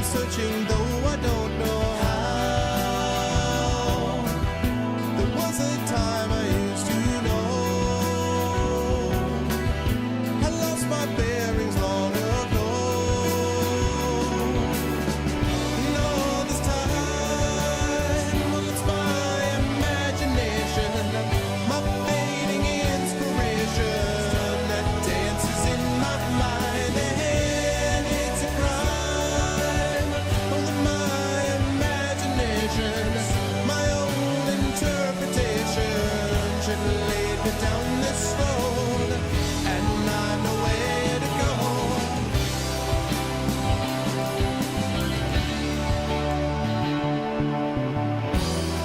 searching, though I don't know how. There was a time I used to know. I lost my bearings long ago. No, this time, well, it's my imagination, my fading inspiration that dances in my mind, and it's a crime that my imagination, my own interpretation, should lead me down this road, and I know where to go.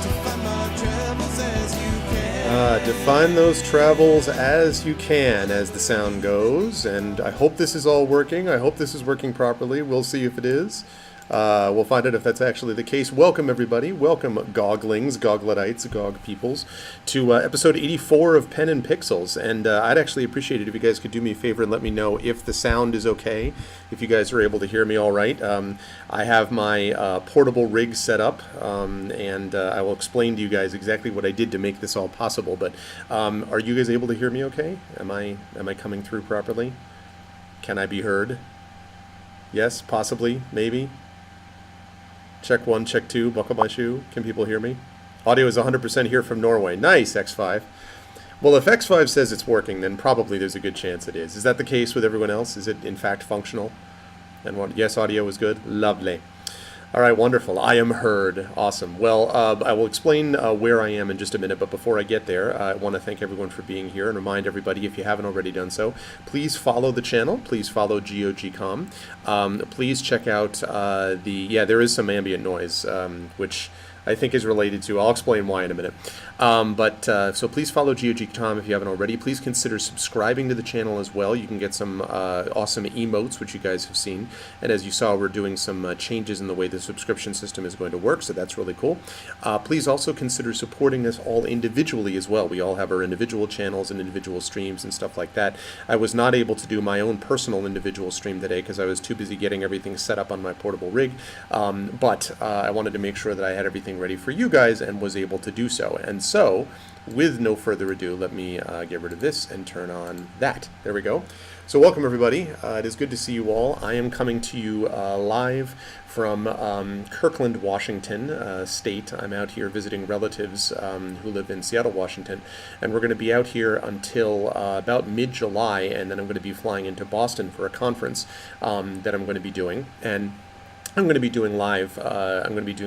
To find my travels as you can. Define those travels as you can, as the sound goes, and I hope this is all working. I hope this is working properly. We'll see if it is. We'll find out if that's actually the case. Welcome, everybody. Welcome, Goglings, Gogletites, Gog peoples, to episode 84 of Pen and Pixels. And I'd actually appreciate it if you guys could do me a favor and let me know if the sound is okay, if you guys are able to hear me all right. I have my portable rig set up, and I will explain to you guys exactly what I did to make this all possible. But are you guys able to hear me okay? Am I coming through properly? Can I be heard? Yes, possibly, maybe. Check 1, check 2, buckle my shoe. Can people hear me? Audio is 100% here from Norway. Nice, X5. Well, if X5 says it's working, then probably there's a good chance it is. Is that the case with everyone else? Is it, in fact, functional? And what? Yes, audio is good? Lovely. All right, wonderful. I am heard. Awesome. Well, I will explain where I am in just a minute, but before I get there, I want to thank everyone for being here and remind everybody, if you haven't already done so, please follow the channel. Please follow GOGcom. Please check out there is some ambient noise, which I think is related to, I'll explain why in a minute. So please follow GOGcom if you haven't already. Please consider subscribing to the channel as well. You can get some awesome emotes, which you guys have seen. And as you saw, we're doing some changes in the way the subscription system is going to work, so that's really cool. Please also consider supporting us all individually as well. We all have our individual channels and individual streams and stuff like that. I was not able to do my own personal individual stream today because I was too busy getting everything set up on my portable rig. But I wanted to make sure that I had everything ready for you guys and was able to do so. And so, with no further ado, let me get rid of this and turn on that. There we go. So welcome, everybody. It is good to see you all. I am coming to you live from Kirkland, Washington state. I'm out here visiting relatives who live in Seattle, Washington, and we're going to be out here until about mid-July, and then I'm going to be flying into Boston for a conference that I'm going to be doing. And I'm going to be doing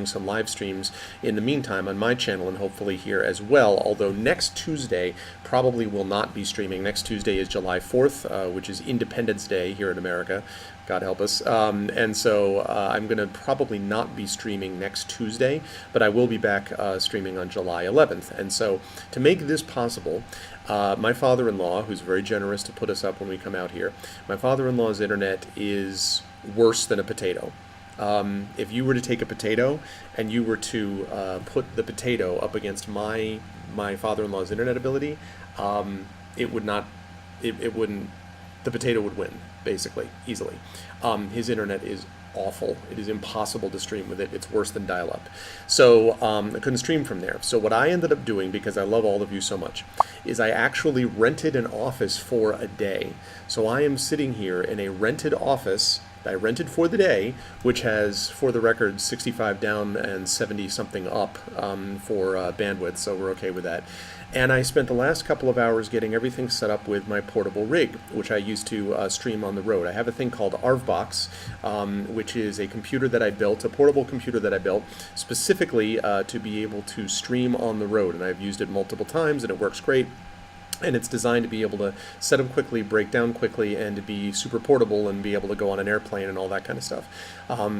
some live streams in the meantime on my channel and hopefully here as well, although next Tuesday probably will not be streaming. Next Tuesday is July 4th, which is Independence Day here in America. God help us. And so I'm going to probably not be streaming next Tuesday, but I will be back streaming on July 11th. And so to make this possible, my father-in-law, who's very generous to put us up when we come out here, my father-in-law's internet is worse than a potato. If you were to take a potato and you were to put the potato up against my father-in-law's internet ability, it wouldn't. The potato would win, basically, easily. His internet is awful. It is impossible to stream with it. It's worse than dial-up. So I couldn't stream from there. So what I ended up doing, because I love all of you so much, is I actually rented an office for a day. So I am sitting here in a rented office I rented for the day, which has, for the record, 65 down and 70 something up for bandwidth, so we're okay with that. And I spent the last couple of hours getting everything set up with my portable rig, which I used to stream on the road. I have a thing called ARVBox, which is a computer that I built, a portable computer that I built specifically to be able to stream on the road. And I've used it multiple times, and it works great. And it's designed to be able to set up quickly, break down quickly, and to be super portable and be able to go on an airplane and all that kind of stuff.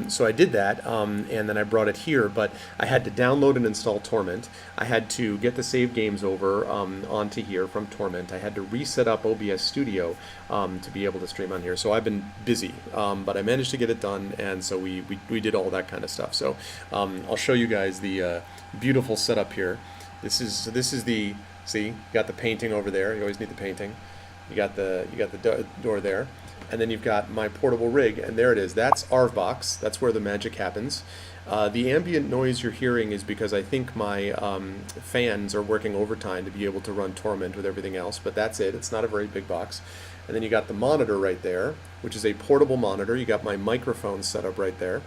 So I did that, and then I brought it here, but I had to download and install Torment. I had to get the save games over onto here from Torment. I had to reset up OBS Studio to be able to stream on here. So I've been busy, but I managed to get it done, and so we did all that kind of stuff. So I'll show you guys the beautiful setup here. This is the... See, you got the painting over there. You always need the painting. You got the door there. And then you've got my portable rig, and there it is. That's Arvbox. That's where the magic happens. The ambient noise you're hearing is because I think my fans are working overtime to be able to run Torment with everything else, but that's it. It's not a very big box. And then you got the monitor right there, which is a portable monitor. You got my microphone set up right there,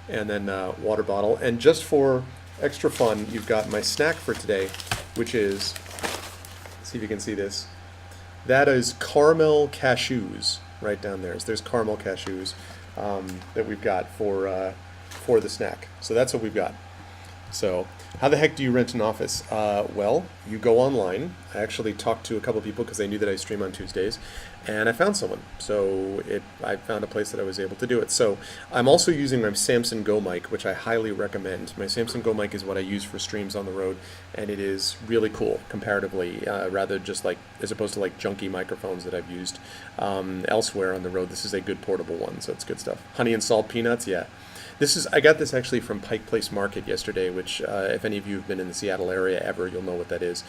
and then water bottle. And just for extra fun, you've got my snack for today, which is, see if you can see this. That is caramel cashews right down there. So there's caramel cashews that we've got for the snack. So that's what we've got. So how the heck do you rent an office? Well, you go online. I actually talked to a couple people because they knew that I stream on Tuesdays, and I found someone. So I found a place that I was able to do it. So I'm also using my Samson Go mic, which I highly recommend. My Samson Go mic is what I use for streams on the road, and it is really cool comparatively, rather just like, as opposed to like junky microphones that I've used elsewhere on the road. This is a good portable one, so it's good stuff. Honey and salt peanuts, yeah. I got this actually from Pike Place Market yesterday, which if any of you have been in the Seattle area ever, you'll know what that is.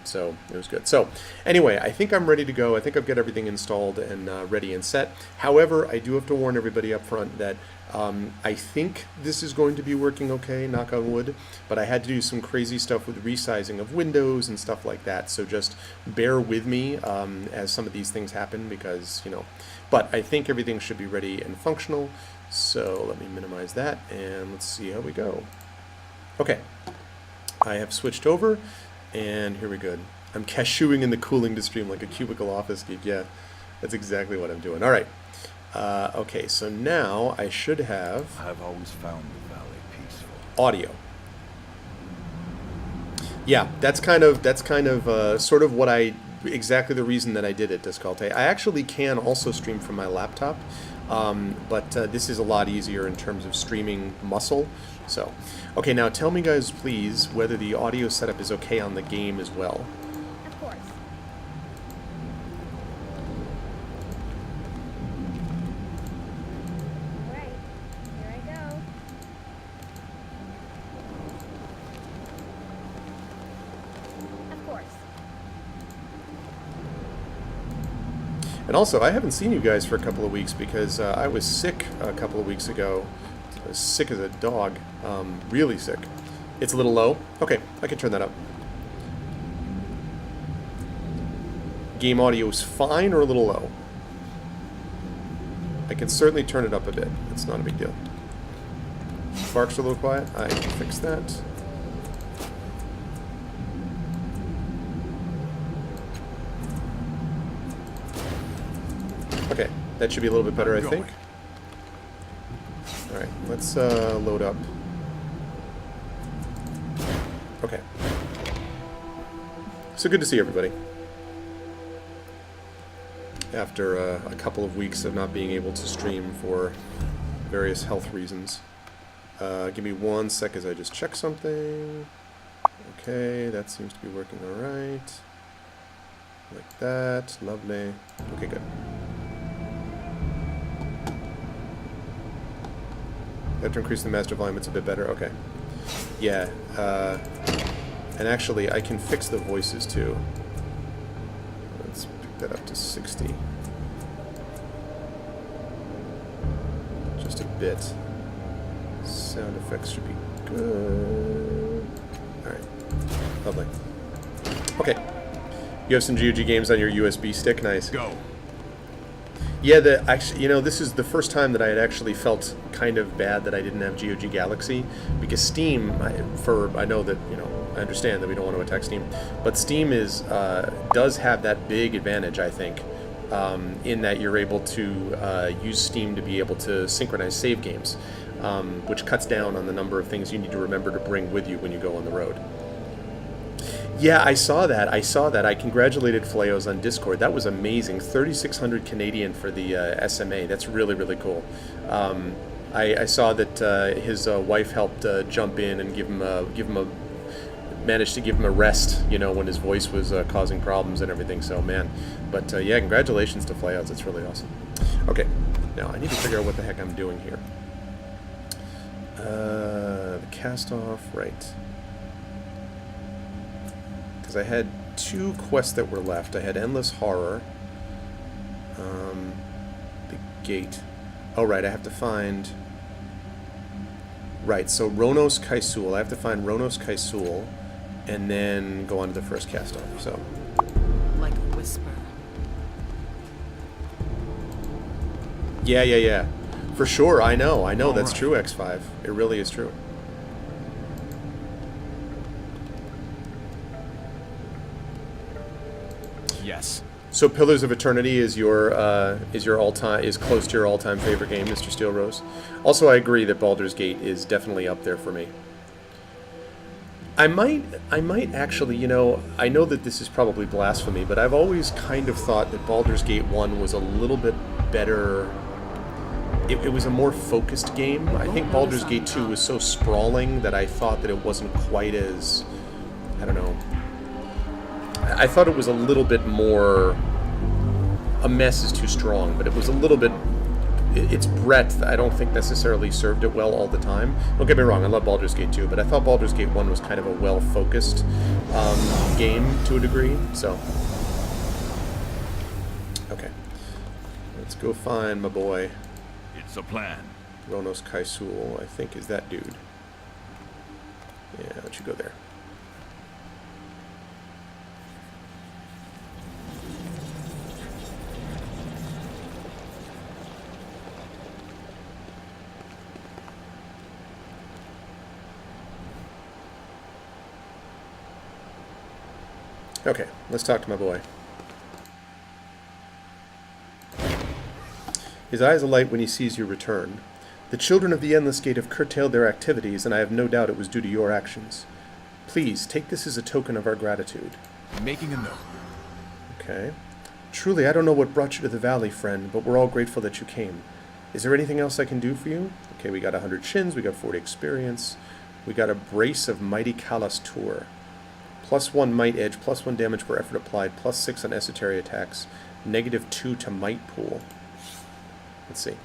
So it was good. So anyway, I think I'm ready to go. I think I've got everything installed and ready and set. However, I do have to warn everybody up front that I think this is going to be working okay, knock on wood, but I had to do some crazy stuff with resizing of windows and stuff like that. So just bear with me as some of these things happen because, but I think everything should be ready and functional. So let me minimize that and let's see how we go. Okay, I have switched over and here we go. I'm cachewing in the cooling to stream like a cubicle office geek. Yeah, that's exactly what I'm doing. All right. Okay, so now I should have I've always found the valley peaceful. Audio. Yeah, that's kind of sort of what exactly the reason that I did it, Descalte. I actually can also stream from my laptop. But this is a lot easier in terms of streaming muscle. So, okay, now tell me guys, please, whether the audio setup is okay on the game as well. Of course. All right, here I go. Of course. And also, I haven't seen you guys for a couple of weeks because I was sick a couple of weeks ago. I was sick as a dog. Really sick. It's a little low. Okay, I can turn that up. Game audio is fine or a little low? I can certainly turn it up a bit. It's not a big deal. Sparks are a little quiet. I can fix that. Okay, that should be a little bit better, I think. Alright, let's load up. Okay. So good to see everybody. After a couple of weeks of not being able to stream for various health reasons. Give me 1 sec as I just check something. Okay, that seems to be working alright. Like that, lovely. Okay, good. I have to increase the master volume, it's a bit better. Okay. Yeah, and actually I can fix the voices too. Let's pick that up to 60. Just a bit. Sound effects should be good. Alright. Lovely. Okay. You have some GOG games on your USB stick? Nice. Go. Yeah, actually, this is the first time that I had actually felt kind of bad that I didn't have GOG Galaxy, because Steam, I know that, I understand that we don't want to attack Steam, but Steam does have that big advantage, I think, in that you're able to use Steam to be able to synchronize save games, which cuts down on the number of things you need to remember to bring with you when you go on the road. Yeah, I saw that. I congratulated Fleos on Discord. That was amazing. 3,600 Canadian for the SMA. That's really, really cool. I saw that his wife helped jump in and managed to give him a rest, when his voice was causing problems and everything. So, man. But, yeah, congratulations to Fleos. It's really awesome. Okay, now I need to figure out what the heck I'm doing here. The cast off, right. I had 2 quests that were left. I had Endless Horror. gate. Oh, right, I have to find... Right, so Ronos Kaisul. I have to find Ronos Kaisul and then go on to the first cast-off, so... Like a whisper. Yeah. For sure, I know. That's right. true, X5. It really is true. Yes. So Pillars of Eternity is your all-time, is close to your all-time favorite game, Mr. Steel Rose. Also, I agree that Baldur's Gate is definitely up there for me. I might actually, you know, I know that this is probably blasphemy, but I've always kind of thought that Baldur's Gate 1 was a little bit better. It was a more focused game. I think Baldur's Gate 2 was so sprawling that I thought that it wasn't quite as, I don't know. I thought it was a little bit more, a mess is too strong, but it was a little bit, its breadth I don't think necessarily served it well all the time. Don't get me wrong, I love Baldur's Gate 2, but I thought Baldur's Gate 1 was kind of a well-focused game to a degree, so. Okay. Let's go find my boy. It's a plan. Ronos Kaisul, I think, is that dude. Yeah, why don't you go there. Okay, let's talk to my boy. His eyes alight when he sees you return. The children of the Endless Gate have curtailed their activities, and I have no doubt it was due to your actions. Please, take this as a token of our gratitude. Making a note. Okay. Truly, I don't know what brought you to the valley, friend, but we're all grateful that you came. Is there anything else I can do for you? Okay, we got 100 shins, we got 40 experience. We got a brace of Mighty Callous Tour. +1 might edge, +1 damage per effort applied, +6 on esoteric attacks, -2 to might pool. Let's see.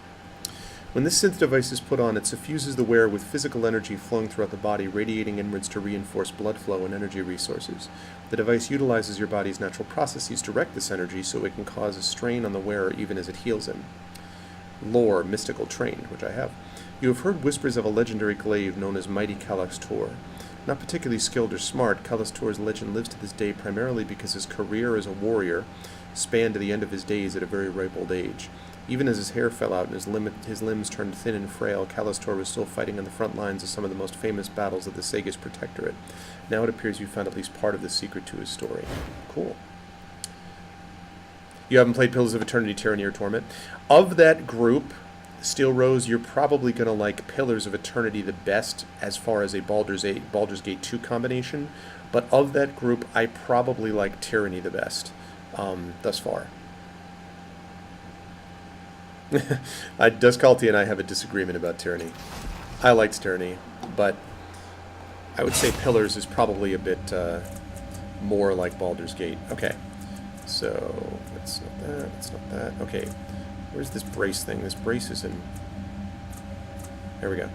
When this synth device is put on, it suffuses the wearer with physical energy flowing throughout the body, radiating inwards to reinforce blood flow and energy resources. The device utilizes your body's natural processes to direct this energy so it can cause a strain on the wearer even as it heals him. Lore, mystical trained, which I have. You have heard whispers of a legendary glaive known as Mighty Callous Tor. Not particularly skilled or smart, Callous Tor's legend lives to this day primarily because his career as a warrior spanned to the end of his days at a very ripe old age. Even as his hair fell out and his limbs turned thin and frail, Callous Tor was still fighting on the front lines of some of the most famous battles of the Sage's Protectorate. Now it appears you found at least part of the secret to his story. Cool. You haven't played Pillars of Eternity, Tyranny, or Torment. Of that group, Steel Rose, you're probably going to like Pillars of Eternity the best as far as a Baldur's Gate 2 combination. But of that group, I probably like Tyranny the best thus far. Duscalty and I have a disagreement about Tyranny. I liked Tyranny, but I would say Pillars is probably a bit more like Baldur's Gate. Okay, so that's not that, that's not that. Okay, where's this brace thing? This brace is in... There we go.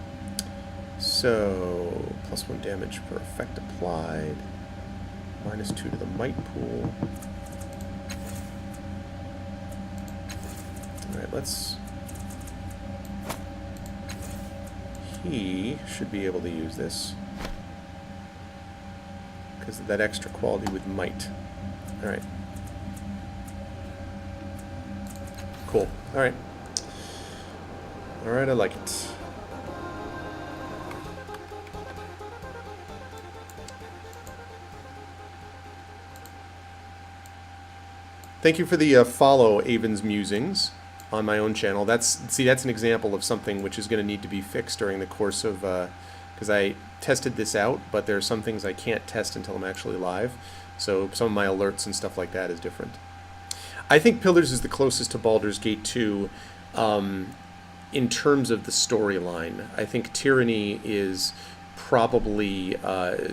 So, +1 damage per effect applied. -2 to the might pool. Alright, let's... He should be able to use this because of that extra quality with might. Alright. Cool. Alright. Alright, I like it. Thank you for the follow, Avon's Musings, on my own channel. That's an example of something which is going to need to be fixed during the course of, because I tested this out, but there are some things I can't test until I'm actually live. So some of my alerts and stuff like that is different. I think Pillars is the closest to Baldur's Gate 2 in terms of the storyline. I think Tyranny is probably,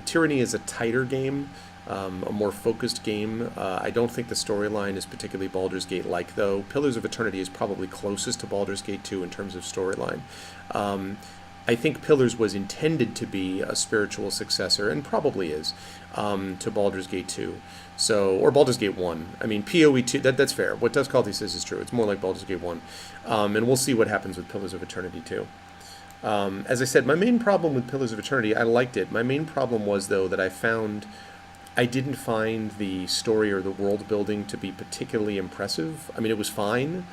Tyranny is a tighter game. A more focused game. I don't think the storyline is particularly Baldur's Gate-like, though. Pillars of Eternity is probably closest to Baldur's Gate 2 in terms of storyline. I think Pillars was intended to be a spiritual successor, and probably is, to Baldur's Gate 2. So, or Baldur's Gate 1. I mean, PoE 2, that's fair. What Duskalti says is true. It's more like Baldur's Gate 1. And we'll see what happens with Pillars of Eternity 2. As I said, my main problem with Pillars of Eternity, I liked it. My main problem was, though, that I didn't find the story or the world building to be particularly impressive. I mean, it was fine,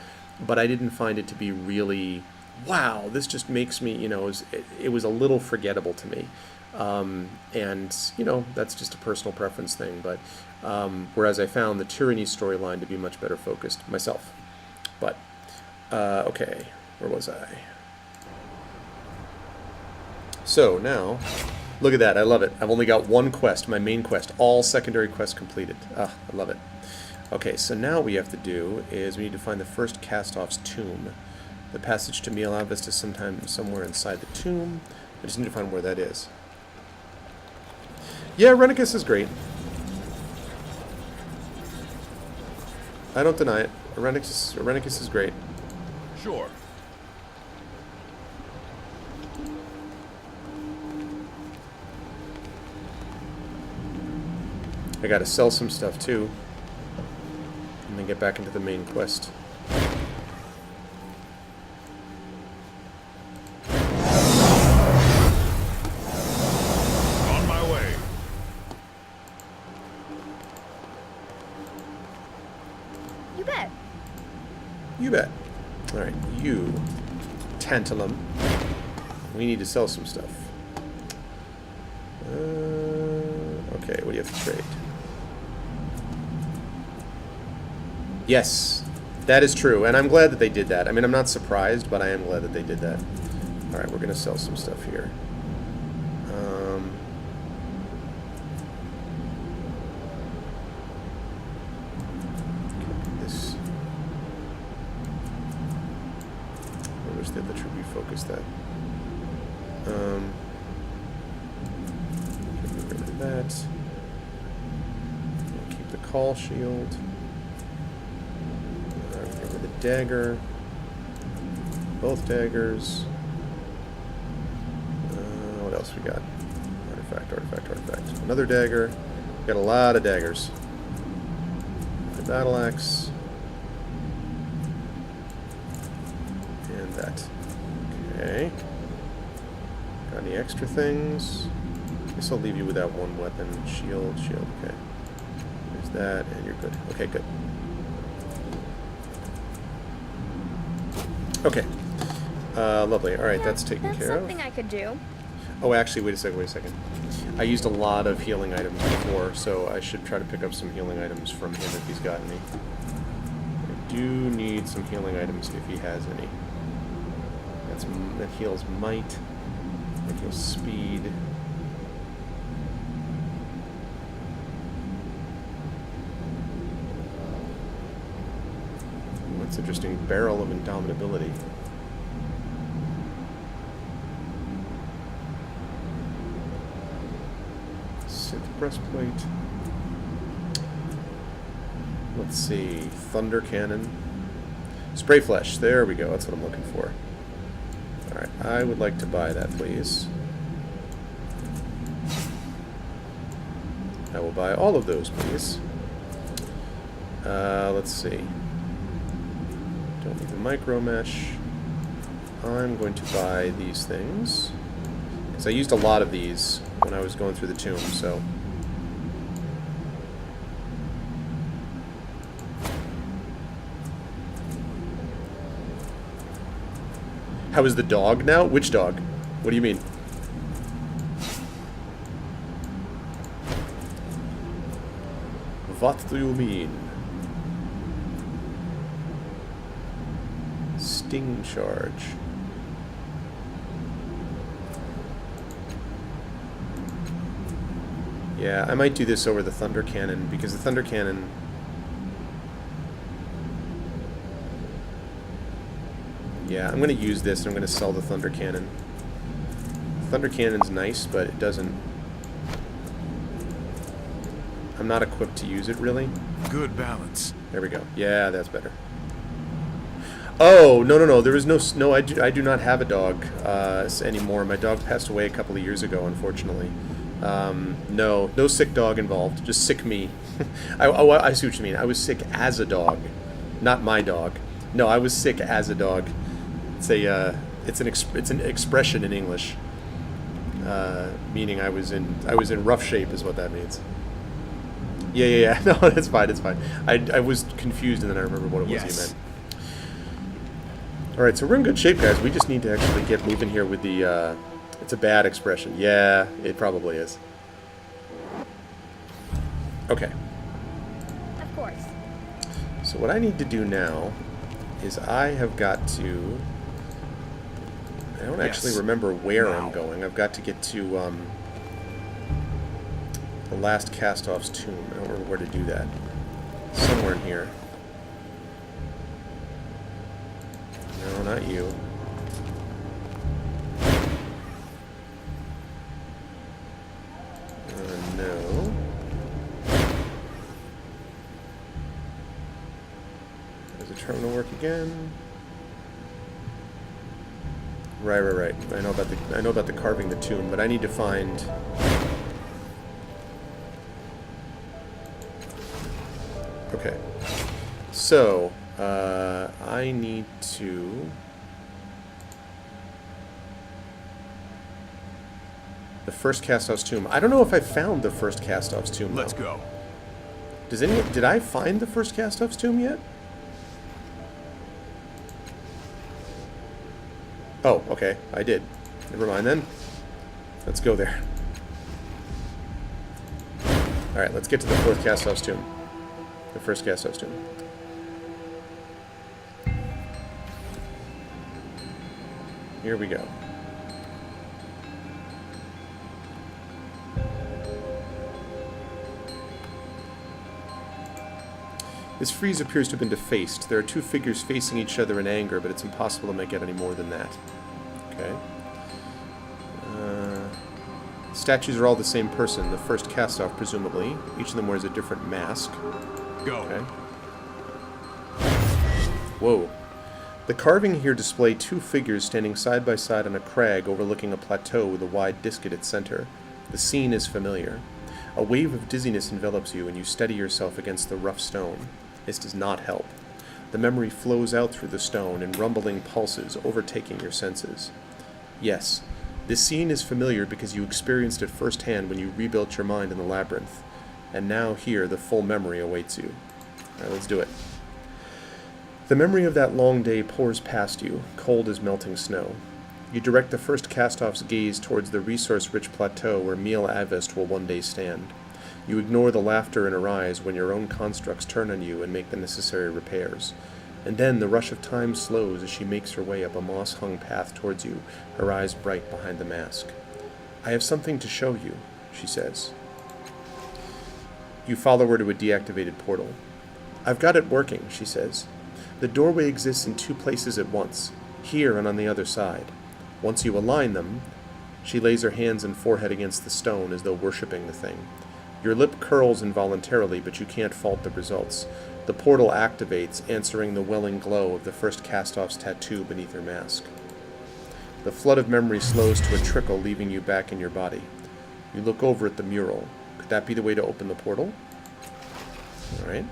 but I didn't find it to be really, wow, this just makes me, it was a little forgettable to me. And, that's just a personal preference thing. But whereas I found the Tyranny storyline to be much better focused myself. But, okay, where was I? So now, look at that, I love it. I've only got one quest, my main quest, all secondary quests completed. Ah, I love it. Okay, so now what we have to do is we need to find the first Cast-Off's tomb. The passage to Miel Vista is somewhere inside the tomb. I just need to find where that is. Yeah, Rennicus is great. I don't deny it. Rennicus is great. Sure. I gotta sell some stuff too, and then get back into the main quest. On my way. You bet. You bet. Alright, you, Tantalum. We need to sell some stuff. Okay, what do you have to trade? Yes, that is true, and I'm glad that they did that. I mean, I'm not surprised, but I am glad that they did that. Alright, we're going to sell some stuff here. This. I wish that the tribute focused that. Get rid of that. We'll keep the call shield. Get rid of the dagger. Both daggers. What else we got? Artifact. Another dagger. Got a lot of daggers. The battle axe. And that. Okay. Got any extra things? Guess I'll leave you with that one weapon. Shield. Okay. There's that, and you're good. Okay, good. Okay. Lovely. Alright, that's taken care of. That's something I could do. Oh, actually, wait a second. I used a lot of healing items before, so I should try to pick up some healing items from him if he's got any. I do need some healing items if he has any. That heals might. That heals speed. That's interesting. Barrel of Indomitability. Synth breastplate. Let's see. Thunder cannon. Spray flesh. There we go. That's what I'm looking for. Alright. I would like to buy that, please. I will buy all of those, please. Let's see. Don't need the micro mesh. I'm going to buy these things. Because I used a lot of these when I was going through the tomb, so. How is the dog now? Which dog? What do you mean? What do you mean? Sting charge. Yeah, I might do this over the Thunder Cannon, because the Thunder Cannon... Yeah, I'm going to use this, and I'm going to sell the Thunder Cannon. Thunder Cannon's nice, but it doesn't... I'm not equipped to use it, really. Good balance. There we go. Yeah, that's better. Oh, no, no, no. There is no. I do not have a dog anymore. My dog passed away a couple of years ago, unfortunately. No sick dog involved. Just sick me. I see what you mean. I was sick as a dog, not my dog. No, I was sick as a dog. It's an expression in English, meaning I was in rough shape is what that means. Yeah. No, it's fine. It's fine. I was confused and then I remember what it was he meant. All right, so we're in good shape, guys. We just need to actually get moving here with the. It's a bad expression. Yeah, it probably is. Okay. Of course. So what I need to do now is I have got to. I don't actually remember where I'm going. I've got to get to the last Cast-Off's tomb. I don't remember where to do that. Somewhere in here. No, not you. No. Does the terminal work again? Right. I know about the carving the tomb, but I need to find. Okay. So, I need to. The first Cast-Off's tomb. I don't know if I found the first Cast-Off's tomb. Let's go. Did I find the first Cast-Off's tomb yet? Oh, okay. I did. Never mind then. Let's go there. Alright, let's get to the fourth Cast-Off's tomb. The first Cast-Off's tomb. Here we go. This frieze appears to have been defaced. There are two figures facing each other in anger, but it's impossible to make out any more than that. Okay. Statues are all the same person. The first Cast-Off, presumably. Each of them wears a different mask. Go. Okay. Whoa. The carving here display two figures standing side by side on a crag overlooking a plateau with a wide disc at its center. The scene is familiar. A wave of dizziness envelops you, and you steady yourself against the rough stone. This does not help. The memory flows out through the stone in rumbling pulses, overtaking your senses. Yes, this scene is familiar because you experienced it firsthand when you rebuilt your mind in the labyrinth. And now here, the full memory awaits you. Alright, let's do it. The memory of that long day pours past you, cold as melting snow. You direct the first Cast-Off's gaze towards the resource-rich plateau where Miel Avest will one day stand. You ignore the laughter in her eyes when your own constructs turn on you and make the necessary repairs. And then the rush of time slows as she makes her way up a moss-hung path towards you, her eyes bright behind the mask. "I have something to show you," she says. You follow her to a deactivated portal. "I've got it working," she says. "The doorway exists in two places at once, here and on the other side. Once you align them," she lays her hands and forehead against the stone as though worshipping the thing. Your lip curls involuntarily, but you can't fault the results. The portal activates, answering the welling glow of the first Cast-Off's tattoo beneath her mask. The flood of memory slows to a trickle, leaving you back in your body. You look over at the mural. Could that be the way to open the portal? Alright.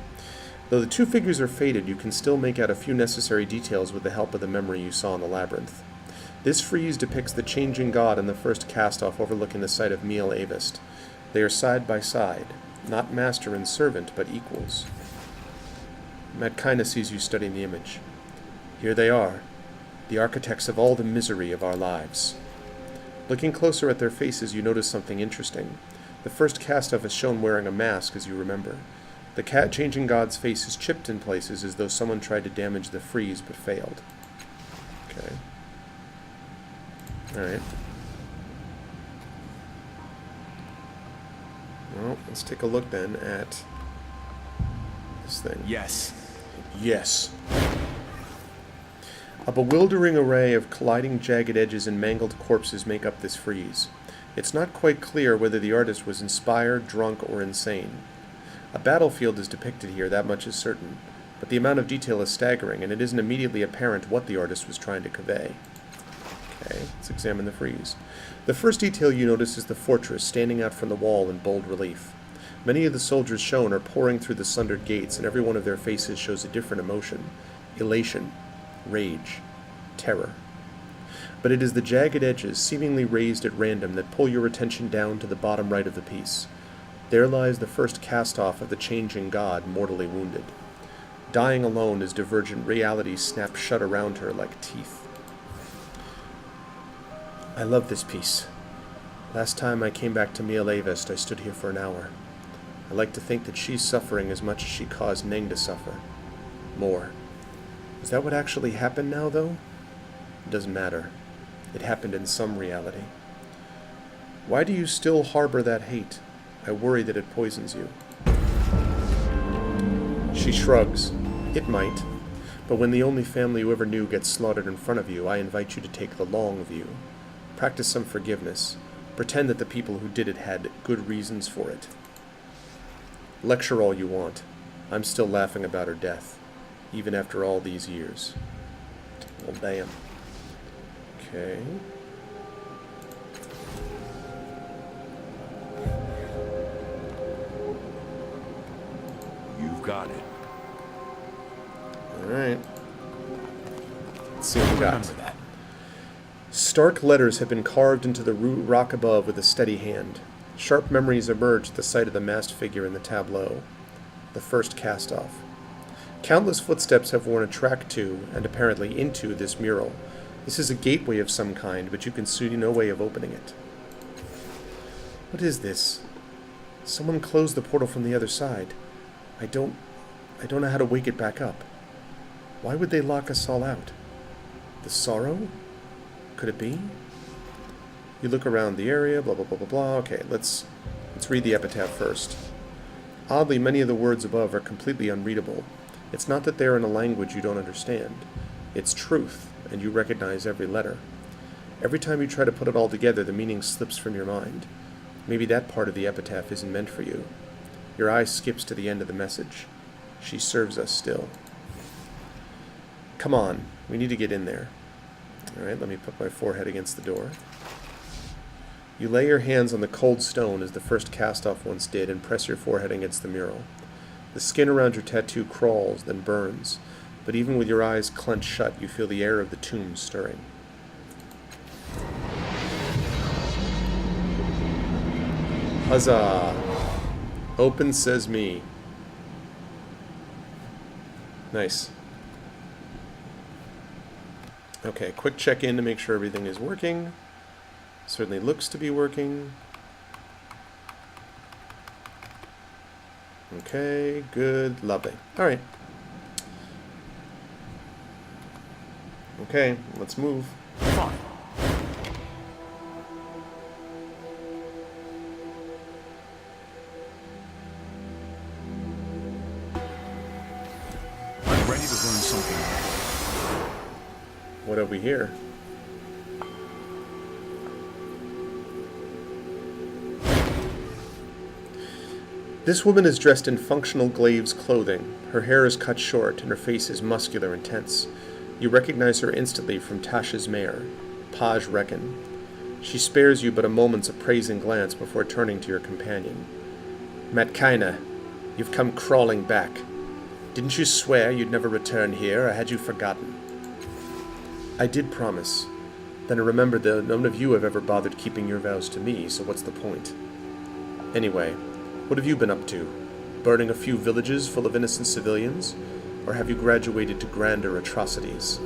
Though the two figures are faded, you can still make out a few necessary details with the help of the memory you saw in the labyrinth. This frieze depicts the changing god and the first Cast-Off overlooking the site of Miel Avest. They are side by side, not master and servant, but equals. Matkina sees you studying the image. Here they are, the architects of all the misery of our lives. Looking closer at their faces, you notice something interesting. The first Cast-Off is shown wearing a mask, as you remember. The changing god's face is chipped in places as though someone tried to damage the frieze but failed. Okay. Alright. Well, let's take a look then at this thing. Yes. Yes. A bewildering array of colliding jagged edges and mangled corpses make up this frieze. It's not quite clear whether the artist was inspired, drunk, or insane. A battlefield is depicted here, that much is certain. but the amount of detail is staggering, and it isn't immediately apparent what the artist was trying to convey. Okay, let's examine the frieze. The first detail you notice is the fortress standing out from the wall in bold relief. Many of the soldiers shown are pouring through the sundered gates, and every one of their faces shows a different emotion: elation, rage, terror. But it is the jagged edges, seemingly raised at random, that pull your attention down to the bottom right of the piece. There lies the first cast-off of the changing god, mortally wounded. Dying alone as divergent realities snap shut around her like teeth. I love this piece. Last time I came back to Mialevest, I stood here for an hour. I like to think that she's suffering as much as she caused Neng to suffer. More. Is that what actually happened now, though? It doesn't matter. It happened in some reality. Why do you still harbor that hate? I worry that it poisons you. She shrugs. It might. But when the only family you ever knew gets slaughtered in front of you, I invite you to take the long view. Practice some forgiveness. Pretend that the people who did it had good reasons for it. Lecture all you want. I'm still laughing about her death, even after all these years. Well, damn. Okay. You've got it. Alright. Let's see what we got. Remember that. Stark letters have been carved into the rock above with a steady hand. Sharp memories emerge at the sight of the masked figure in the tableau. The first cast-off. Countless footsteps have worn a track to, and apparently into, this mural. This is a gateway of some kind, but you can see no way of opening it. What is this? Someone closed the portal from the other side. I don't know how to wake it back up. Why would they lock us all out? The sorrow? Could it be? You look around the area, blah, blah, blah, blah, blah. Okay, let's read the epitaph first. Oddly, many of the words above are completely unreadable. It's not that they're in a language you don't understand. It's truth, and you recognize every letter. Every time you try to put it all together, the meaning slips from your mind. Maybe that part of the epitaph isn't meant for you. Your eye skips to the end of the message. She serves us still. Come on, we need to get in there. Alright, let me put my forehead against the door. You lay your hands on the cold stone as the first cast-off once did and press your forehead against the mural. The skin around your tattoo crawls, then burns, but even with your eyes clenched shut, you feel the air of the tomb stirring. Huzzah! Open says me. Nice. Okay, quick check-in to make sure everything is working. Certainly looks to be working. Okay, good, lovely. All right. Okay, let's move. Fine. I'm ready to learn something new. What have we here? This woman is dressed in functional glaive's clothing. Her hair is cut short, and her face is muscular and tense. You recognize her instantly from Tasha's mare, Paj Reckon. She spares you but a moment's appraising glance before turning to your companion. Matkaina, you've come crawling back. Didn't you swear you'd never return here, or had you forgotten? I did promise. Then I remembered that none of you have ever bothered keeping your vows to me, so what's the point? Anyway, what have you been up to? Burning a few villages full of innocent civilians? Or have you graduated to grander atrocities?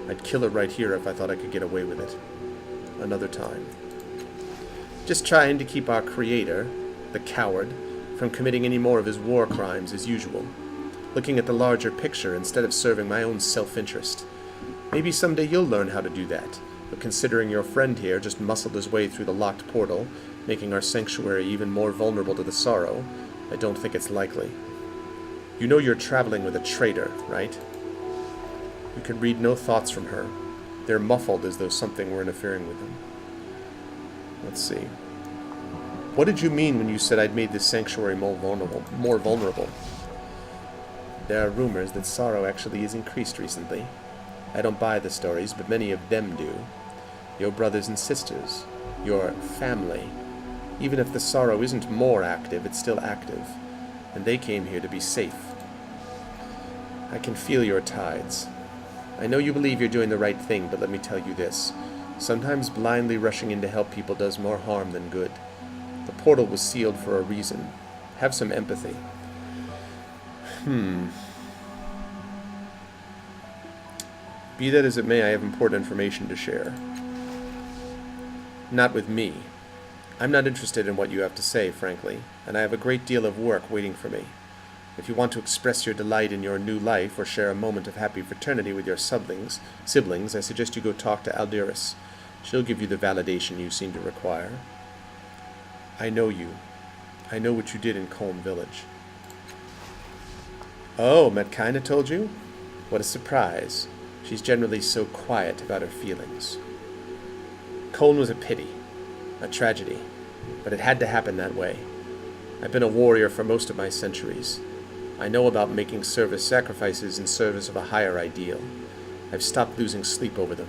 I'd kill her right here if I thought I could get away with it. Another time. Just trying to keep our creator, the coward, from committing any more of his war crimes as usual. Looking at the larger picture instead of serving my own self-interest. Maybe someday you'll learn how to do that, but considering your friend here just muscled his way through the locked portal, making our sanctuary even more vulnerable to the sorrow, I don't think it's likely. You know you're traveling with a traitor, right? You can read no thoughts from her. They're muffled as though something were interfering with them. Let's see. What did you mean when you said I'd made this sanctuary more vulnerable? There are rumors that sorrow actually has increased recently. I don't buy the stories, but many of them do. Your brothers and sisters, your family. Even if the sorrow isn't more active, it's still active, and they came here to be safe. I can feel your tides. I know you believe you're doing the right thing, but let me tell you this. Sometimes blindly rushing in to help people does more harm than good. The portal was sealed for a reason. Have some empathy. Be that as it may, I have important information to share. Not with me. I'm not interested in what you have to say, frankly, and I have a great deal of work waiting for me. If you want to express your delight in your new life or share a moment of happy fraternity with your siblings, I suggest you go talk to Aldiris. She'll give you the validation you seem to require. I know you. I know what you did in Colm Village. Oh, Metkina told you? What a surprise. She's generally so quiet about her feelings. Colm was a pity, a tragedy, but it had to happen that way. I've been a warrior for most of my centuries. I know about making service sacrifices in service of a higher ideal. I've stopped losing sleep over them.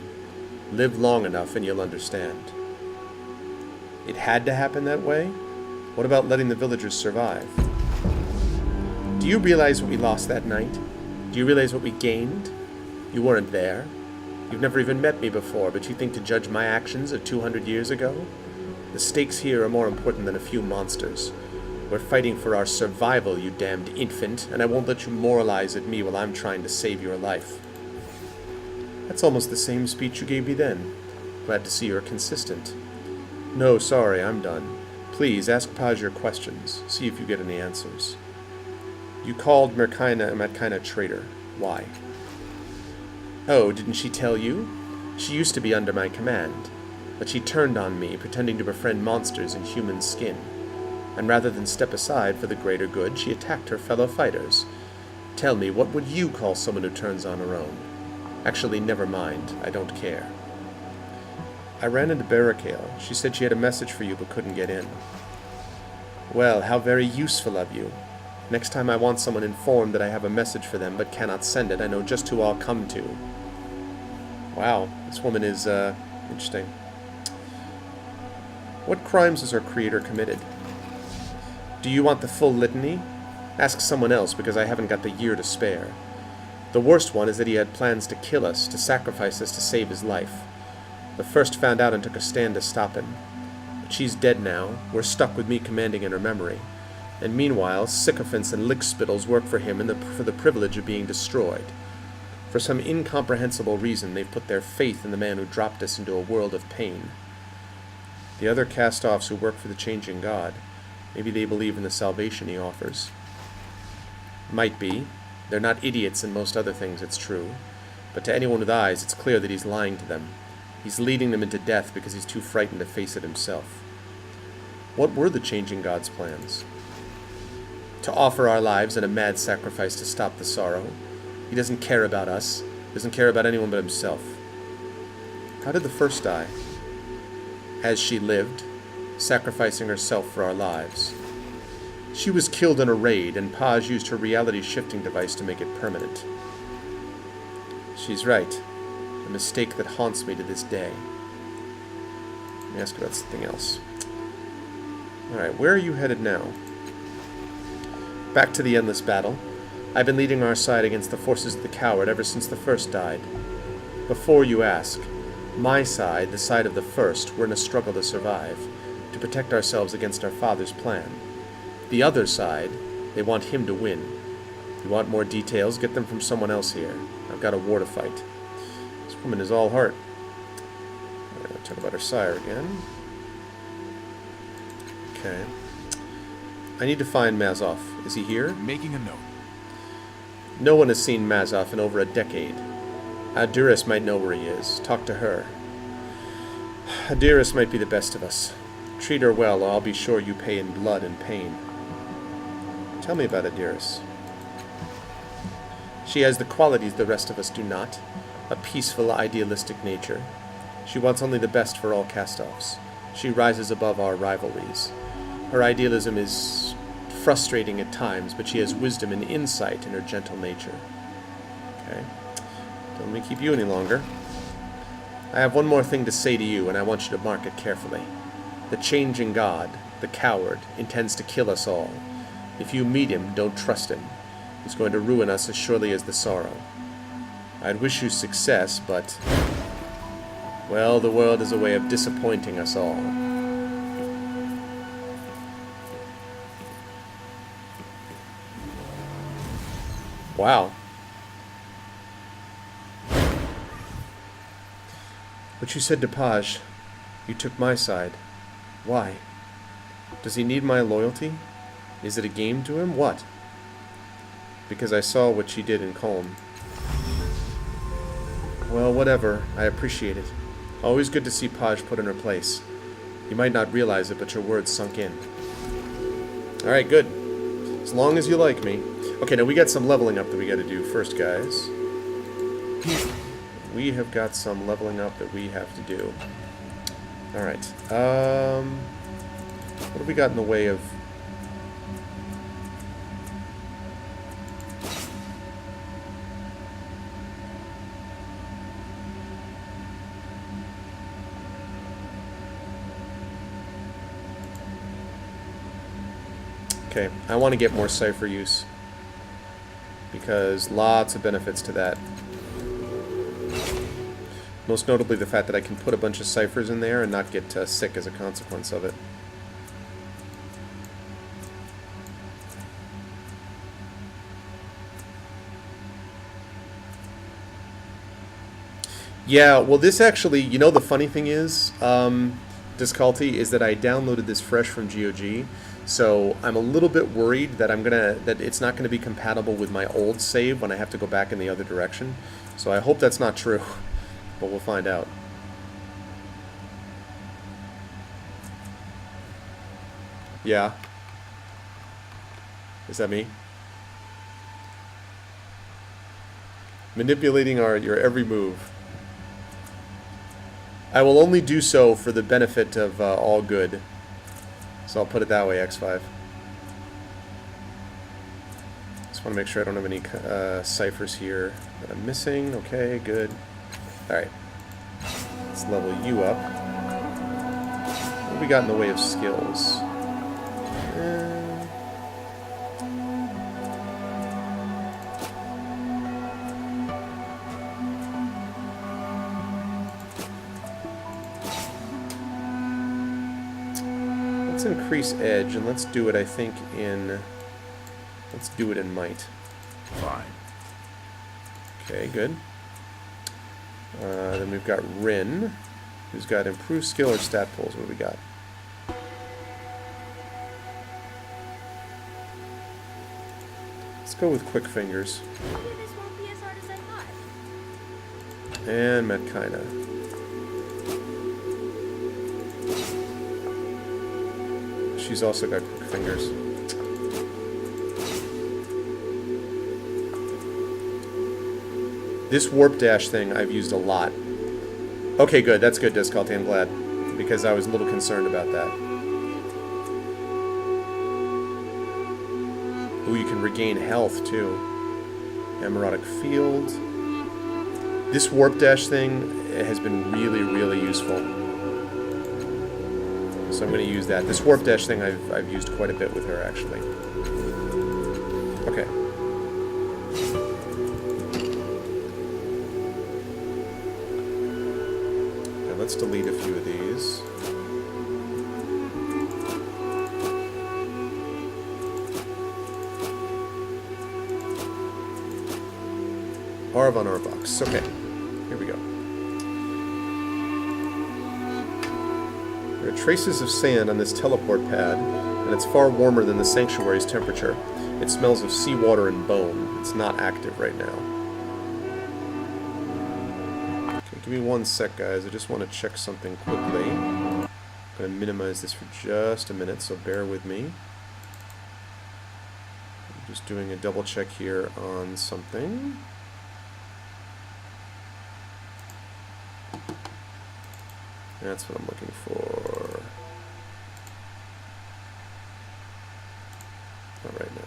Live long enough and you'll understand. It had to happen that way? What about letting the villagers survive? Do you realize what we lost that night? Do you realize what we gained? You weren't there. You've never even met me before, but you think to judge my actions of 200 years ago? The stakes here are more important than a few monsters. We're fighting for our survival, you damned infant, and I won't let you moralize at me while I'm trying to save your life. That's almost the same speech you gave me then. Glad to see you're consistent. No, sorry, I'm done. Please, ask Paz your questions. See if you get any answers. You called Metkina a traitor. Why? Oh, didn't she tell you? She used to be under my command, but she turned on me, pretending to befriend monsters in human skin. And rather than step aside for the greater good, she attacked her fellow fighters. Tell me, what would you call someone who turns on her own? Actually, never mind. I don't care. I ran into Barricale. She said she had a message for you but couldn't get in. Well, how very useful of you. Next time I want someone informed that I have a message for them but cannot send it, I know just who I'll come to. Wow, this woman is, interesting. What crimes has our creator committed? Do you want the full litany? Ask someone else, because I haven't got the year to spare. The worst one is that he had plans to kill us, to sacrifice us to save his life. The first found out and took a stand to stop him. But she's dead now. We're stuck with me commanding in her memory. And meanwhile, sycophants and lickspittles work for him for the privilege of being destroyed. For some incomprehensible reason, they've put their faith in the man who dropped us into a world of pain. The other cast-offs who work for the changing God, maybe they believe in the salvation he offers. Might be. They're not idiots in most other things, it's true. But to anyone with eyes, it's clear that he's lying to them. He's leading them into death because he's too frightened to face it himself. What were the changing God's plans? To offer our lives in a mad sacrifice to stop the sorrow. He doesn't care about us. He doesn't care about anyone but himself. How did the first die? As she lived, sacrificing herself for our lives. She was killed in a raid, and Paz used her reality-shifting device to make it permanent. She's right. A mistake that haunts me to this day. Let me ask about something else. Alright, where are you headed now? Back to the endless battle. I've been leading our side against the forces of the coward ever since the first died. Before you ask, my side, the side of the first, we're in a struggle to survive, to protect ourselves against our father's plan. The other side, they want him to win. If you want more details, get them from someone else here. I've got a war to fight. This woman is all heart. Talk about her sire again. Okay. I need to find Mazov. Is he here? Making a note. No one has seen Mazov in over a decade. Adiris might know where he is. Talk to her. Adiris might be the best of us. Treat her well, or I'll be sure you pay in blood and pain. Tell me about Adiris. She has the qualities the rest of us do not. A peaceful, idealistic nature. She wants only the best for all cast-offs. She rises above our rivalries. Her idealism is frustrating at times, but she has wisdom and insight in her gentle nature. Okay. Don't let me keep you any longer. I have one more thing to say to you, and I want you to mark it carefully. The changing god, the coward, intends to kill us all. If you meet him, don't trust him. He's going to ruin us as surely as the sorrow. I'd wish you success, but... well, the world is a way of disappointing us all. Wow. But you said to Paj, you took my side. Why? Does he need my loyalty? Is it a game to him? What? Because I saw what she did in Colm. Well, whatever. I appreciate it. Always good to see Paj put in her place. You might not realize it, but your words sunk in. Alright, good. As long as you like me. Okay, now we got some leveling up that we gotta do first, guys. We have got some leveling up that we have to do. Alright. What have we got in the way of... Okay, I want to get more cipher use, because lots of benefits to that. Most notably the fact that I can put a bunch of ciphers in there and not get sick as a consequence of it. Yeah, well this actually, you know the funny thing is, Disculty, is that I downloaded this fresh from GOG. So I'm a little bit worried that that it's not gonna be compatible with my old save when I have to go back in the other direction. So I hope that's not true, but we'll find out. Yeah. Is that me? Manipulating your every move. I will only do so for the benefit of all good. So I'll put it that way, X5. Just want to make sure I don't have any ciphers here that I'm missing. Okay, good. Alright. Let's level you up. What do we got in the way of skills? Let's increase edge, and let's do it, I think, in... let's do it in might. Fine. Okay, good. Then we've got Rin, who's got improved skill or stat pulls. What do we got? Let's go with quick fingers. Maybe this won't be as hard as I thought. And Metkina. She's also got quick fingers. This warp dash thing I've used a lot. Okay, good. That's good, Disculty. I'm glad. Because I was a little concerned about that. Ooh, you can regain health, too. Emerautic Field. This warp dash thing has been really, really useful. So I'm going to use that. This warp dash thing I've used quite a bit with her, actually. Okay. Now let's delete a few of these. Arvan Orbox. Okay. Here we go. There are traces of sand on this teleport pad, and it's far warmer than the sanctuary's temperature. It smells of seawater and bone. It's not active right now. Okay, give me 1 sec, guys. I just want to check something quickly. I'm going to minimize this for just a minute, so bear with me. I'm just doing a double check here on something. That's what I'm looking for. Not right now.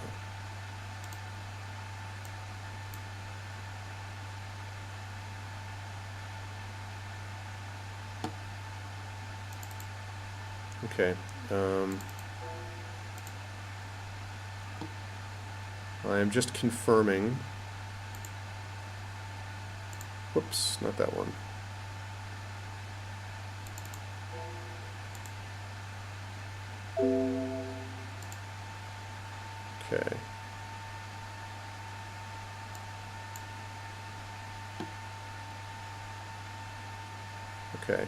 Okay. I am just confirming. Whoops, not that one. Okay. Okay.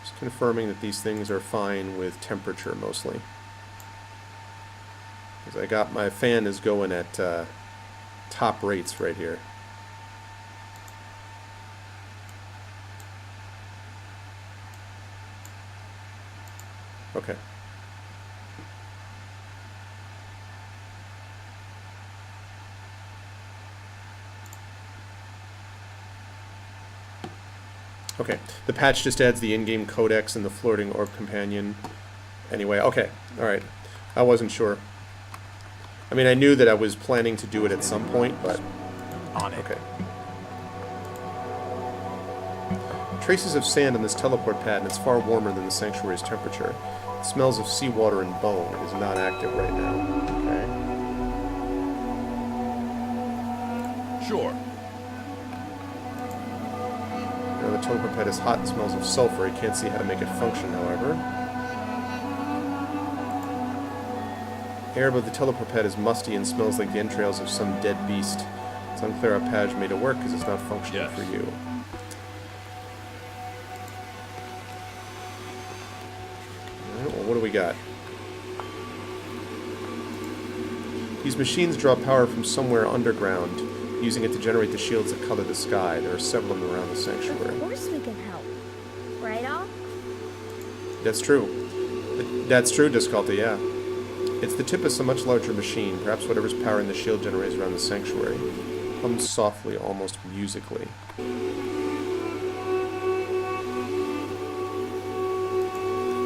Just confirming that these things are fine with temperature mostly. Because I got my fan is going at top rates right here. Okay. Okay, the patch just adds the in-game codex and the floating orb companion. Anyway, okay, alright. I wasn't sure. I mean, I knew that I was planning to do it at some point, but... On it. Okay. Traces of sand on this teleport pad, and it's far warmer than the sanctuary's temperature. It smells of seawater and bone. It is not active right now. Okay. Sure. Now the teleport pad is hot and smells of sulfur. I can't see how to make it function, however. Air above the teleport pad is musty and smells like the entrails of some dead beast. It's unclear how Paj made it work because it's not functioning Yes. for you. Alright, well, what do we got? These machines draw power from somewhere underground, using it to generate the shields that color the sky. There are several of them around the sanctuary. Of course we can help. Right, Al? That's true. That's true, Disculta, yeah. It's the tip of some much larger machine. Perhaps whatever's powering the shield generators around the sanctuary. Hums softly, almost musically.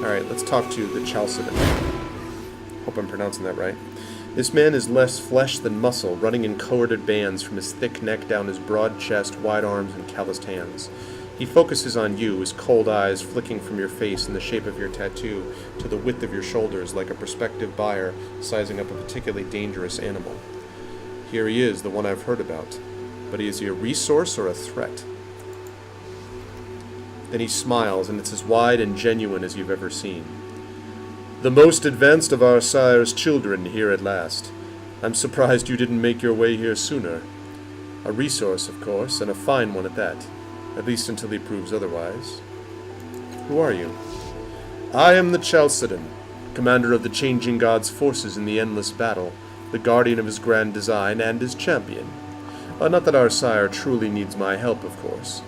Alright, let's talk to the Chalcedon. Hope I'm pronouncing that right. This man is less flesh than muscle, running in cohorted bands from his thick neck down his broad chest, wide arms, and calloused hands. He focuses on you, his cold eyes flicking from your face and the shape of your tattoo to the width of your shoulders like a prospective buyer sizing up a particularly dangerous animal. Here he is, the one I've heard about. But is he a resource or a threat? Then he smiles, and it's as wide and genuine as you've ever seen. The most advanced of our sire's children here at last. I'm surprised you didn't make your way here sooner. A resource, of course, and a fine one at that. At least until he proves otherwise. Who are you? I am the Chalcedon, commander of the Changing God's forces in the endless battle, the guardian of his grand design, and his champion. Not that our sire truly needs my help, of course.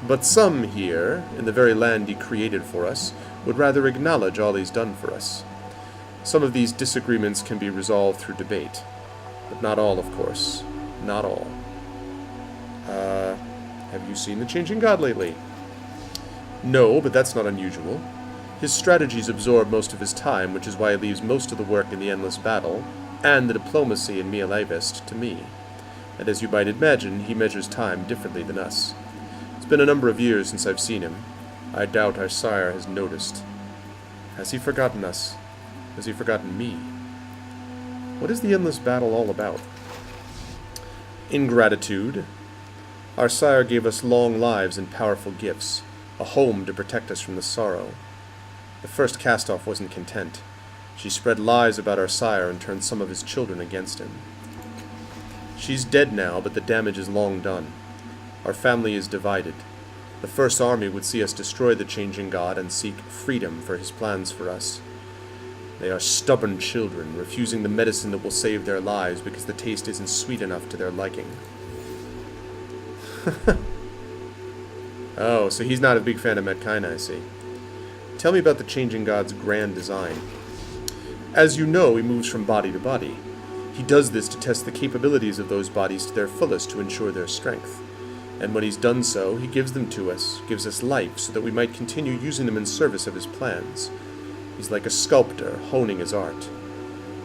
But some here, in the very land he created for us, would rather acknowledge all he's done for us. Some of these disagreements can be resolved through debate. But not all, of course. Not all. Have you seen the Changing God lately? No, but that's not unusual. His strategies absorb most of his time, which is why he leaves most of the work in the endless battle, and the diplomacy in Mia Leivest, to me. And as you might imagine, he measures time differently than us. It's been a number of years since I've seen him. I doubt our sire has noticed. Has he forgotten us? Has he forgotten me? What is the endless battle all about? Ingratitude. Our sire gave us long lives and powerful gifts, a home to protect us from the sorrow. The first cast-off wasn't content. She spread lies about our sire and turned some of his children against him. She's dead now, but the damage is long done. Our family is divided. The First Army would see us destroy the Changing God and seek freedom for his plans for us. They are stubborn children, refusing the medicine that will save their lives because the taste isn't sweet enough to their liking. Oh, so he's not a big fan of Metkaina, I see. Tell me about the Changing God's grand design. As you know, he moves from body to body. He does this to test the capabilities of those bodies to their fullest to ensure their strength. And when he's done so, he gives them to us, gives us life, so that we might continue using them in service of his plans. He's like a sculptor, honing his art.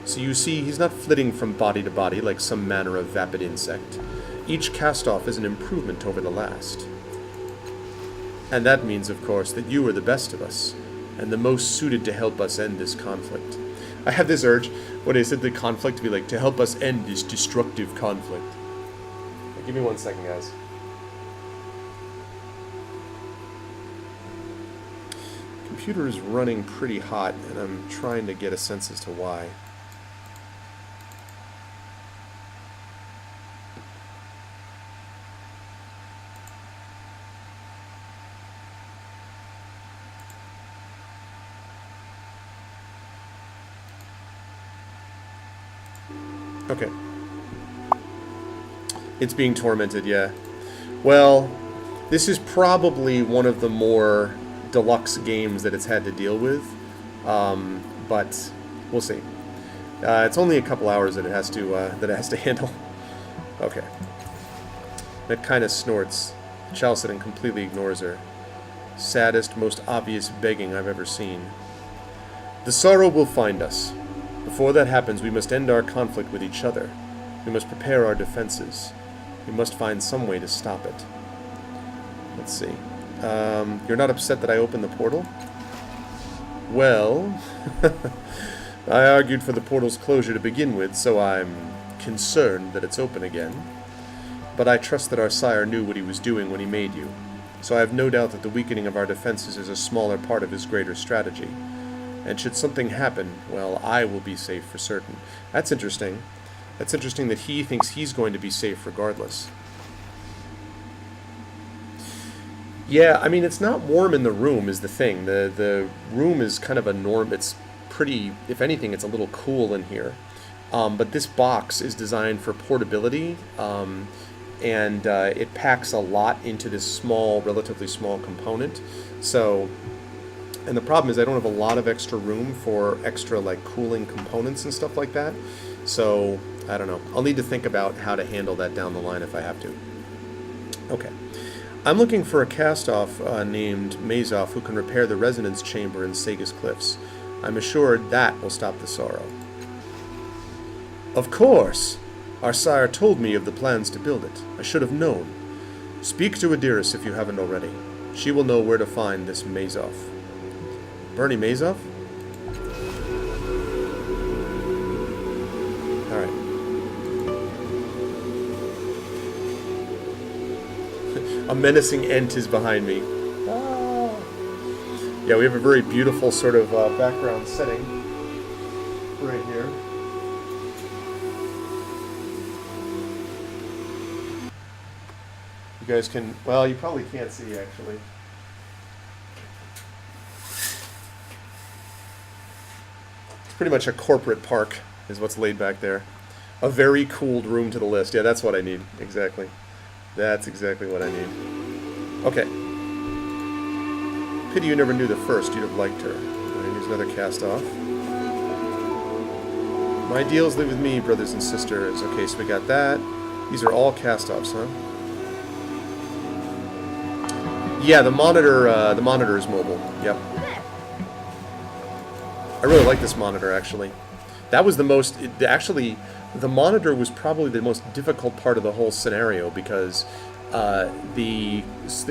So you see, he's not flitting from body to body like some manner of vapid insect. Each cast-off is an improvement over the last. And that means, of course, that you are the best of us, and the most suited to help us end this conflict. I have this urge, when I said the conflict, to be like, to help us end this destructive conflict. Give me 1 second, guys. Computer is running pretty hot, and I'm trying to get a sense as to why. Okay. It's being tormented, yeah. Well, this is probably one of the more deluxe games that it's had to deal with, but we'll see. It's only a couple hours that it has to handle. Okay. That kind of snorts. Chalcedon completely ignores her. Saddest, most obvious begging I've ever seen. The sorrow will find us. Before that happens, we must end our conflict with each other. We must prepare our defenses. We must find some way to stop it. Let's see. You're not upset that I opened the portal? Well, I argued for the portal's closure to begin with, so I'm concerned that it's open again. But I trust that our sire knew what he was doing when he made you. So I have no doubt that the weakening of our defenses is a smaller part of his greater strategy. And should something happen, well, I will be safe for certain. That's interesting. That's interesting that he thinks he's going to be safe regardless. Yeah, I mean, it's not warm in the room is the thing. The room is kind of a norm. It's pretty, if anything, it's a little cool in here. But this box is designed for portability, and it packs a lot into this small, relatively small component. So, and the problem is I don't have a lot of extra room for extra, like, cooling components and stuff like that. So, I don't know. I'll need to think about how to handle that down the line if I have to. Okay. I'm looking for a cast-off named Mazov who can repair the resonance chamber in Sega's Cliffs. I'm assured that will stop the sorrow. Of course! Our sire told me of the plans to build it. I should have known. Speak to Adiris if you haven't already. She will know where to find this Mazov. Bernie Mazov? Alright. A menacing ent is behind me. Ah. Yeah, we have a very beautiful sort of background setting right here. You guys can, well, you probably can't see actually. It's pretty much a corporate park is what's laid back there. A very cooled room to the list. Yeah, that's what I need. Exactly. That's exactly what I need. Okay. Pity you never knew the first. You'd have liked her. Right, here's another cast off. My deals live with me, brothers and sisters. Okay, so we got that. These are all cast offs, huh? Yeah, the monitor is mobile. Yep. I really like this monitor, actually. That was the most... Actually, the monitor was probably the most difficult part of the whole scenario because the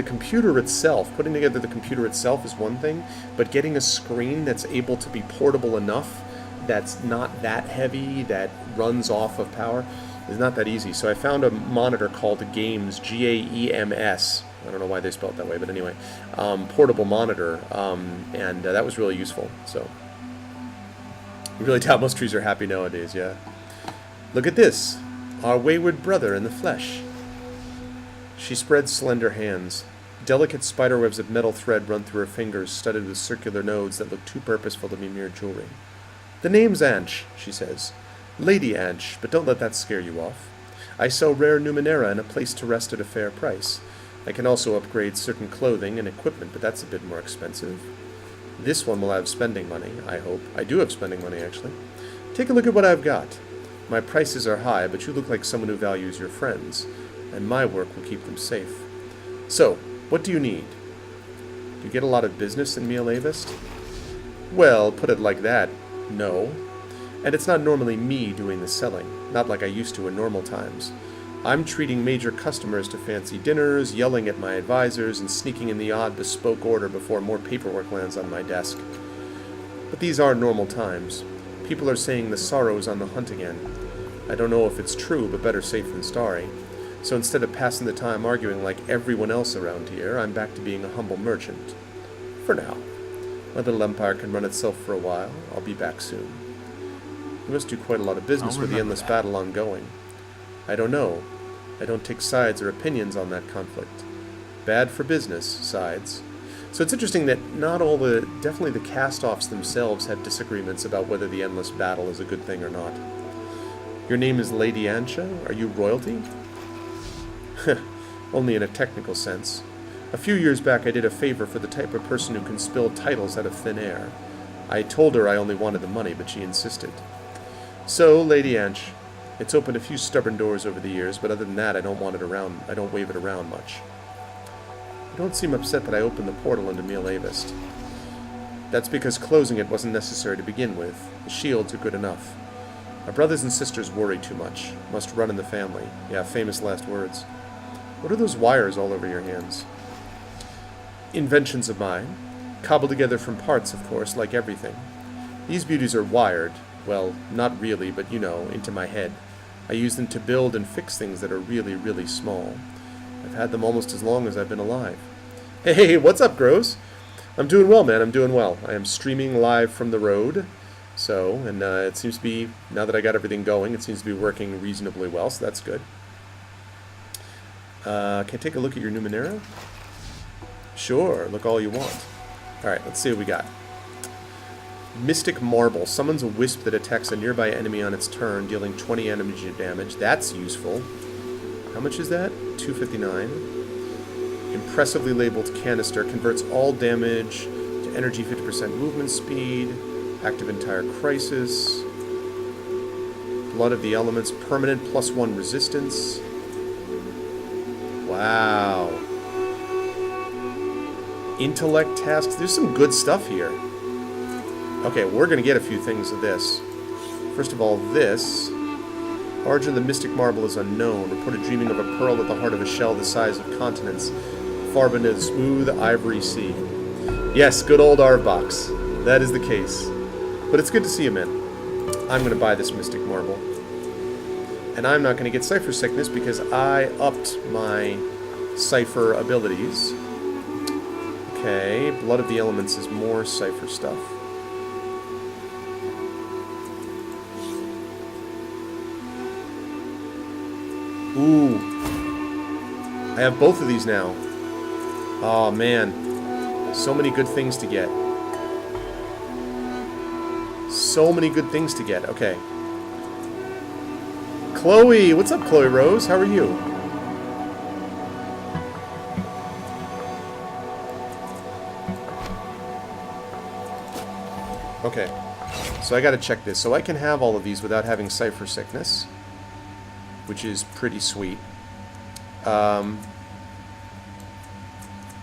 computer itself, putting together the computer itself is one thing, but getting a screen that's able to be portable enough, that's not that heavy, that runs off of power, is not that easy. So I found a monitor called Games, G-A-E-M-S. I don't know why they spelled it that way, but anyway, portable monitor, and that was really useful. So, you really doubt most trees are happy nowadays, yeah. Look at this, our wayward brother in the flesh. She spreads slender hands. Delicate spiderwebs of metal thread run through her fingers, studded with circular nodes that look too purposeful to be mere jewelry. The name's Anch, she says. Lady Anch, but don't let that scare you off. I sell rare Numenera and a place to rest at a fair price. I can also upgrade certain clothing and equipment, but that's a bit more expensive. This one will have spending money, I hope. I do have spending money, actually. Take a look at what I've got. My prices are high, but you look like someone who values your friends, and my work will keep them safe. So, what do you need? Do you get a lot of business in Miel Avest? Well, put it like that, no. And it's not normally me doing the selling, not like I used to in normal times. I'm treating major customers to fancy dinners, yelling at my advisors, and sneaking in the odd bespoke order before more paperwork lands on my desk. But these are normal times. People are saying the sorrow's on the hunt again. I don't know if it's true, but better safe than sorry. So instead of passing the time arguing like everyone else around here, I'm back to being a humble merchant. For now. My little empire can run itself for a while. I'll be back soon. You must do quite a lot of business with the endless battle ongoing. I don't know. I don't take sides or opinions on that conflict. Bad for business, sides. So it's interesting that not all definitely the cast-offs themselves have disagreements about whether the endless battle is a good thing or not. Your name is Lady Ansha? Are you royalty? Only in a technical sense. A few years back I did a favor for the type of person who can spill titles out of thin air. I told her I only wanted the money, but she insisted. So, Lady Ansh, it's opened a few stubborn doors over the years, but other than that, I don't wave it around much. You don't seem upset that I opened the portal into Mil Avist. That's because closing it wasn't necessary to begin with. The shields are good enough. My brothers and sisters worry too much. Must run in the family. Yeah, famous last words. What are those wires all over your hands? Inventions of mine. Cobbled together from parts, of course, like everything. These beauties are wired. Well, not really, but you know, into my head. I use them to build and fix things that are really, really small. I've had them almost as long as I've been alive. Hey, what's up, Gross? I'm doing well, man. I'm doing well. I am streaming live from the road. So, and it seems to be, now that I got everything going, it seems to be working reasonably well, so that's good. Can I take a look at your Numenera? Sure, look all you want. Alright, let's see what we got. Mystic Marble. Summons a wisp that attacks a nearby enemy on its turn, dealing 20 enemy damage. That's useful. How much is that? $2.59. Impressively labeled canister. Converts all damage to energy, 50% movement speed. Active entire crisis. Blood of the Elements. Permanent +1 resistance. Wow. Intellect tasks. There's some good stuff here. Okay, we're going to get a few things of this. First of all, this. Origin of the Mystic Marble is unknown. Reported dreaming of a pearl at the heart of a shell the size of continents, far beneath smooth ivory sea. Yes, good old Arvbox. That is the case. But it's good to see you, man. I'm going to buy this Mystic Marble. And I'm not going to get Cipher Sickness because I upped my Cipher abilities. Okay, Blood of the Elements is more Cipher stuff. Ooh. I have both of these now. Oh, man. So many good things to get. So many good things to get. Okay. Chloe! What's up, Chloe Rose? How are you? Okay. So I gotta check this. So I can have all of these without having Cipher Sickness, which is pretty sweet.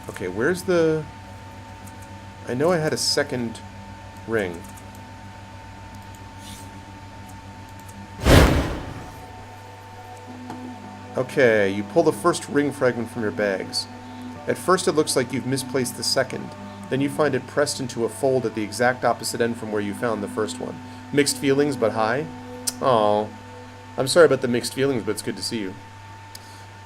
Okay, where's the... I know I had a second ring. Okay, you pull the first ring fragment from your bags. At first it looks like you've misplaced the second. Then you find it pressed into a fold at the exact opposite end from where you found the first one. Mixed feelings, but hi. Aww. I'm sorry about the mixed feelings, but it's good to see you.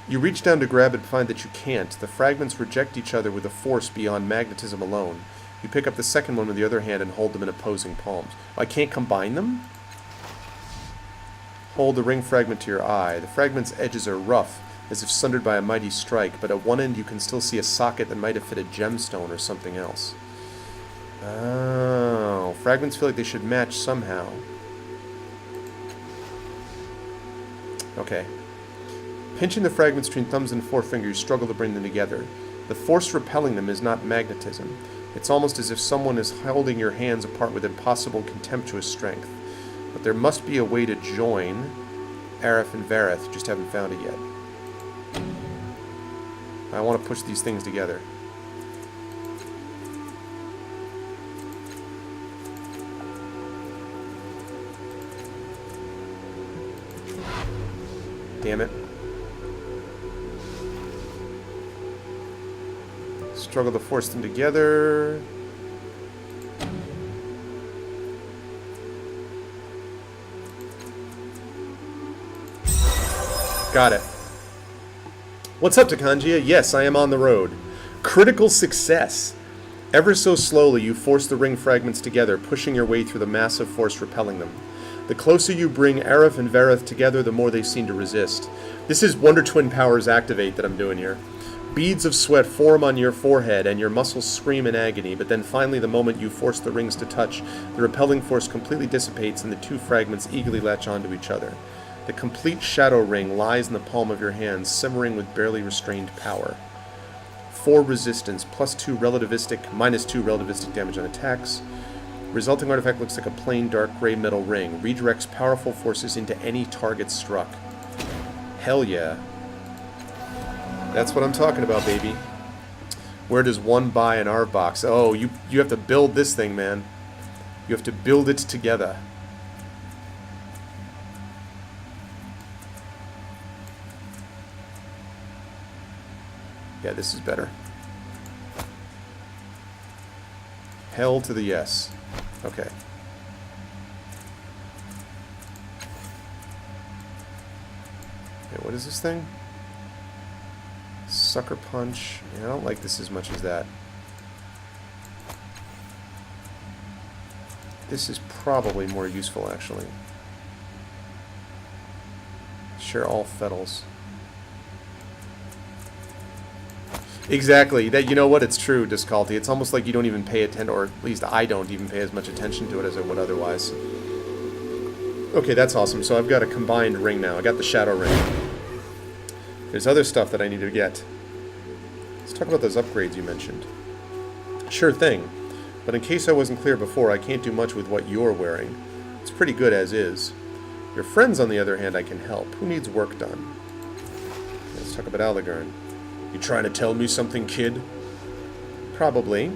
You reach down to grab it and find that you can't. The fragments reject each other with a force beyond magnetism alone. You pick up the second one with the other hand and hold them in opposing palms. I can't combine them? Hold the ring fragment to your eye. The fragment's edges are rough, as if sundered by a mighty strike, but at one end you can still see a socket that might have fit a gemstone or something else. Oh, fragments feel like they should match somehow. Okay. Pinching the fragments between thumbs and forefinger, you struggle to bring them together. The force repelling them is not magnetism. It's almost as if someone is holding your hands apart with impossible, contemptuous strength. But there must be a way to join Aerith and Vareth, just haven't found it yet. I want to push these things together. Damn it. Struggle to force them together. Got it. What's up, Takanjia? Yes, I am on the road. Critical success. Ever so slowly, you force the ring fragments together, pushing your way through the massive force repelling them. The closer you bring Aerith and Vareth together, the more they seem to resist. This is Wonder Twin Powers Activate that I'm doing here. Beads of sweat form on your forehead, and your muscles scream in agony, but then finally, the moment you force the rings to touch, the repelling force completely dissipates, and the two fragments eagerly latch onto each other. The complete shadow ring lies in the palm of your hand, simmering with barely restrained power. 4 resistance, +2 relativistic, -2 relativistic damage on attacks. Resulting artifact looks like a plain dark gray metal ring. Redirects powerful forces into any target struck. Hell yeah. That's what I'm talking about, baby. Where does one buy an ARV box? Oh, you have to build this thing, man. You have to build it together. Yeah, this is better. Hell to the yes. Okay. Okay, what is this thing? Sucker Punch. Yeah, I don't like this as much as that. This is probably more useful, actually. Share all Fetals. Exactly. That, you know what? It's true, Disculty. It's almost like you don't even pay attention, or at least I don't even pay as much attention to it as I would otherwise. Okay, that's awesome. So I've got a combined ring now. I got the Shadow Ring. There's other stuff that I need to get. Let's talk about those upgrades you mentioned. Sure thing. But in case I wasn't clear before, I can't do much with what you're wearing. It's pretty good as is. Your friends, on the other hand, I can help. Who needs work done? Let's talk about Aligern. You trying to tell me something, kid? Probably.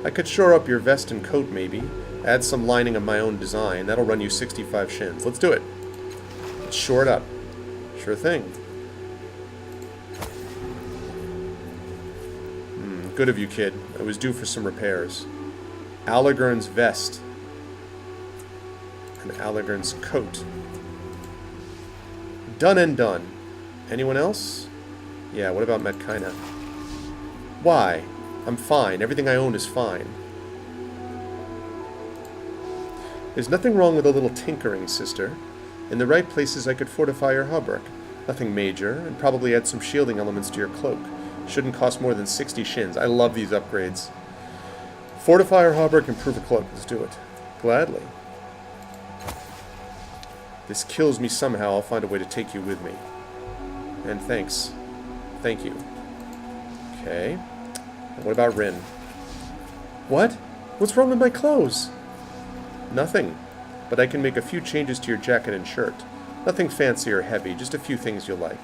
I could shore up your vest and coat, maybe. Add some lining of my own design. That'll run you 65 shins. Let's do it. Let's shore it up. Sure thing. Good of you, kid. I was due for some repairs. Aligern's vest. And Aligern's coat. Done and done. Anyone else? Yeah, what about Metkina? Why? I'm fine. Everything I own is fine. There's nothing wrong with a little tinkering, sister. In the right places I could fortify your hauberk. Nothing major, and probably add some shielding elements to your cloak. Shouldn't cost more than 60 shins. I love these upgrades. Fortify your hauberk, improve a cloak. Let's do it. Gladly. This kills me somehow. I'll find a way to take you with me. And thanks. Thank you. Okay. And what about Rin? What? What's wrong with my clothes? Nothing. But I can make a few changes to your jacket and shirt. Nothing fancy or heavy, just a few things you'll like.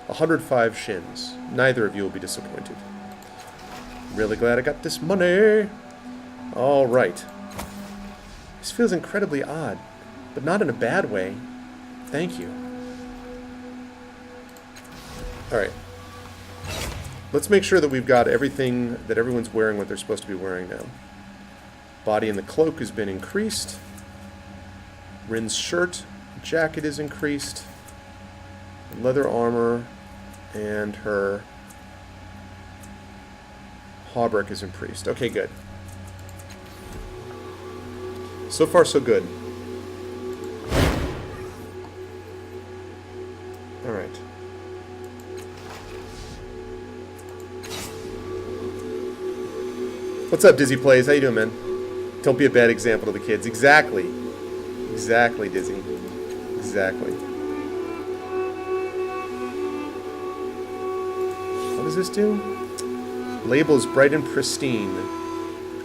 105 shins. Neither of you will be disappointed. Really glad I got this money. All right. This feels incredibly odd, but not in a bad way. Thank you. All right. Let's make sure that we've got everything, that everyone's wearing what they're supposed to be wearing now. Body in the cloak has been increased. Rin's shirt, jacket is increased. Leather armor and her hauberk is increased. Okay, good. So far, so good. All right. What's up, Dizzy Plays? How you doing, man? Don't be a bad example to the kids. Exactly. Exactly, Dizzy. Exactly. What does this do? Labels bright and pristine.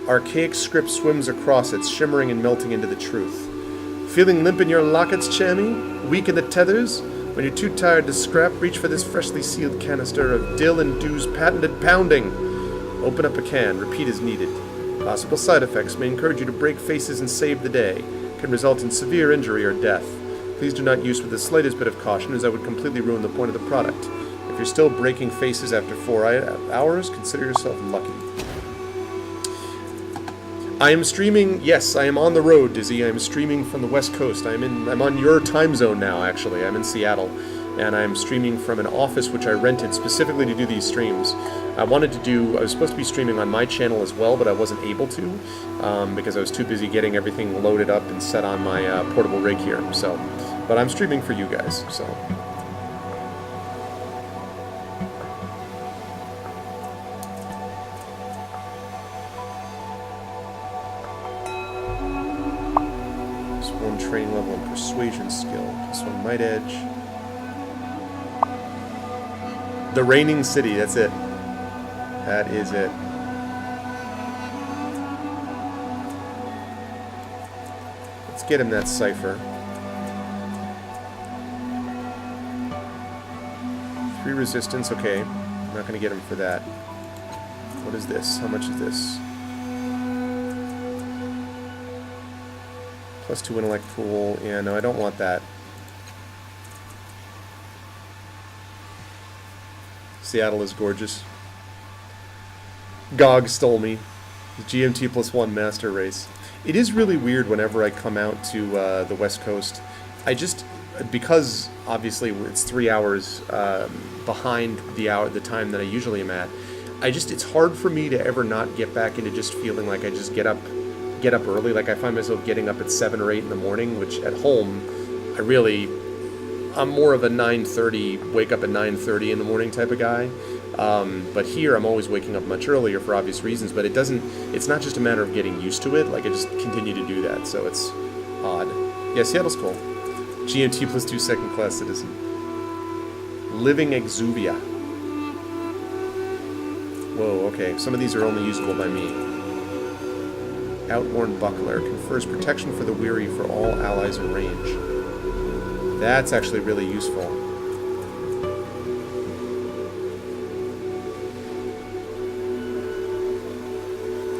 Archaic script swims across it, shimmering and melting into the truth. Feeling limp in your lockets, Chammy? Weak in the tethers? When you're too tired to scrap, reach for this freshly sealed canister of Dill and Dew's patented pounding. Open up a can. Repeat as needed. Possible side effects may encourage you to break faces and save the day. Can result in severe injury or death. Please do not use with the slightest bit of caution, as I would completely ruin the point of the product. If you're still breaking faces after 4 hours, consider yourself lucky. I am streaming. Yes, I am on the road, Dizzy. I am streaming from the West Coast. I'm on your time zone now. Actually, I'm in Seattle, and I am streaming from an office which I rented specifically to do these streams. I was supposed to be streaming on my channel as well, but I wasn't able to because I was too busy getting everything loaded up and set on my portable rig here. So, but I'm streaming for you guys. So. Training level and persuasion skill. Plus 1 might edge. The reigning city, that's it. That is it. Let's get him that cipher. 3 resistance, okay. I'm not gonna get him for that. What is this? How much is this? Plus 2 intellect pool. Yeah, no, I don't want that. Seattle is gorgeous. GOG stole me. The GMT plus 1 master race. It is really weird whenever I come out to the West Coast. Because obviously it's 3 hours behind the time that I usually am at. It's hard for me to ever not get back into just feeling like I just get up early. Like I find myself getting up at 7 or 8 in the morning, which at home I'm more of a 9:30, wake up at 9:30 in the morning type of guy. But here I'm always waking up much earlier for obvious reasons, but it's not just a matter of getting used to it. Like I just continue to do that, so it's odd. Yeah, Seattle's cool. GMT plus 2 second class citizen. Living Exuvia. Whoa, okay. Some of these are only usable by me. Outworn Buckler confers protection for the weary for all allies in range. That's actually really useful.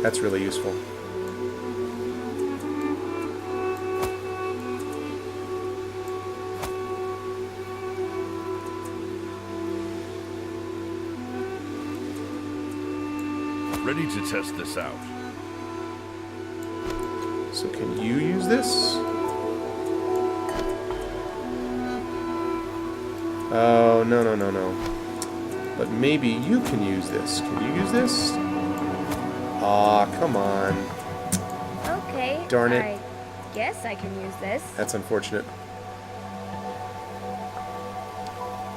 That's really useful. Ready to test this out. So can you use this? Oh, no. But maybe you can use this. Can you use this? Aw, come on. Okay. Darn it. I guess I can use this. That's unfortunate.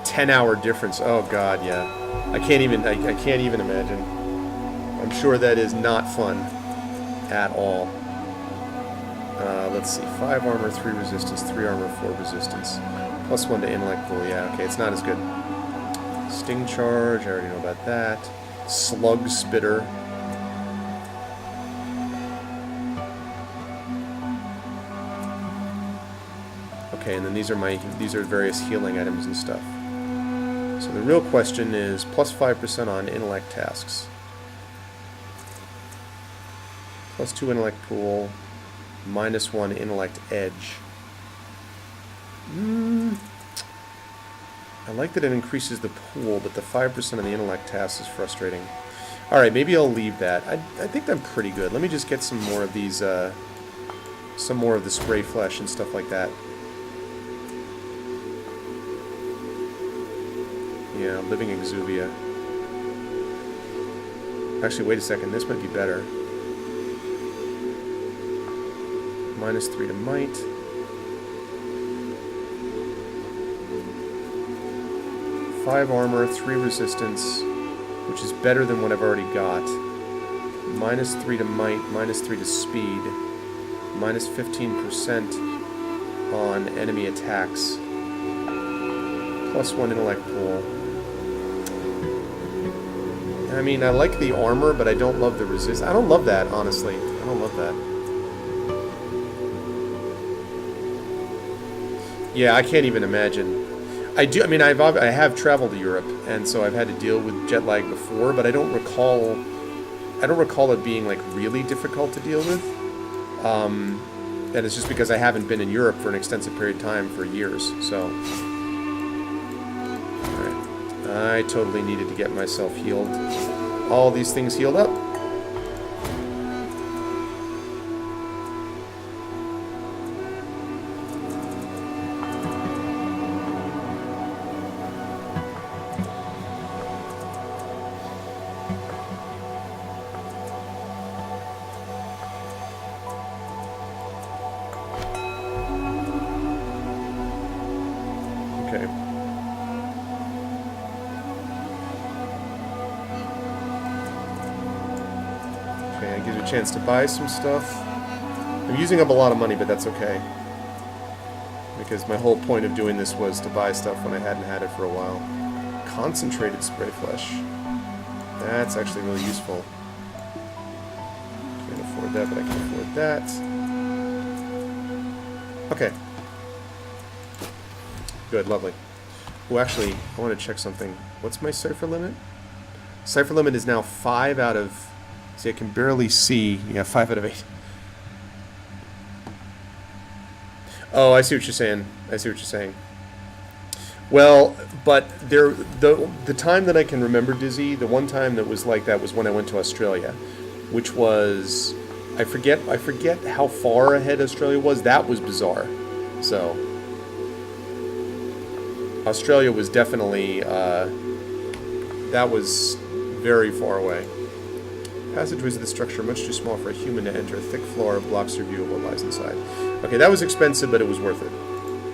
10-hour difference. Oh god, yeah. I can't even imagine. I'm sure that is not fun at all. Let's see. 5 armor, 3 resistance, 3 armor, 4 resistance. Plus 1 to intellect pool. Yeah, okay, it's not as good. Sting charge, I already know about that. Slug spitter. Okay, and then these are various healing items and stuff. So the real question is plus 5% on intellect tasks. Plus 2 intellect pool. Minus 1 intellect edge. I like that it increases the pool, but the 5% on the intellect task is frustrating. Alright, maybe I'll leave that. I think I'm pretty good. Let me just get some more of these, some more of the spray flesh and stuff like that. Yeah, Living Exuvia. Actually, wait a second. This might be better. Minus 3 to might. Five armor, 3 resistance, which is better than what I've already got. Minus 3 to might, minus 3 to speed. Minus 15% on enemy attacks. Plus 1 intellect pool. I mean, I like the armor, but I don't love the resist. I don't love that, honestly. I don't love that. Yeah, I can't even imagine. I have traveled to Europe, and so I've had to deal with jet lag before, but I don't recall it being like really difficult to deal with. And it's just because I haven't been in Europe for an extensive period of time for years, so... Alright. I totally needed to get myself healed. All these things healed up. Okay. Okay, it gives you a chance to buy some stuff. I'm using up a lot of money, but that's okay. Because my whole point of doing this was to buy stuff when I hadn't had it for a while. Concentrated spray flesh. That's actually really useful. Can't afford that, but I can afford that. Okay. Good, lovely. Oh, actually, I want to check something. What's my cipher limit? Cipher limit is now 5 out of... See, I can barely see. Yeah, 5 out of 8. Oh, I see what you're saying. I see what you're saying. Well, but the time that I can remember, Dizzy, the one time that was like that was when I went to Australia, which was... I forget how far ahead Australia was. That was bizarre. So... Australia was definitely, that was very far away. Passageways of the structure are much too small for a human to enter. A thick floor blocks your view of what lies inside. Okay, that was expensive, but it was worth it.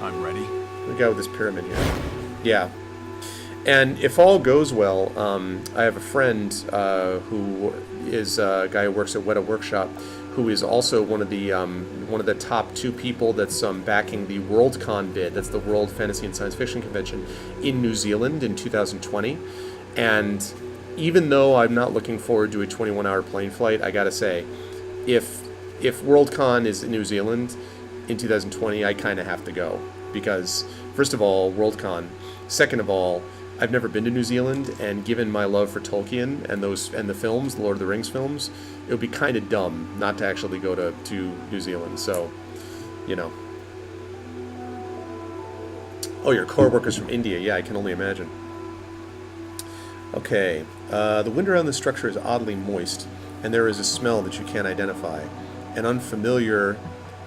I'm ready. We got with this pyramid here. Yeah. And if all goes well, I have a friend who is a guy who works at Weta Workshop, who is also one of the top 2 people that's backing the Worldcon bid. That's the World Fantasy and Science Fiction Convention in New Zealand in 2020. And even though I'm not looking forward to a 21-hour plane flight, I gotta say, if Worldcon is in New Zealand in 2020, I kind of have to go because, first of all, Worldcon. Second of all, I've never been to New Zealand, and given my love for Tolkien and the films, the Lord of the Rings films, it would be kind of dumb not to actually go to New Zealand. So, you know. Oh, your core workers from India. Yeah, I can only imagine. Okay. The wind around the structure is oddly moist, and there is a smell that you can't identify. An unfamiliar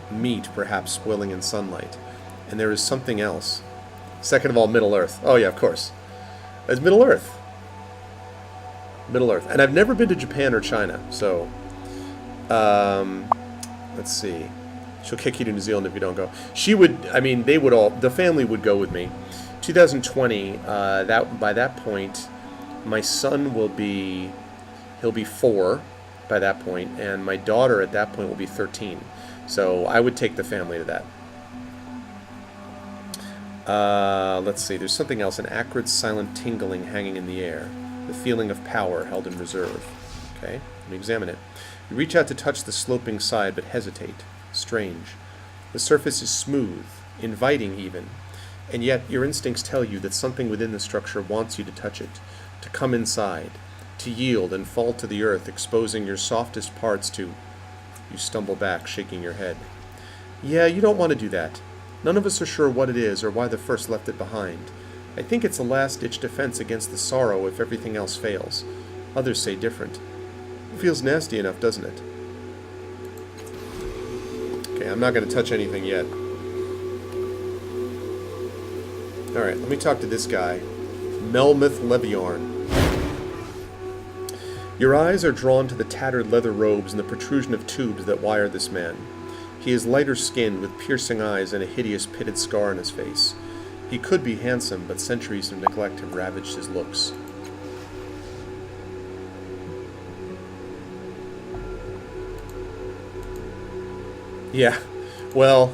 meat, perhaps swirling in sunlight. And there is something else. Second of all, Middle Earth. Oh, yeah, of course. It's Middle Earth. Middle Earth. And I've never been to Japan or China, so... let's see. She'll kick you to New Zealand if you don't go. She would... I mean, they would all... The family would go with me. 2020, by that point, my son will be... He'll be 4 by that point, and my daughter at that point will be 13. So I would take the family to that. Let's see, there's something else, an acrid, silent tingling hanging in the air, the feeling of power held in reserve. Okay, let me examine it. You reach out to touch the sloping side, but hesitate. Strange. The surface is smooth, inviting even, and yet your instincts tell you that something within the structure wants you to touch it, to come inside, to yield and fall to the earth, exposing your softest parts to... You stumble back, shaking your head. Yeah, you don't want to do that. None of us are sure what it is or why the first left it behind. I think it's a last-ditch defense against the sorrow if everything else fails. Others say different. It feels nasty enough, doesn't it? Okay, I'm not going to touch anything yet. Alright, let me talk to this guy. Melmoth Leviorn. Your eyes are drawn to the tattered leather robes and the protrusion of tubes that wire this man. He is lighter skinned, with piercing eyes and a hideous pitted scar on his face. He could be handsome, but centuries of neglect have ravaged his looks. Yeah, well,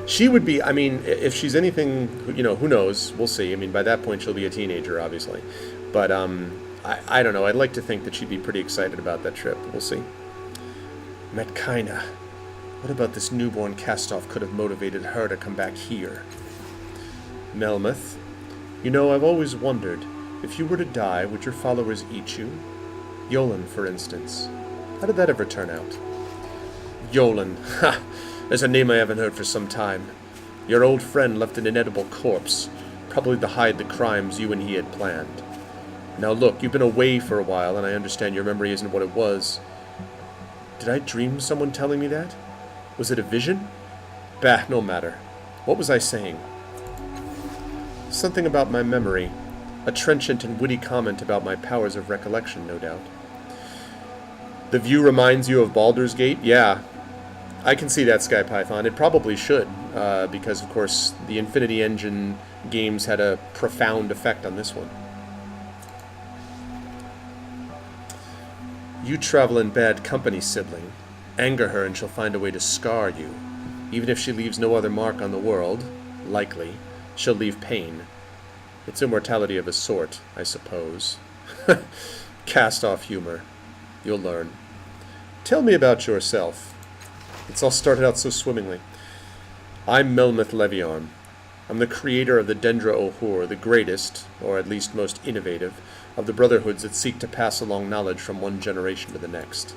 she would be, I mean, if she's anything, you know, who knows, we'll see. I mean, by that point she'll be a teenager, obviously. But, I don't know, I'd like to think that she'd be pretty excited about that trip. We'll see. Metkina. What about this newborn cast-off could have motivated her to come back here? Melmoth, you know, I've always wondered, if you were to die, would your followers eat you? Yolan, for instance. How did that ever turn out? Yolan, ha! There's a name I haven't heard for some time. Your old friend left an inedible corpse, probably to hide the crimes you and he had planned. Now look, you've been away for a while, and I understand your memory isn't what it was. Did I dream someone telling me that? Was it a vision? Bah, no matter. What was I saying? Something about my memory. A trenchant and witty comment about my powers of recollection, no doubt. The view reminds you of Baldur's Gate? Yeah. I can see that, Sky Python. It probably should, because, of course, the Infinity Engine games had a profound effect on this one. You travel in bad company, sibling. Anger her and she'll find a way to scar you. Even if she leaves no other mark on the world, likely, she'll leave pain. It's immortality of a sort, I suppose. Cast-off humor. You'll learn. Tell me about yourself. It's all started out so swimmingly. I'm Melmoth Leviarm. I'm the creator of the Dendra Ohur, the greatest, or at least most innovative, of the brotherhoods that seek to pass along knowledge from one generation to the next.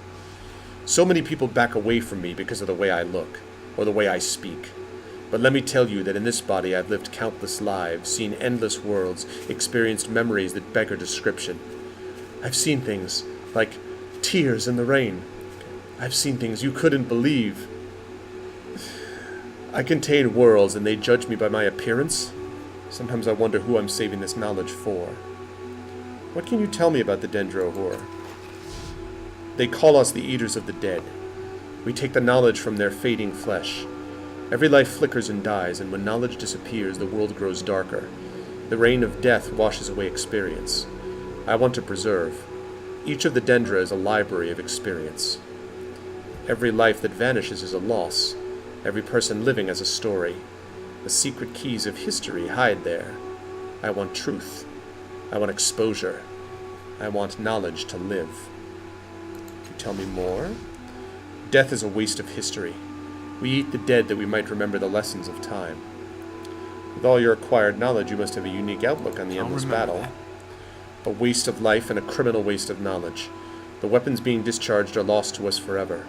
So many people back away from me because of the way I look, or the way I speak. But let me tell you that in this body I've lived countless lives, seen endless worlds, experienced memories that beggar description. I've seen things like tears in the rain. I've seen things you couldn't believe. I contain worlds and they judge me by my appearance. Sometimes I wonder who I'm saving this knowledge for. What can you tell me about the Dendra Ohur? They call us the Eaters of the Dead. We take the knowledge from their fading flesh. Every life flickers and dies, and when knowledge disappears, the world grows darker. The rain of death washes away experience. I want to preserve. Each of the Dendra is a library of experience. Every life that vanishes is a loss. Every person living has a story. The secret keys of history hide there. I want truth. I want exposure. I want knowledge to live. Can you tell me more? Death is a waste of history. We eat the dead that we might remember the lessons of time. With all your acquired knowledge, you must have a unique outlook on the endless battle. A waste of life and a criminal waste of knowledge. The weapons being discharged are lost to us forever.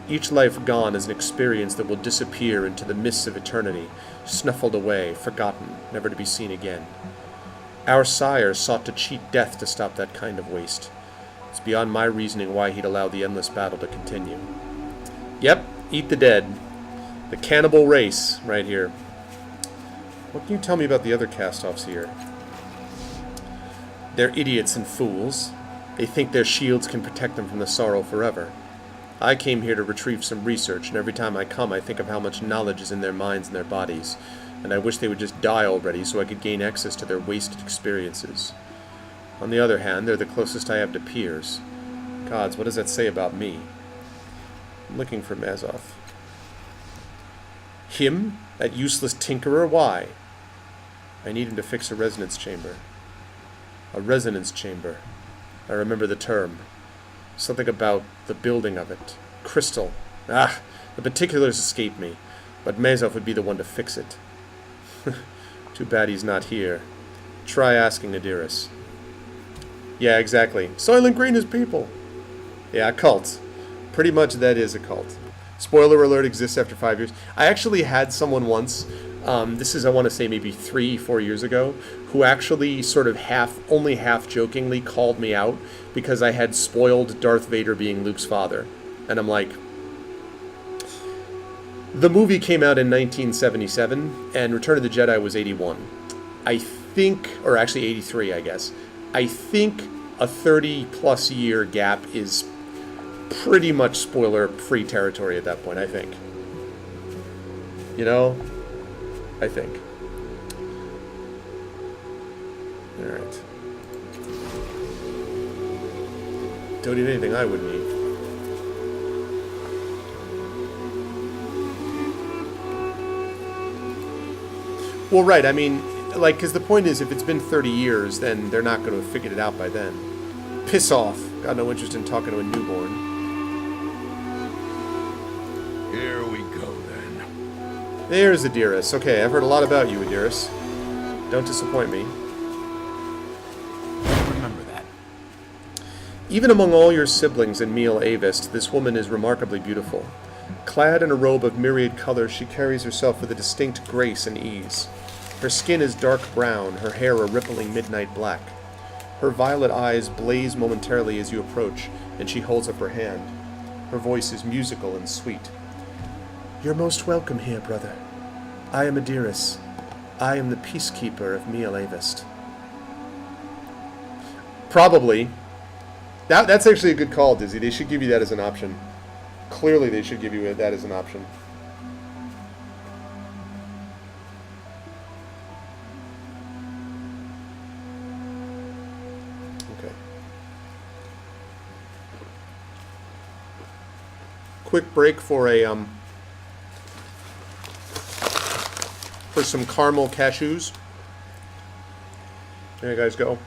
Each life gone is an experience that will disappear into the mists of eternity, snuffled away, forgotten, never to be seen again. Our sires sought to cheat death to stop that kind of waste. It's beyond my reasoning why he'd allow the endless battle to continue. Yep, eat the dead. The cannibal race, right here. What can you tell me about the other cast-offs here? They're idiots and fools. They think their shields can protect them from the sorrow forever. I came here to retrieve some research, and every time I come I think of how much knowledge is in their minds and their bodies, and I wish they would just die already so I could gain access to their wasted experiences. On the other hand, they're the closest I have to peers. Gods, what does that say about me? I'm looking for Mazov. Him? That useless tinkerer? Why? I need him to fix a resonance chamber. A resonance chamber. I remember the term. Something about the building of it. Crystal. Ah, the particulars escape me, but Mazov would be the one to fix it. Too bad he's not here. Try asking Adiris. Yeah, exactly. Soylent Green is people. Yeah, a cult. Pretty much that is a cult. Spoiler alert exists after 5 years. I actually had someone once, this is, I want to say, maybe 3-4 years ago, who actually sort of only half jokingly called me out because I had spoiled Darth Vader being Luke's father. And I'm like, the movie came out in 1977, and Return of the Jedi was 81. I think, or actually 83, I guess. I think a 30-plus year gap is pretty much spoiler-free territory at that point, I think. You know? I think. Alright. Don't need anything I wouldn't eat. Well, right, I mean, like, because the point is, if it's been 30 years, then they're not going to have figured it out by then. Piss off. Got no interest in talking to a newborn. Here we go, then. There's Adiris. Okay, I've heard a lot about you, Adiris. Don't disappoint me. Remember that. Even among all your siblings in Miel Avist, this woman is remarkably beautiful. Clad in a robe of myriad colors, she carries herself with a distinct grace and ease. Her skin is dark brown, her hair a rippling midnight black. Her violet eyes blaze momentarily as you approach, and she holds up her hand. Her voice is musical and sweet. "You're most welcome here, brother. I am Adiris. I am the peacekeeper of Miel Avest." Probably. That's actually a good call, Dizzy. They should give you that as an option. Clearly they should give you that as an option. Okay. Quick break for a for some caramel cashews. There you guys go.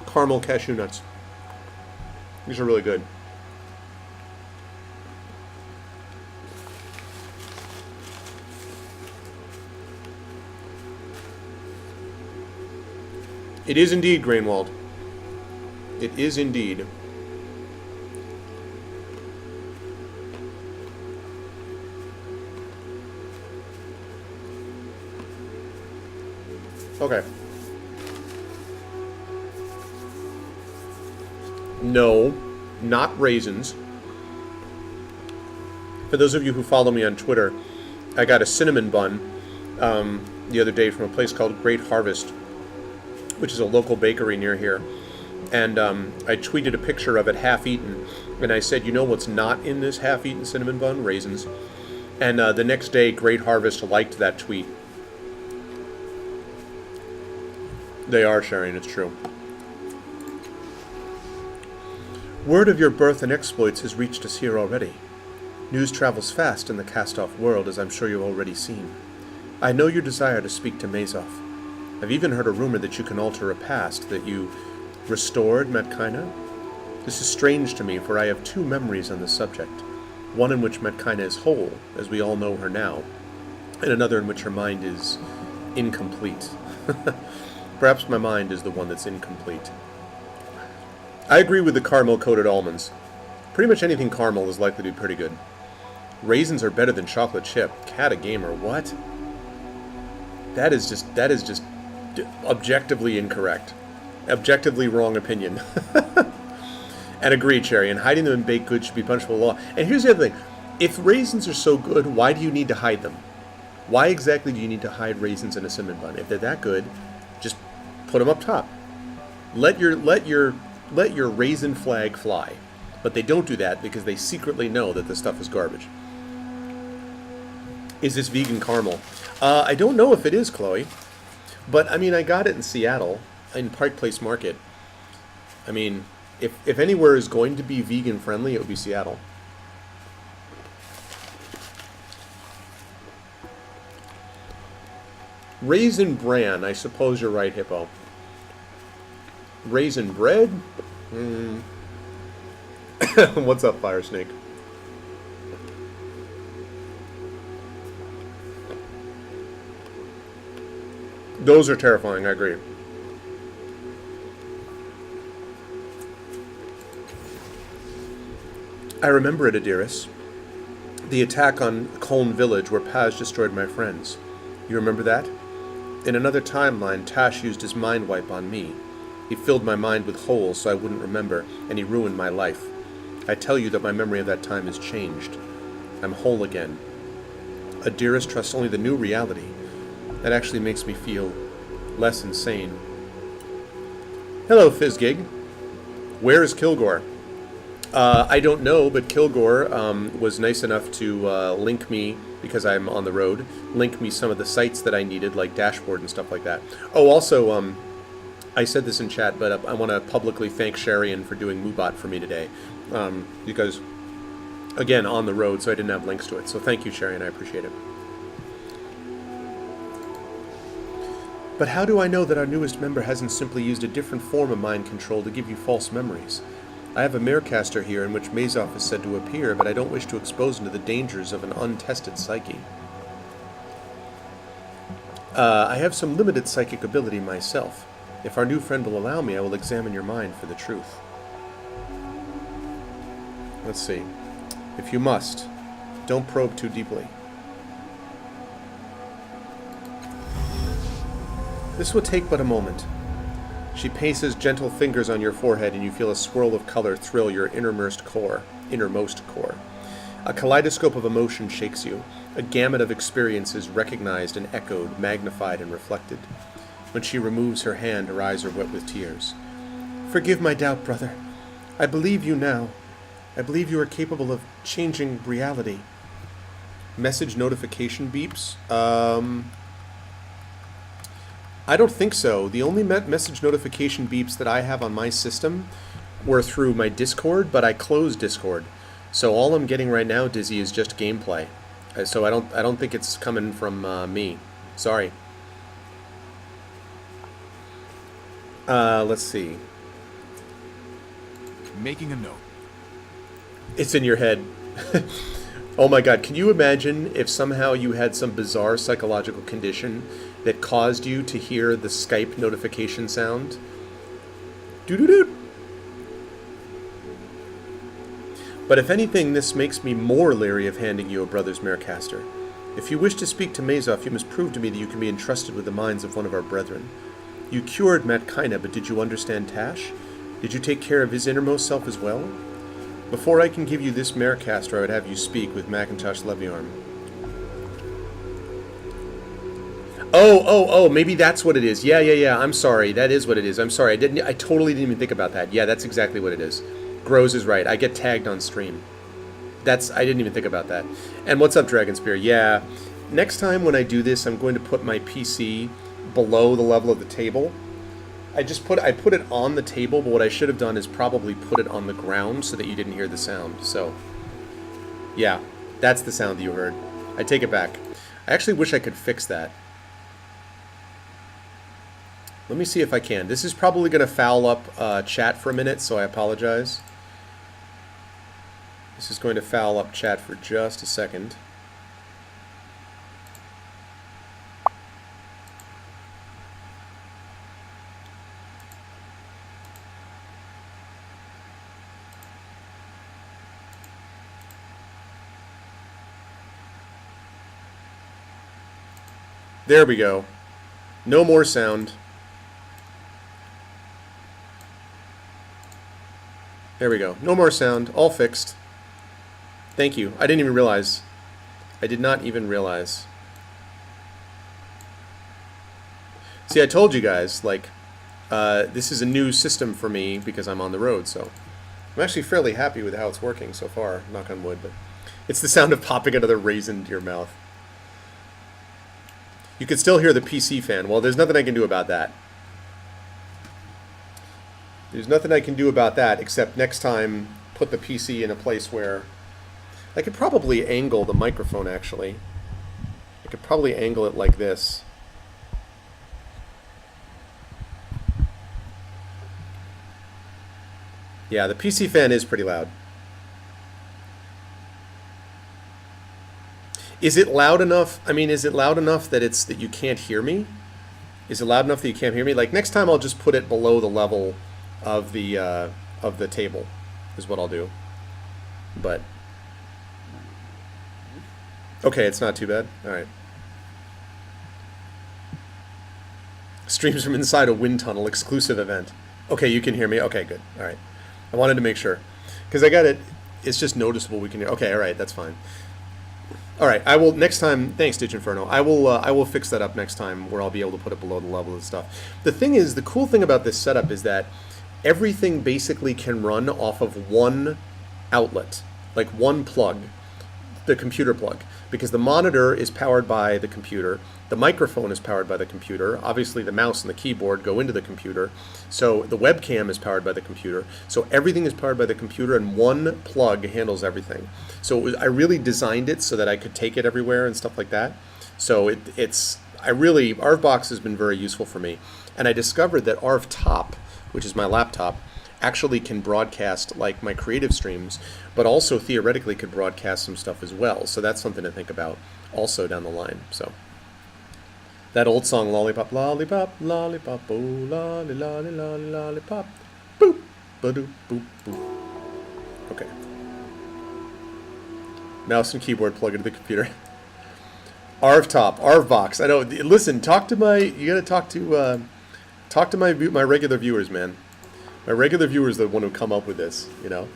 Caramel cashew nuts. These are really good. It is indeed, Grainwald. It is indeed. Okay. No, not raisins. For those of you who follow me on Twitter, I got a cinnamon bun the other day from a place called Great Harvest, which is a local bakery near here. And I tweeted a picture of it half-eaten, and I said, you know what's not in this half-eaten cinnamon bun? Raisins. And the next day, Great Harvest liked that tweet. They are sharing, it's true. Word of your birth and exploits has reached us here already. News travels fast in the cast-off world, as I'm sure you've already seen. I know your desire to speak to Mazov. I've even heard a rumor that you can alter a past, that you restored Metkina. This is strange to me, for I have two memories on the subject. One in which Metkina is whole, as we all know her now, and another in which her mind is incomplete. Perhaps my mind is the one that's incomplete. I agree with the caramel-coated almonds. Pretty much anything caramel is likely to be pretty good. Raisins are better than chocolate chip. Cat a gamer, what? That is just objectively incorrect. Objectively wrong opinion. And agreed, Cherry. And hiding them in baked goods should be punishable law. And here's the other thing. If raisins are so good, why do you need to hide them? Why exactly do you need to hide raisins in a cinnamon bun? If they're that good, just put them up top. Let your raisin flag fly. But they don't do that because they secretly know that this stuff is garbage. Is this vegan caramel? I don't know if it is, Chloe. But, I mean, I got it in Seattle, in Pike Place Market. I mean, if anywhere is going to be vegan friendly, it would be Seattle. Raisin bran, I suppose you're right, Hippo. Raisin bread? What's up, Fire Snake? Those are terrifying, I agree. I remember it, Adiris. The attack on Koln village where Paz destroyed my friends. You remember that? In another timeline, Tash used his mind wipe on me. He filled my mind with holes so I wouldn't remember, and he ruined my life. I tell you that my memory of that time has changed. I'm whole again. Adiris trusts only the new reality. That actually makes me feel less insane. Hello, Fizzgig. Where is Kilgore? I don't know, but Kilgore was nice enough to link me, because I'm on the road, link me some of the sites that I needed, like dashboard and stuff like that. Oh, also, I said this in chat, but I want to publicly thank Sharian for doing Moobot for me today, because, again, on the road, so I didn't have links to it. So thank you, Sharian, I appreciate it. But how do I know that our newest member hasn't simply used a different form of mind control to give you false memories? I have a Marecaster here in which Mazov is said to appear, but I don't wish to expose him to the dangers of an untested psyche. I have some limited psychic ability myself. If our new friend will allow me, I will examine your mind for the truth. Let's see. If you must, Don't probe too deeply. This will take but a moment. She paces gentle fingers on your forehead, and you feel a swirl of color thrill your innermost core. A kaleidoscope of emotion shakes you, a gamut of experiences recognized and echoed, magnified and reflected. When she removes her hand, her eyes are wet with tears. Forgive my doubt, brother. I believe you now. I believe you are capable of changing reality. Message notification beeps? I don't think so. The only message notification beeps that I have on my system were through my Discord, but I closed Discord. So all I'm getting right now, Dizzy, is just gameplay. So I don't think it's coming from me. Sorry. Let's see. Making a note. It's in your head. Oh my god, can you imagine if somehow you had some bizarre psychological condition that caused you to hear the Skype notification sound? Doo-doo-doo. But if anything, this makes me more leery of handing you a brother's Marecaster. If you wish to speak to Mazov, you must prove to me that you can be entrusted with the minds of one of our brethren. You cured Matkaina, but did you understand Tash? Did you take care of his innermost self as well? Before I can give you this Marecaster, I would have you speak with Macintosh Leviarm. Oh, maybe that's what it is. Yeah, I'm sorry. That is what it is. I'm sorry. I totally didn't even think about that. Yeah, that's exactly what it is. Grows is right. I get tagged on stream. I didn't even think about that. And what's up, Dragon Spear? Yeah. Next time when I do this, I'm going to put my PC below the level of the table. I put it on the table, but what I should have done is probably put it on the ground so that you didn't hear the sound. So, yeah, that's the sound that you heard. I take it back. I actually wish I could fix that. Let me see if I can. This is probably going to foul up chat for a minute, so I apologize. This is going to foul up chat for just a second. There we go. No more sound. There we go. No more sound. All fixed. Thank you. I didn't even realize. I did not even realize. See, I told you guys, like, this is a new system for me because I'm on the road, so I'm actually fairly happy with how it's working so far, knock on wood, but it's the sound of popping another raisin to your mouth. You can still hear the PC fan. Well, there's nothing I can do about that. There's nothing I can do about that except next time put the PC in a place where I could probably angle the microphone, actually. I could probably angle it like this. Yeah, the PC fan is pretty loud. Is it loud enough? I mean, is it loud enough that that you can't hear me? Is it loud enough that you can't hear me? Like, next time I'll just put it below the level of the table, is what I'll do. But okay, it's not too bad. All right. Streams from inside a wind tunnel, exclusive event. Okay, you can hear me. Okay, good. All right. I wanted to make sure because I got it. It's just noticeable we can hear. Okay, all right, that's fine. All right, I will next time. Thanks, Ditch Inferno. I will fix that up next time where I'll be able to put it below the level of stuff. The thing is, the cool thing about this setup is that everything basically can run off of one outlet, like one plug, the computer plug, because the monitor is powered by the computer, the microphone is powered by the computer, obviously the mouse and the keyboard go into the computer, so the webcam is powered by the computer, so everything is powered by the computer and one plug handles everything. So I really designed it so that I could take it everywhere and stuff like that. So ArvBox has been very useful for me. And I discovered that ArvTop, which is my laptop, actually can broadcast like my creative streams, but also theoretically could broadcast some stuff as well. So that's something to think about also down the line. So that old song, lollipop, lollipop, lollipop, oh, lolly, lolly, lolly, lollipop, boop, ba-doop, boop, boop. Okay. Mouse and keyboard plug into the computer. Arvtop, Arvvox. I know. Listen, talk to my. You gotta talk to my regular viewers, man. My regular viewers are the one who come up with this. You know.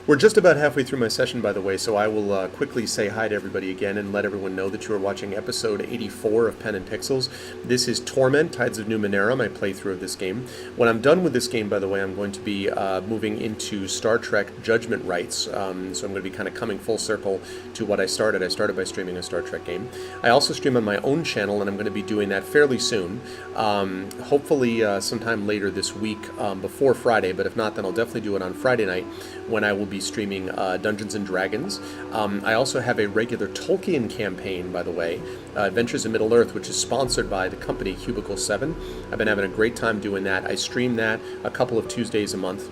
We're just about halfway through my session, by the way, so I will quickly say hi to everybody again and let everyone know that you are watching episode 84 of Pen and Pixels. This is Torment, Tides of Numenera, my playthrough of this game. When I'm done with this game, by the way, I'm going to be moving into Star Trek Judgment Rights, so I'm going to be kind of coming full circle to what I started. I started by streaming a Star Trek game. I also stream on my own channel, and I'm going to be doing that fairly soon, hopefully sometime later this week before Friday, but if not, then I'll definitely do it on Friday night when I will be streaming Dungeons & Dragons. I also have a regular Tolkien campaign, by the way, Adventures in Middle-earth, which is sponsored by the company Cubicle 7. I've been having a great time doing that. I stream that a couple of Tuesdays a month.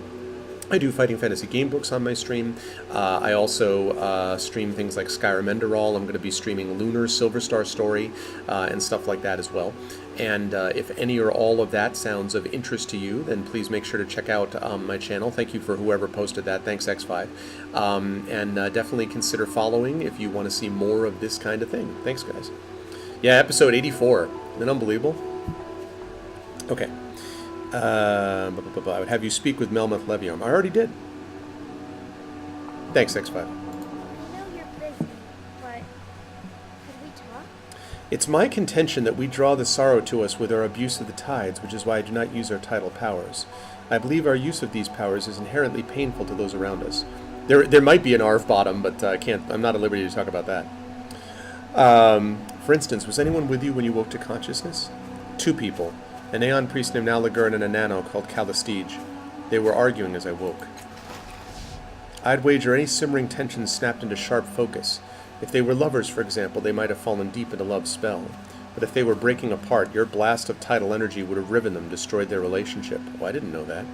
I do Fighting Fantasy game books on my stream. I also stream things like Skyrim Enderal. I'm going to be streaming Lunar Silver Star Story and stuff like that as well. And if any or all of that sounds of interest to you, then please make sure to check out my channel. Thank you for whoever posted that. Thanks, X5. And definitely consider following if you want to see more of this kind of thing. Thanks, guys. Yeah, episode 84. Isn't that unbelievable? Okay. I would have you speak with Melmoth Levium. I already did. Thanks, X5. I know you're busy, but could we talk? It's my contention that we draw the sorrow to us with our abuse of the tides, which is why I do not use our tidal powers. I believe our use of these powers is inherently painful to those around us. There might be an ARV bottom, but I'm not at liberty to talk about that. For instance, was anyone with you when you woke to consciousness? 2 people. An Aeon priest named Alagurn and a Nano called Calistige. They were arguing as I woke. I'd wager any simmering tension snapped into sharp focus. If they were lovers, for example, they might have fallen deep into love's spell. But if they were breaking apart, your blast of tidal energy would have riven them, destroyed their relationship. Oh, I didn't know that.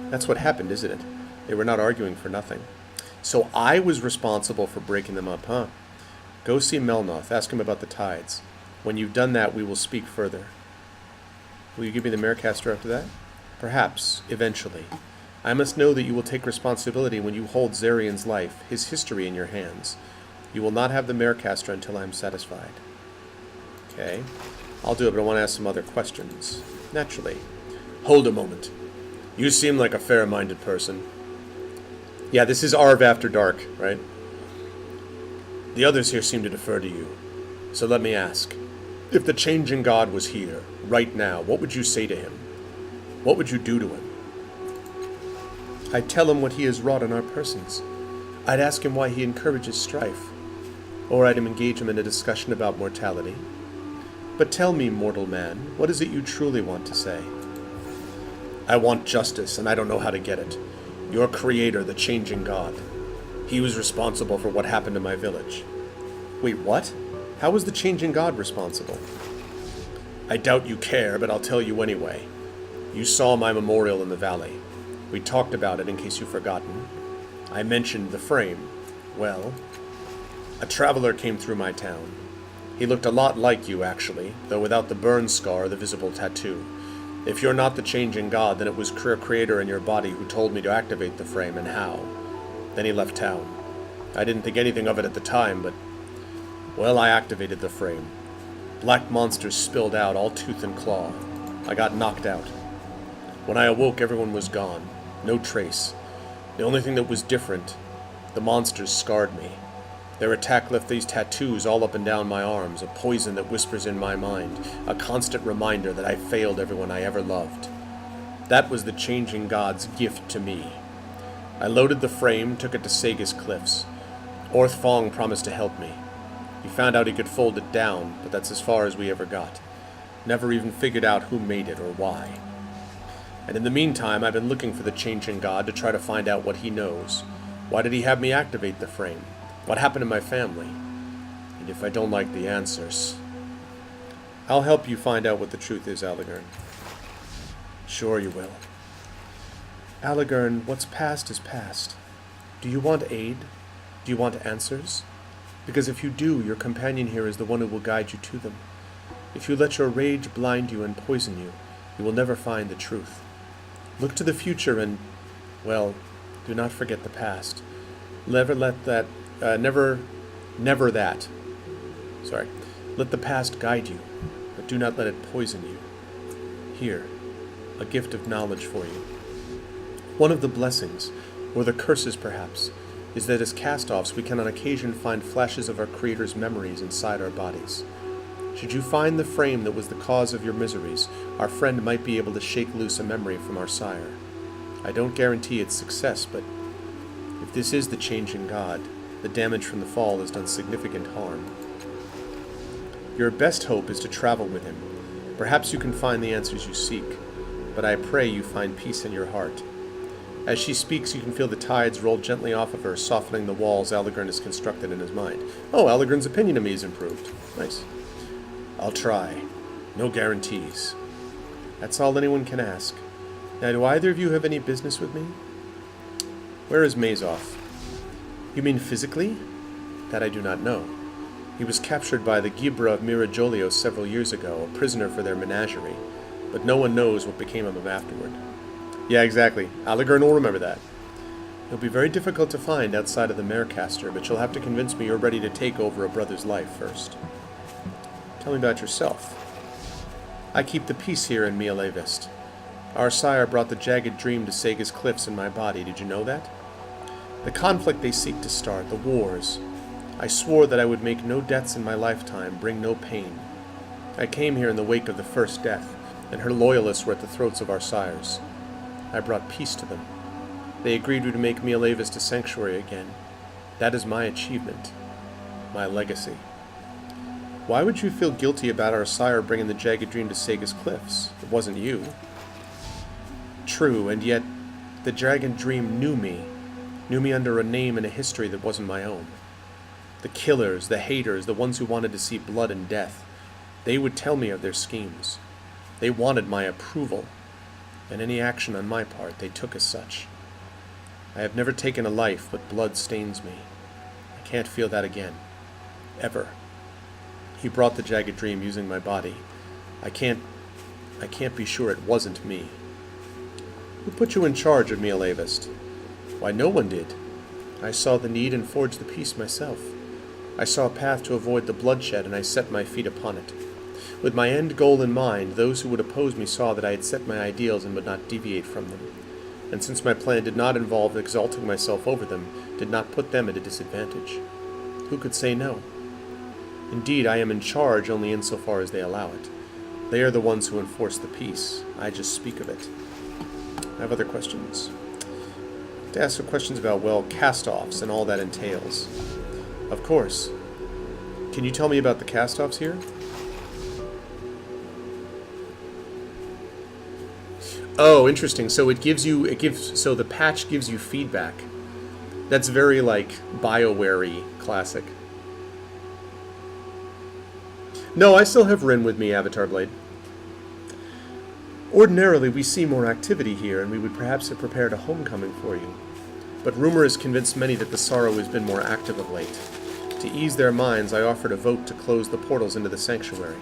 That's what happened, isn't it? They were not arguing for nothing. So I was responsible for breaking them up, huh? Go see Melnoth. Ask him about the tides. When you've done that, we will speak further. Will you give me the Marecaster after that? Perhaps, eventually. I must know that you will take responsibility when you hold Zarian's life, his history in your hands. You will not have the Marecaster until I am satisfied. Okay. I'll do it, but I want to ask some other questions. Naturally. Hold a moment. You seem like a fair-minded person. Yeah, this is Arv After Dark, right? The others here seem to defer to you. So let me ask. If the changing god was here, right now, what would you say to him? What would you do to him? I'd tell him what he has wrought in our persons. I'd ask him why he encourages strife. Or I'd engage him in a discussion about mortality. But tell me, mortal man, what is it you truly want to say? I want justice, and I don't know how to get it. Your creator, the changing god. He was responsible for what happened to my village. Wait, what? How was the changing god responsible? I doubt you care, but I'll tell you anyway. You saw my memorial in the valley. We talked about it in case you've forgotten. I mentioned the frame. Well, a traveler came through my town. He looked a lot like you, actually, though without the burn scar or the visible tattoo. If you're not the changing god, then it was creator in your body who told me to activate the frame, and how. Then he left town. I didn't think anything of it at the time, but... well, I activated the frame. Black monsters spilled out, all tooth and claw. I got knocked out. When I awoke, everyone was gone. No trace. The only thing that was different, the monsters scarred me. Their attack left these tattoos all up and down my arms, a poison that whispers in my mind, a constant reminder that I failed everyone I ever loved. That was the changing god's gift to me. I loaded the frame, took it to Sega's cliffs. Orth Fong promised to help me. He found out he could fold it down, but that's as far as we ever got. Never even figured out who made it or why. And in the meantime, I've been looking for the changing god to try to find out what he knows. Why did he have me activate the frame? What happened to my family? And if I don't like the answers... I'll help you find out what the truth is, Alagurn. Sure you will. Alagurn, what's past is past. Do you want aid? Do you want answers? Because if you do, your companion here is the one who will guide you to them. If you let your rage blind you and poison you, you will never find the truth. Look to the future and, well, do not forget the past. Never Never that. Sorry. Let the past guide you, but do not let it poison you. Here, a gift of knowledge for you. One of the blessings, or the curses perhaps, is that as cast-offs we can on occasion find flashes of our Creator's memories inside our bodies. Should you find the frame that was the cause of your miseries, our friend might be able to shake loose a memory from our sire. I don't guarantee its success, but if this is the changing God, the damage from the fall has done significant harm. Your best hope is to travel with him. Perhaps you can find the answers you seek, but I pray you find peace in your heart. As she speaks, you can feel the tides roll gently off of her, softening the walls Allegern has constructed in his mind. Oh, Allegern's opinion of me has improved. Nice. I'll try. No guarantees. That's all anyone can ask. Now, do either of you have any business with me? Where is Mazoff? You mean physically? That I do not know. He was captured by the Gibra of Mirajolios several years ago, a prisoner for their menagerie, but no one knows what became of him afterward. Yeah, exactly. Allegern will remember that. It'll be very difficult to find outside of the Marecaster, but you'll have to convince me you're ready to take over a brother's life first. Tell me about yourself. I keep the peace here in Mialevist. Our sire brought the jagged dream to Sega's cliffs in my body. Did you know that? The conflict they seek to start, the wars. I swore that I would make no deaths in my lifetime, bring no pain. I came here in the wake of the first death, and her loyalists were at the throats of our sires. I brought peace to them. They agreed to make Mialevist a sanctuary again. That is my achievement, my legacy. Why would you feel guilty about our sire bringing the jagged dream to Sega's cliffs? It wasn't you. True, and yet the jagged dream knew me under a name and a history that wasn't my own. The killers, the haters, the ones who wanted to see blood and death, they would tell me of their schemes. They wanted my approval, and any action on my part they took as such. I have never taken a life, but blood stains me. I can't feel that again. Ever. He brought the jagged dream using my body. I can't be sure it wasn't me. Who put you in charge of Mialevist? Why, no one did. I saw the need and forged the peace myself. I saw a path to avoid the bloodshed, and I set my feet upon it. With my end goal in mind, those who would oppose me saw that I had set my ideals and would not deviate from them. And since my plan did not involve exalting myself over them, did not put them at a disadvantage. Who could say no? Indeed, I am in charge only insofar as they allow it. They are the ones who enforce the peace. I just speak of it. I have other questions. To ask some questions about, well, cast-offs and all that entails. Of course. Can you tell me about the cast-offs here? Oh, interesting. So so the patch gives you feedback. That's very, like, BioWare-y classic. No, I still have Rin with me, Avatar Blade. Ordinarily, we see more activity here, and we would perhaps have prepared a homecoming for you. But rumor has convinced many that the Sorrow has been more active of late. To ease their minds, I offered a vote to close the portals into the sanctuary.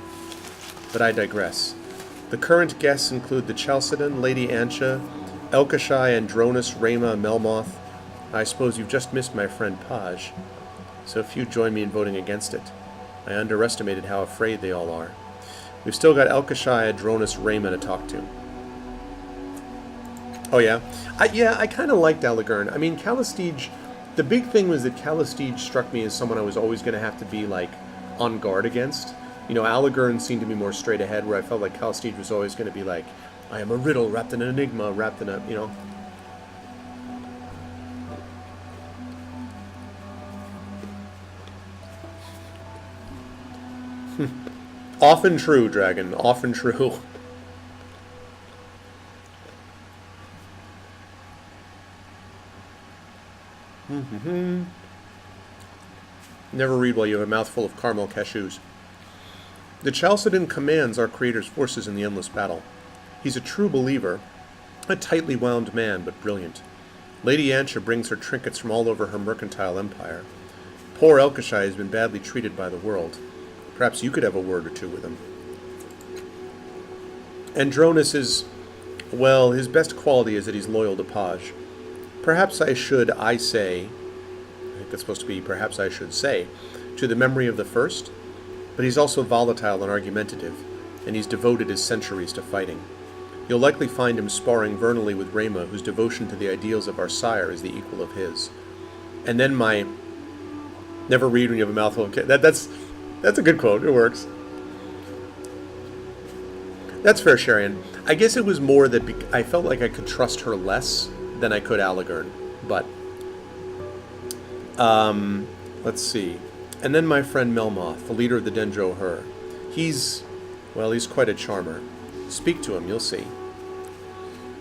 But I digress. The current guests include the Chalcedon, Lady Ancha, Elkashai, Andronis, Rama, Melmoth. I suppose you've just missed my friend Paj. So few join me in voting against it. I underestimated how afraid they all are. We've still got Elkashai, Adronis, Rayma to talk to. Oh yeah? I kind of liked Allegern. I mean, Callistege, the big thing was that Callistege struck me as someone I was always going to have to be, like, on guard against. You know, Allegern seemed to be more straight ahead, where I felt like Callistege was always going to be like, I am a riddle wrapped in an enigma, wrapped in a, you know. Often true, Dragon. Often true. Never read while you have a mouthful of caramel cashews. The Chalcedon commands our Creator's forces in the endless battle. He's a true believer, a tightly wound man, but brilliant. Lady Ancha brings her trinkets from all over her mercantile empire. Poor Elkashai has been badly treated by the world. Perhaps you could have a word or two with him. Andronis is, well, his best quality is that he's loyal to Paj. Perhaps I should say, to the memory of the first, but he's also volatile and argumentative, and he's devoted his centuries to fighting. You'll likely find him sparring vernally with Rayma, whose devotion to the ideals of our sire is the equal of his. And then my never read when you have a mouthful of that's a good quote. It works. That's fair, Sharian. I guess it was more that I felt like I could trust her less than I could Aligern. But let's see. And then my friend Melmoth, the leader of the Dendro Her. He's quite a charmer. Speak to him, you'll see.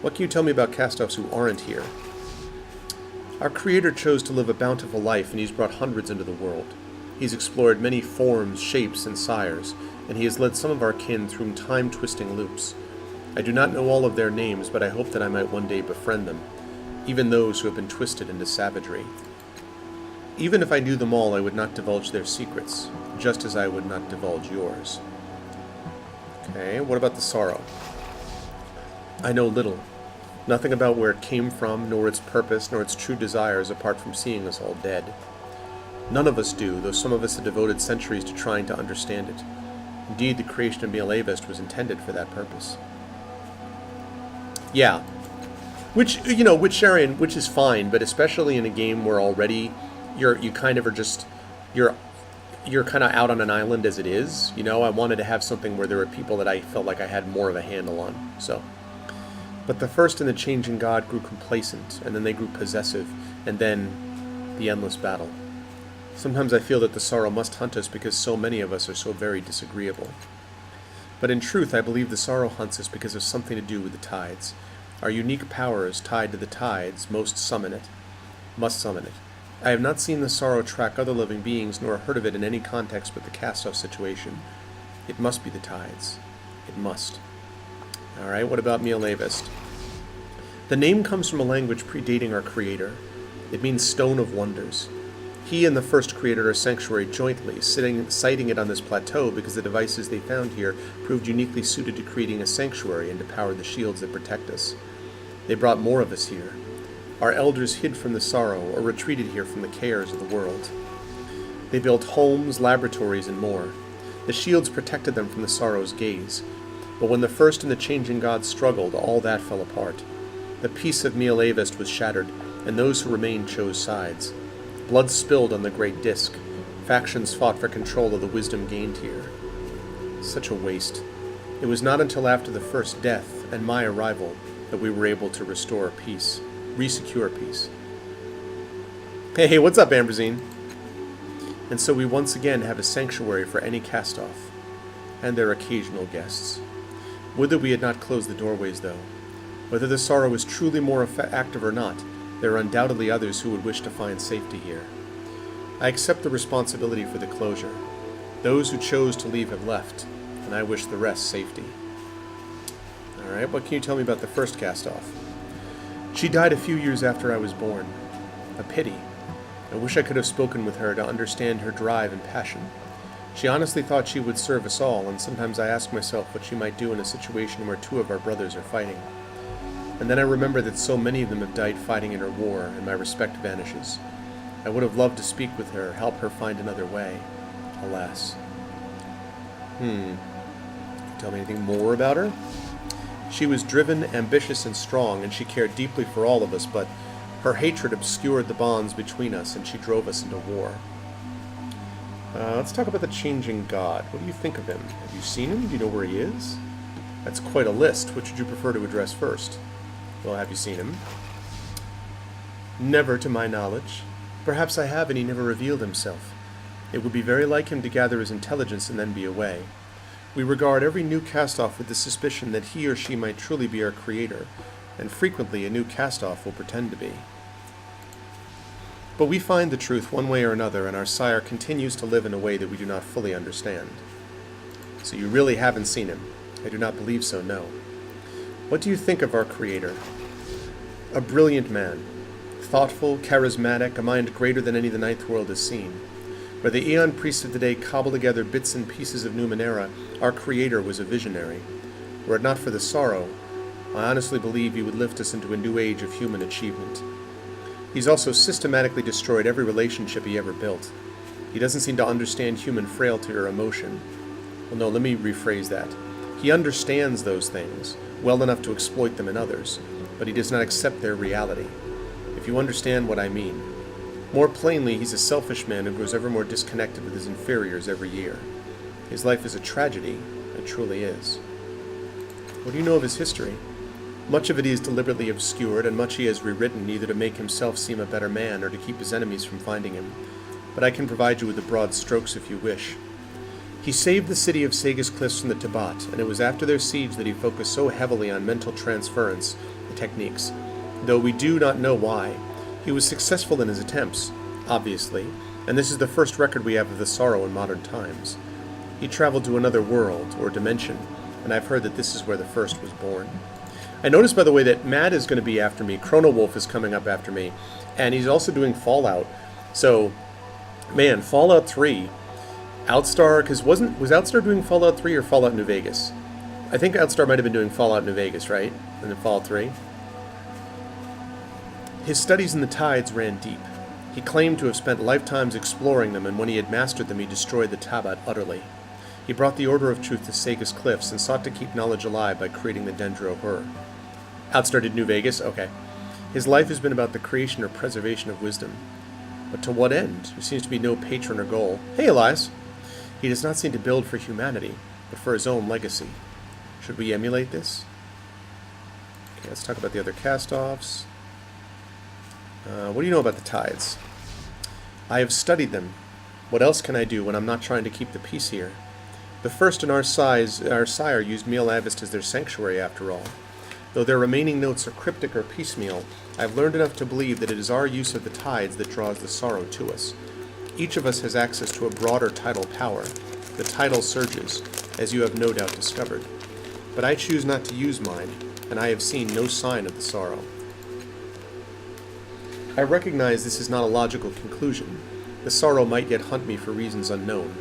What can you tell me about cast-offs who aren't here? Our creator chose to live a bountiful life, and he's brought hundreds into the world. He's explored many forms, shapes, and sires, and he has led some of our kin through time-twisting loops. I do not know all of their names, but I hope that I might one day befriend them, even those who have been twisted into savagery. Even if I knew them all, I would not divulge their secrets, just as I would not divulge yours. Okay, what about the sorrow? I know little. Nothing about where it came from, nor its purpose, nor its true desires, apart from seeing us all dead. None of us do, though some of us have devoted centuries to trying to understand it. Indeed, the creation of Mialavest was intended for that purpose. Yeah. Which Sharian, which is fine, but especially in a game where already you're kind of out on an island as it is. I wanted to have something where there were people that I felt like I had more of a handle on. So, but the first and the changing god grew complacent, and then they grew possessive, and then the endless battle. Sometimes I feel that the sorrow must hunt us because so many of us are so very disagreeable. But in truth, I believe the sorrow hunts us because of something to do with the tides. Our unique powers tied to the tides must summon it. I have not seen the sorrow track other living beings, nor heard of it in any context but the cast-off situation. It must be the tides. It must. Alright, what about Mialavest? The name comes from a language predating our creator. It means Stone of Wonders. He and the first created our sanctuary jointly, siting it on this plateau because the devices they found here proved uniquely suited to creating a sanctuary and to power the shields that protect us. They brought more of us here. Our elders hid from the sorrow, or retreated here from the cares of the world. They built homes, laboratories, and more. The shields protected them from the sorrow's gaze. But when the first and the changing gods struggled, all that fell apart. The peace of Mialavest was shattered, and those who remained chose sides. Blood spilled on the great disk. Factions fought for control of the wisdom gained here. Such a waste. It was not until after the first death and my arrival that we were able to restore peace. Resecure peace. Hey, what's up, Ambrosine? And so we once again have a sanctuary for any cast-off, and their occasional guests. Would we had not closed the doorways, though. Whether the sorrow is truly more active or not, there are undoubtedly others who would wish to find safety here. I accept the responsibility for the closure. Those who chose to leave have left, and I wish the rest safety. Alright, what can you tell me about the first cast-off? She died a few years after I was born. A pity. I wish I could have spoken with her to understand her drive and passion. She honestly thought she would serve us all, and sometimes I ask myself what she might do in a situation where two of our brothers are fighting. And then I remember that so many of them have died fighting in her war, and my respect vanishes. I would have loved to speak with her, help her find another way. Alas. Tell me anything more about her? She was driven, ambitious, and strong, and she cared deeply for all of us, but her hatred obscured the bonds between us, and she drove us into war. Let's talk about the changing god. What do you think of him? Have you seen him? Do you know where he is? That's quite a list. Which would you prefer to address first? Well, have you seen him? Never, to my knowledge. Perhaps I have, and he never revealed himself. It would be very like him to gather his intelligence and then be away. We regard every new cast-off with the suspicion that he or she might truly be our creator, and frequently a new cast-off will pretend to be. But we find the truth one way or another, and our sire continues to live in a way that we do not fully understand. So you really haven't seen him? I do not believe so, no. What do you think of our creator? A brilliant man. Thoughtful, charismatic, a mind greater than any the Ninth World has seen. Where the Aeon priests of today cobble together bits and pieces of Numenera, our creator was a visionary. Were it not for the sorrow, I honestly believe he would lift us into a new age of human achievement. He's also systematically destroyed every relationship he ever built. He doesn't seem to understand human frailty or emotion. Well, no, let me rephrase that. He understands those things well enough to exploit them in others, but he does not accept their reality. If you understand what I mean. More plainly, he's a selfish man who grows ever more disconnected with his inferiors every year. His life is a tragedy. It truly is. What do you know of his history? Much of it he has deliberately obscured, and much he has rewritten, either to make himself seem a better man or to keep his enemies from finding him. But I can provide you with the broad strokes if you wish. He saved the city of Sagas Cliffs from the Tabat, and it was after their siege that he focused so heavily on mental transference techniques. Though we do not know why, he was successful in his attempts, obviously, and this is the first record we have of the sorrow in modern times. He traveled to another world, or dimension, and I've heard that this is where the first was born. I noticed, by the way, that Matt is going to be after me, Chrono Wolf is coming up after me, and he's also doing Fallout. So, man, Fallout 3, Outstar, because was Outstar doing Fallout 3 or Fallout New Vegas? I think Outstar might have been doing Fallout New Vegas, right? And then Fallout 3. His studies in the tides ran deep. He claimed to have spent lifetimes exploring them, and when he had mastered them, he destroyed the Tabat utterly. He brought the Order of Truth to Sagas Cliffs and sought to keep knowledge alive by creating the Dendro Hur. Outstar did New Vegas? Okay. His life has been about the creation or preservation of wisdom. But to what end? There seems to be no patron or goal. Hey, Elias! He does not seem to build for humanity, but for his own legacy. Should we emulate this? Okay, let's talk about the other cast-offs. What do you know about the tides? I have studied them. What else can I do when I'm not trying to keep the peace here? The first in our sire used Miel Avist as their sanctuary, after all. Though their remaining notes are cryptic or piecemeal, I've learned enough to believe that it is our use of the tides that draws the sorrow to us. Each of us has access to a broader tidal power. The tidal surges, as you have no doubt discovered. But I choose not to use mine, and I have seen no sign of the sorrow. I recognize this is not a logical conclusion. The sorrow might yet hunt me for reasons unknown,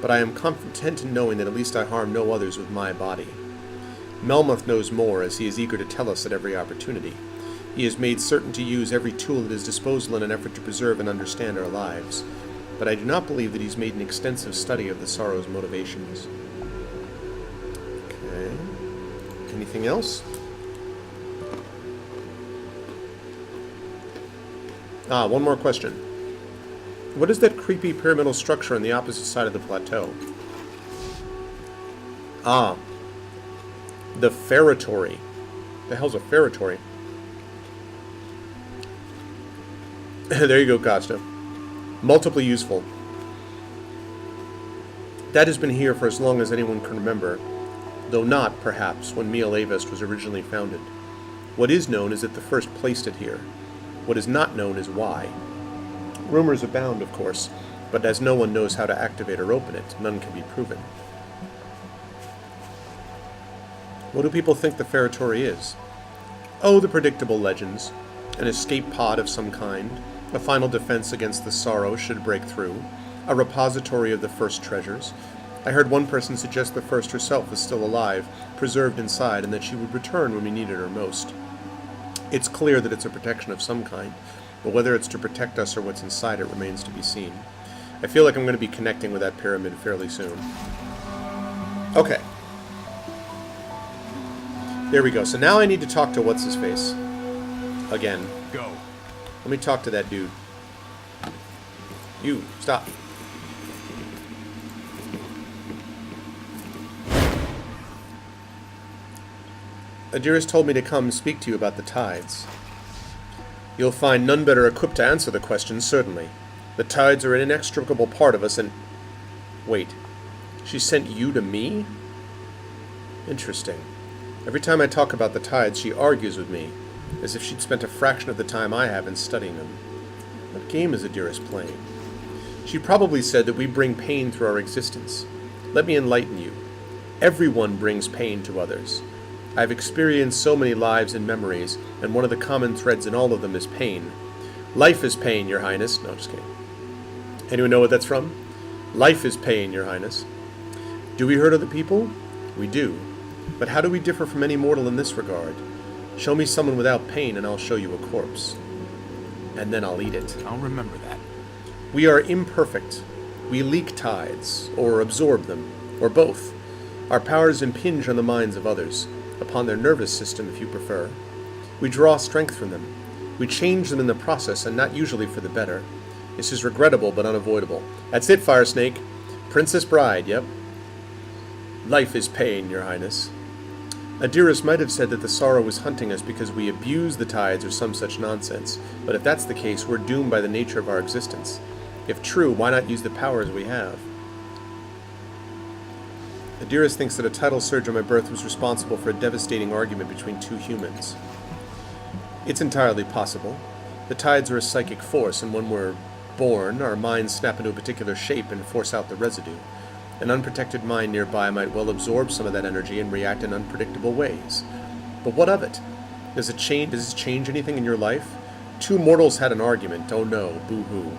but I am content in knowing that at least I harm no others with my body. Melmoth knows more, as he is eager to tell us at every opportunity. He has made certain to use every tool at his disposal in an effort to preserve and understand our lives, but I do not believe that he's made an extensive study of the sorrow's motivations. Okay. Anything else? One more question. What is that creepy pyramidal structure on the opposite side of the plateau? The ferritory. The hell's a ferritory? There you go, Costa. Multiply useful. That has been here for as long as anyone can remember, though not, perhaps, when Miel Avist was originally founded. What is known is that the first placed it here. What is not known is why. Rumors abound, of course, but as no one knows how to activate or open it, none can be proven. What do people think the ferritory is? Oh, the predictable legends. An escape pod of some kind, a final defense against the sorrow should it break through, a repository of the first treasures. I heard one person suggest the first herself is still alive, preserved inside, and that she would return when we needed her most. It's clear that it's a protection of some kind, but whether it's to protect us or what's inside it remains to be seen. I feel like I'm going to be connecting with that pyramid fairly soon. Okay. There we go. So now I need to talk to what's-his-face. Again. Go. Let me talk to that dude. You, stop. Adiris told me to come speak to you about the tides. You'll find none better equipped to answer the question, certainly. The tides are an inextricable part of us, and... Wait. She sent you to me? Interesting. Every time I talk about the tides, she argues with me, as if she'd spent a fraction of the time I have in studying them. What game is Adiris playing? She probably said that we bring pain through our existence. Let me enlighten you. Everyone brings pain to others. I've experienced so many lives and memories, and one of the common threads in all of them is pain. Life is pain, Your Highness. No, just kidding. Anyone know what that's from? Life is pain, Your Highness. Do we hurt other people? We do. But how do we differ from any mortal in this regard? Show me someone without pain, and I'll show you a corpse. And then I'll eat it. I'll remember that. We are imperfect. We leak tides, or absorb them, or both. Our powers impinge on the minds of others, upon their nervous system if you prefer. We draw strength from them. We change them in the process, and not usually for the better. This is regrettable but unavoidable. That's it, Fire Snake. Princess Bride, yep. Life is pain, Your Highness. Adiris might have said that the sorrow was hunting us because we abuse the tides or some such nonsense, but if that's the case, we're doomed by the nature of our existence. If true, why not use the powers we have? Adiris thinks that a tidal surge on my birth was responsible for a devastating argument between two humans. It's entirely possible. The tides are a psychic force, and when we're born, our minds snap into a particular shape and force out the residue. An unprotected mind nearby might well absorb some of that energy and react in unpredictable ways. But what of it? Does this change anything in your life? Two mortals had an argument. Oh no, boo-hoo.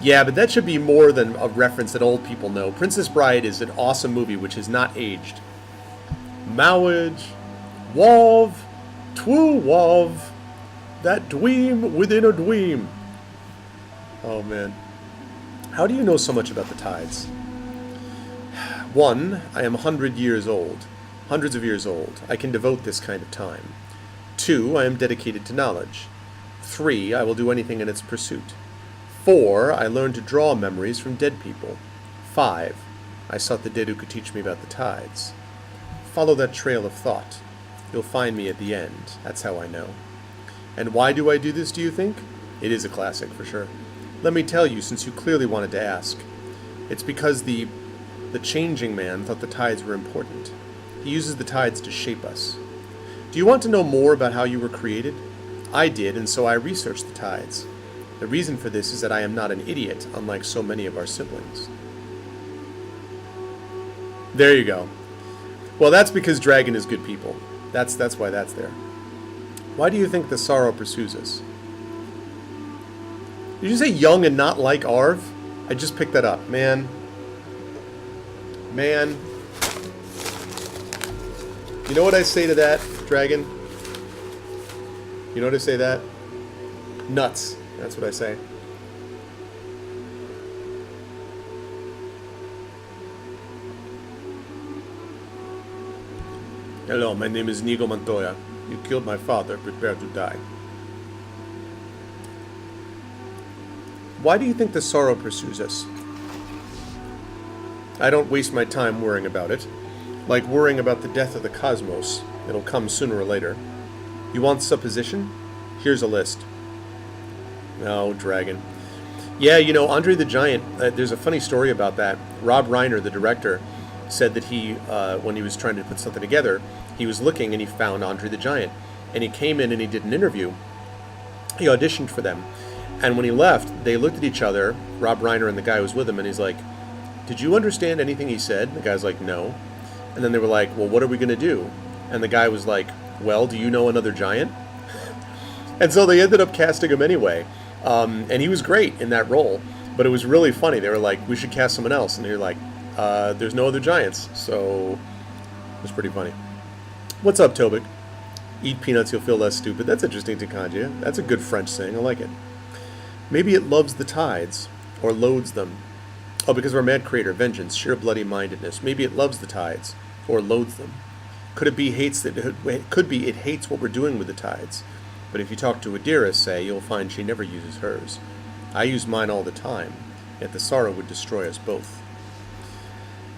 Yeah, but that should be more than a reference that old people know. Princess Bride is an awesome movie which has not aged. Mowage, Wav, Twoo Wav, that dweem within a dweem. Oh man. How do you know so much about the tides? 1, I am 100 years old. Hundreds of years old. I can devote this kind of time. 2, I am dedicated to knowledge. 3, I will do anything in its pursuit. 4, I learned to draw memories from dead people. 5, I sought the dead who could teach me about the tides. Follow that trail of thought. You'll find me at the end. That's how I know. And why do I do this, do you think? It is a classic, for sure. Let me tell you, since you clearly wanted to ask. It's because the changing man thought the tides were important. He uses the tides to shape us. Do you want to know more about how you were created? I did, and so I researched the tides. The reason for this is that I am not an idiot, unlike so many of our siblings. There you go. Well, that's because Dragon is good people. That's why that's there. Why do you think the sorrow pursues us? Did you say young and not like Arv? I just picked that up. Man. You know what I say to that, Dragon? You know what I say to that? Nuts. That's what I say. Hello, my name is Nigo Montoya. You killed my father. Prepare to die. Why do you think the sorrow pursues us? I don't waste my time worrying about it. Like worrying about the death of the cosmos. It'll come sooner or later. You want supposition? Here's a list. Oh, Dragon. Yeah, you know, Andre the Giant, there's a funny story about that. Rob Reiner, the director, said that he, when he was trying to put something together, he was looking and he found Andre the Giant. And he came in and he did an interview. He auditioned for them. And when he left, they looked at each other, Rob Reiner and the guy who was with him, and he's like, did you understand anything he said? And the guy's like, no. And then they were like, well, what are we going to do? And the guy was like, well, do you know another giant? And so they ended up casting him anyway. And he was great in that role. But it was really funny. They were like, we should cast someone else. And they're like, there's no other giants. So it was pretty funny. What's up, Tobik? Eat peanuts, you'll feel less stupid. That's interesting, Tikanja. That's a good French saying. I like it. Maybe it loves the tides, or loads them. Oh, because of our mad creator, vengeance, sheer bloody-mindedness. Maybe it loves the tides, or loathes them. Could it be it hates what we're doing with the tides. But if you talk to Adiris, say, you'll find she never uses hers. I use mine all the time, yet the sorrow would destroy us both.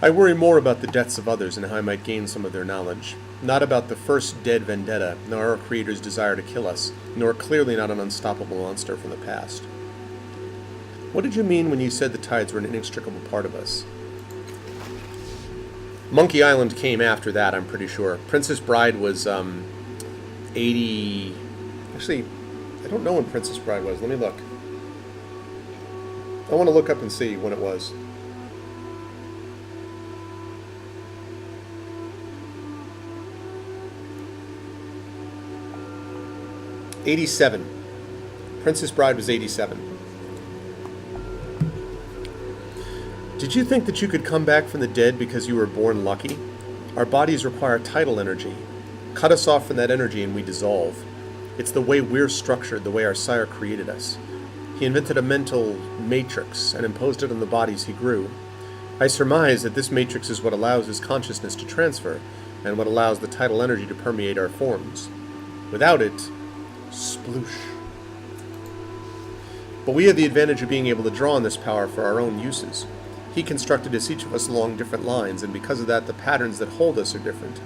I worry more about the deaths of others and how I might gain some of their knowledge. Not about the first dead vendetta, nor our creator's desire to kill us, nor clearly not an unstoppable monster from the past. What did you mean when you said the tides were an inextricable part of us? Monkey Island came after that, I'm pretty sure. Princess Bride was 80... Actually, I don't know when Princess Bride was. Let me look. I want to look up and see when it was. '87. Princess Bride was 87. Did you think that you could come back from the dead because you were born lucky? Our bodies require tidal energy. Cut us off from that energy and we dissolve. It's the way we're structured, the way our sire created us. He invented a mental matrix and imposed it on the bodies he grew. I surmise that this matrix is what allows his consciousness to transfer, and what allows the tidal energy to permeate our forms. Without it, sploosh. But we have the advantage of being able to draw on this power for our own uses. He constructed us, each of us, along different lines, and because of that, the patterns that hold us are different.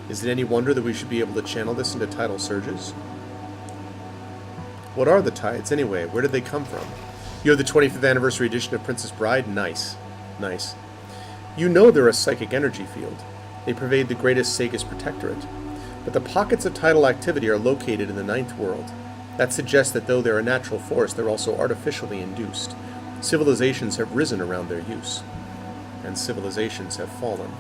Is it any wonder that we should be able to channel this into tidal surges? What are the tides, anyway? Where did they come from? You have the 25th anniversary edition of Princess Bride? Nice. Nice. You know they're a psychic energy field. They pervade the greatest Sagus protectorate. But the pockets of tidal activity are located in the ninth world. That suggests that though they're a natural force, they're also artificially induced. Civilizations have risen around their use. And civilizations have fallen.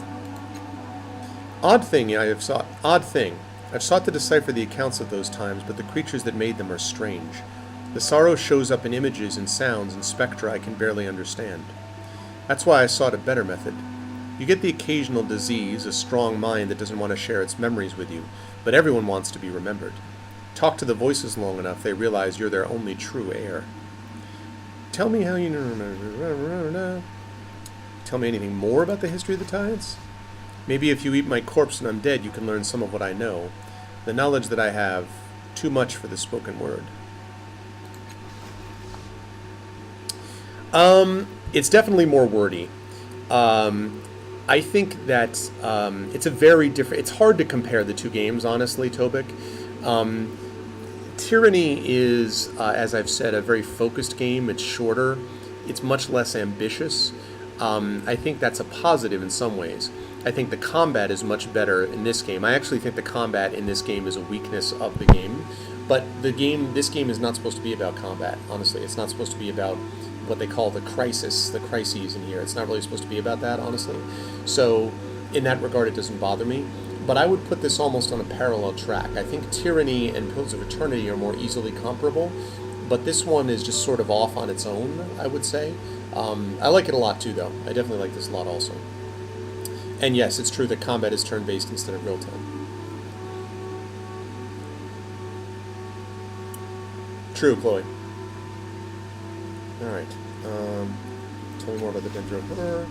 Odd thing. I've sought to decipher the accounts of those times, but the creatures that made them are strange. The sorrow shows up in images and sounds and spectra I can barely understand. That's why I sought a better method. You get the occasional disease, a strong mind that doesn't want to share its memories with you, but everyone wants to be remembered. Talk to the voices long enough, they realize you're their only true heir. Tell me how you know. Tell me anything more about the history of the tides? Maybe if you eat my corpse and I'm dead, you can learn some of what I know. The knowledge that I have, too much for the spoken word. It's definitely more wordy. I think that it's a very different... It's hard to compare the two games, honestly, Tobik. Tyranny is, as I've said, a very focused game. It's shorter. It's much less ambitious. I think that's a positive in some ways. I think the combat is much better in this game. I actually think the combat in this game is a weakness of the game. But this game is not supposed to be about combat, honestly. It's not supposed to be about what they call the crises in here. It's not really supposed to be about that, honestly. So, in that regard, it doesn't bother me. But I would put this almost on a parallel track. I think Tyranny and Pills of Eternity are more easily comparable, but this one is just sort of off on its own, I would say. I like it a lot too, though. I definitely like this a lot also. And yes, it's true that combat is turn-based instead of real-time. True, Chloe. Alright. Tell me more about the Dendro Horror.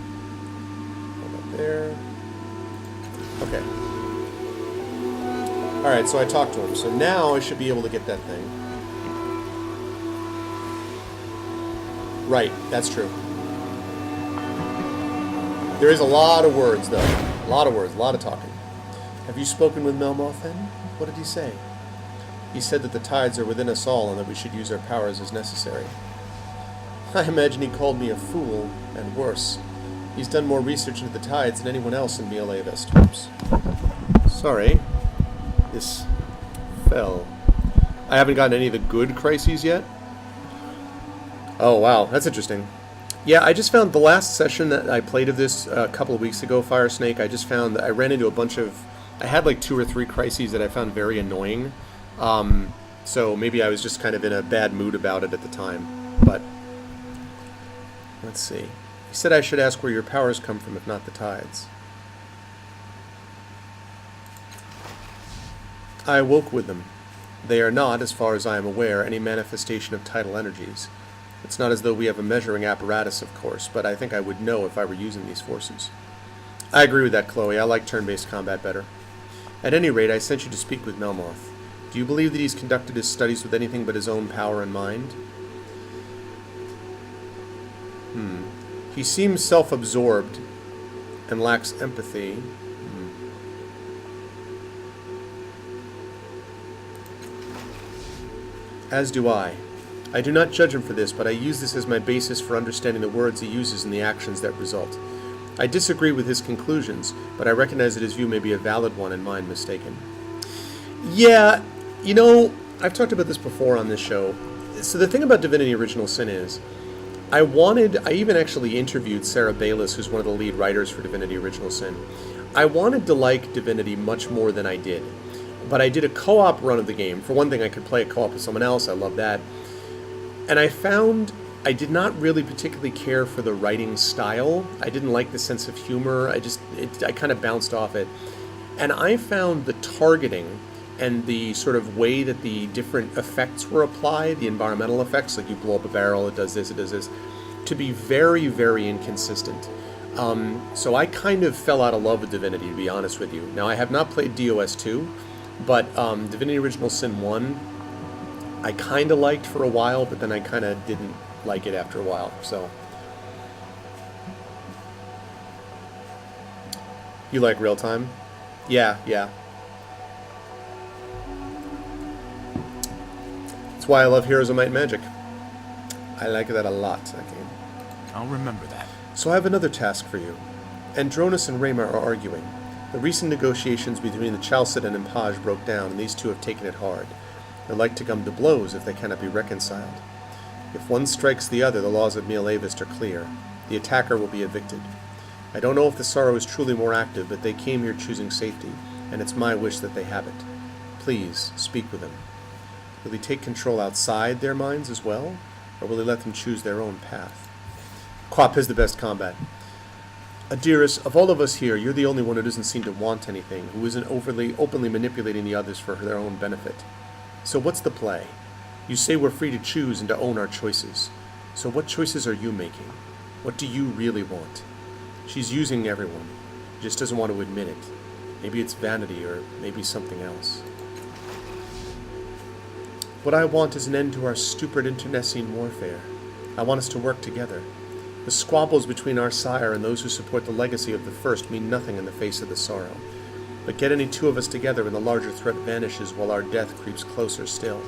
How about there? Okay. Alright, so I talked to him. So now I should be able to get that thing. Right, that's true. There is a lot of words, though. A lot of words, a lot of talking. Have you spoken with Melmoth, then? What did he say? He said that the tides are within us all and that we should use our powers as necessary. I imagine he called me a fool, and worse. He's done more research into the tides than anyone else in BLA Vestorps. Sorry. This fell. I haven't gotten any of the good crises yet. Oh, wow. That's interesting. Yeah, I just found the last session that I played of this a couple of weeks ago, Fire Snake, I just found that I ran into a bunch of... I had like 2 or 3 crises that I found very annoying. So maybe I was just kind of in a bad mood about it at the time. But let's see. He said I should ask where your powers come from, if not the tides. I awoke with them. They are not, as far as I am aware, any manifestation of tidal energies. It's not as though we have a measuring apparatus, of course, but I think I would know if I were using these forces. I agree with that, Chloe. I like turn-based combat better. At any rate, I sent you to speak with Melmoth. Do you believe that he's conducted his studies with anything but his own power in mind? He seems self-absorbed and lacks empathy. As do I. I do not judge him for this, but I use this as my basis for understanding the words he uses and the actions that result. I disagree with his conclusions, but I recognize that his view may be a valid one and mine mistaken. Yeah, you know, I've talked about this before on this show. So the thing about Divinity Original Sin is, I even actually interviewed Sarah Bayless, who's one of the lead writers for Divinity Original Sin. I wanted to like Divinity much more than I did. But I did a co-op run of the game. For one thing, I could play a co-op with someone else. I love that. And I found I did not really particularly care for the writing style. I didn't like the sense of humor. I kind of bounced off it. And I found the targeting and the sort of way that the different effects were applied, the environmental effects, like you blow up a barrel, it does this, to be very, very inconsistent. So I kind of fell out of love with Divinity, to be honest with you. Now, I have not played DOS 2, but Divinity Original Sin 1, I kind of liked for a while, but then I kind of didn't like it after a while, so. You like real time? Yeah. That's why I love Heroes of Might and Magic. I like that a lot, that game. I'll remember that. So I have another task for you. Andronis and Rayma are arguing. The recent negotiations between the Chalcedon and Paj broke down, and these two have taken it hard. They'd like to come to blows if they cannot be reconciled. If one strikes the other, the laws of Mialavist are clear. The attacker will be evicted. I don't know if the Sorrow is truly more active, but they came here choosing safety, and it's my wish that they have it. Please, speak with them. Will he take control outside their minds as well, or will he let them choose their own path? Quap is the best combat. Adiris, of all of us here, you're the only one who doesn't seem to want anything, who isn't openly manipulating the others for their own benefit. So what's the play? You say we're free to choose and to own our choices. So what choices are you making? What do you really want? She's using everyone. Just doesn't want to admit it. Maybe it's vanity, or maybe something else. What I want is an end to our stupid internecine warfare. I want us to work together. The squabbles between our sire and those who support the legacy of the first mean nothing in the face of the Sorrow. But get any two of us together and the larger threat vanishes while our death creeps closer still.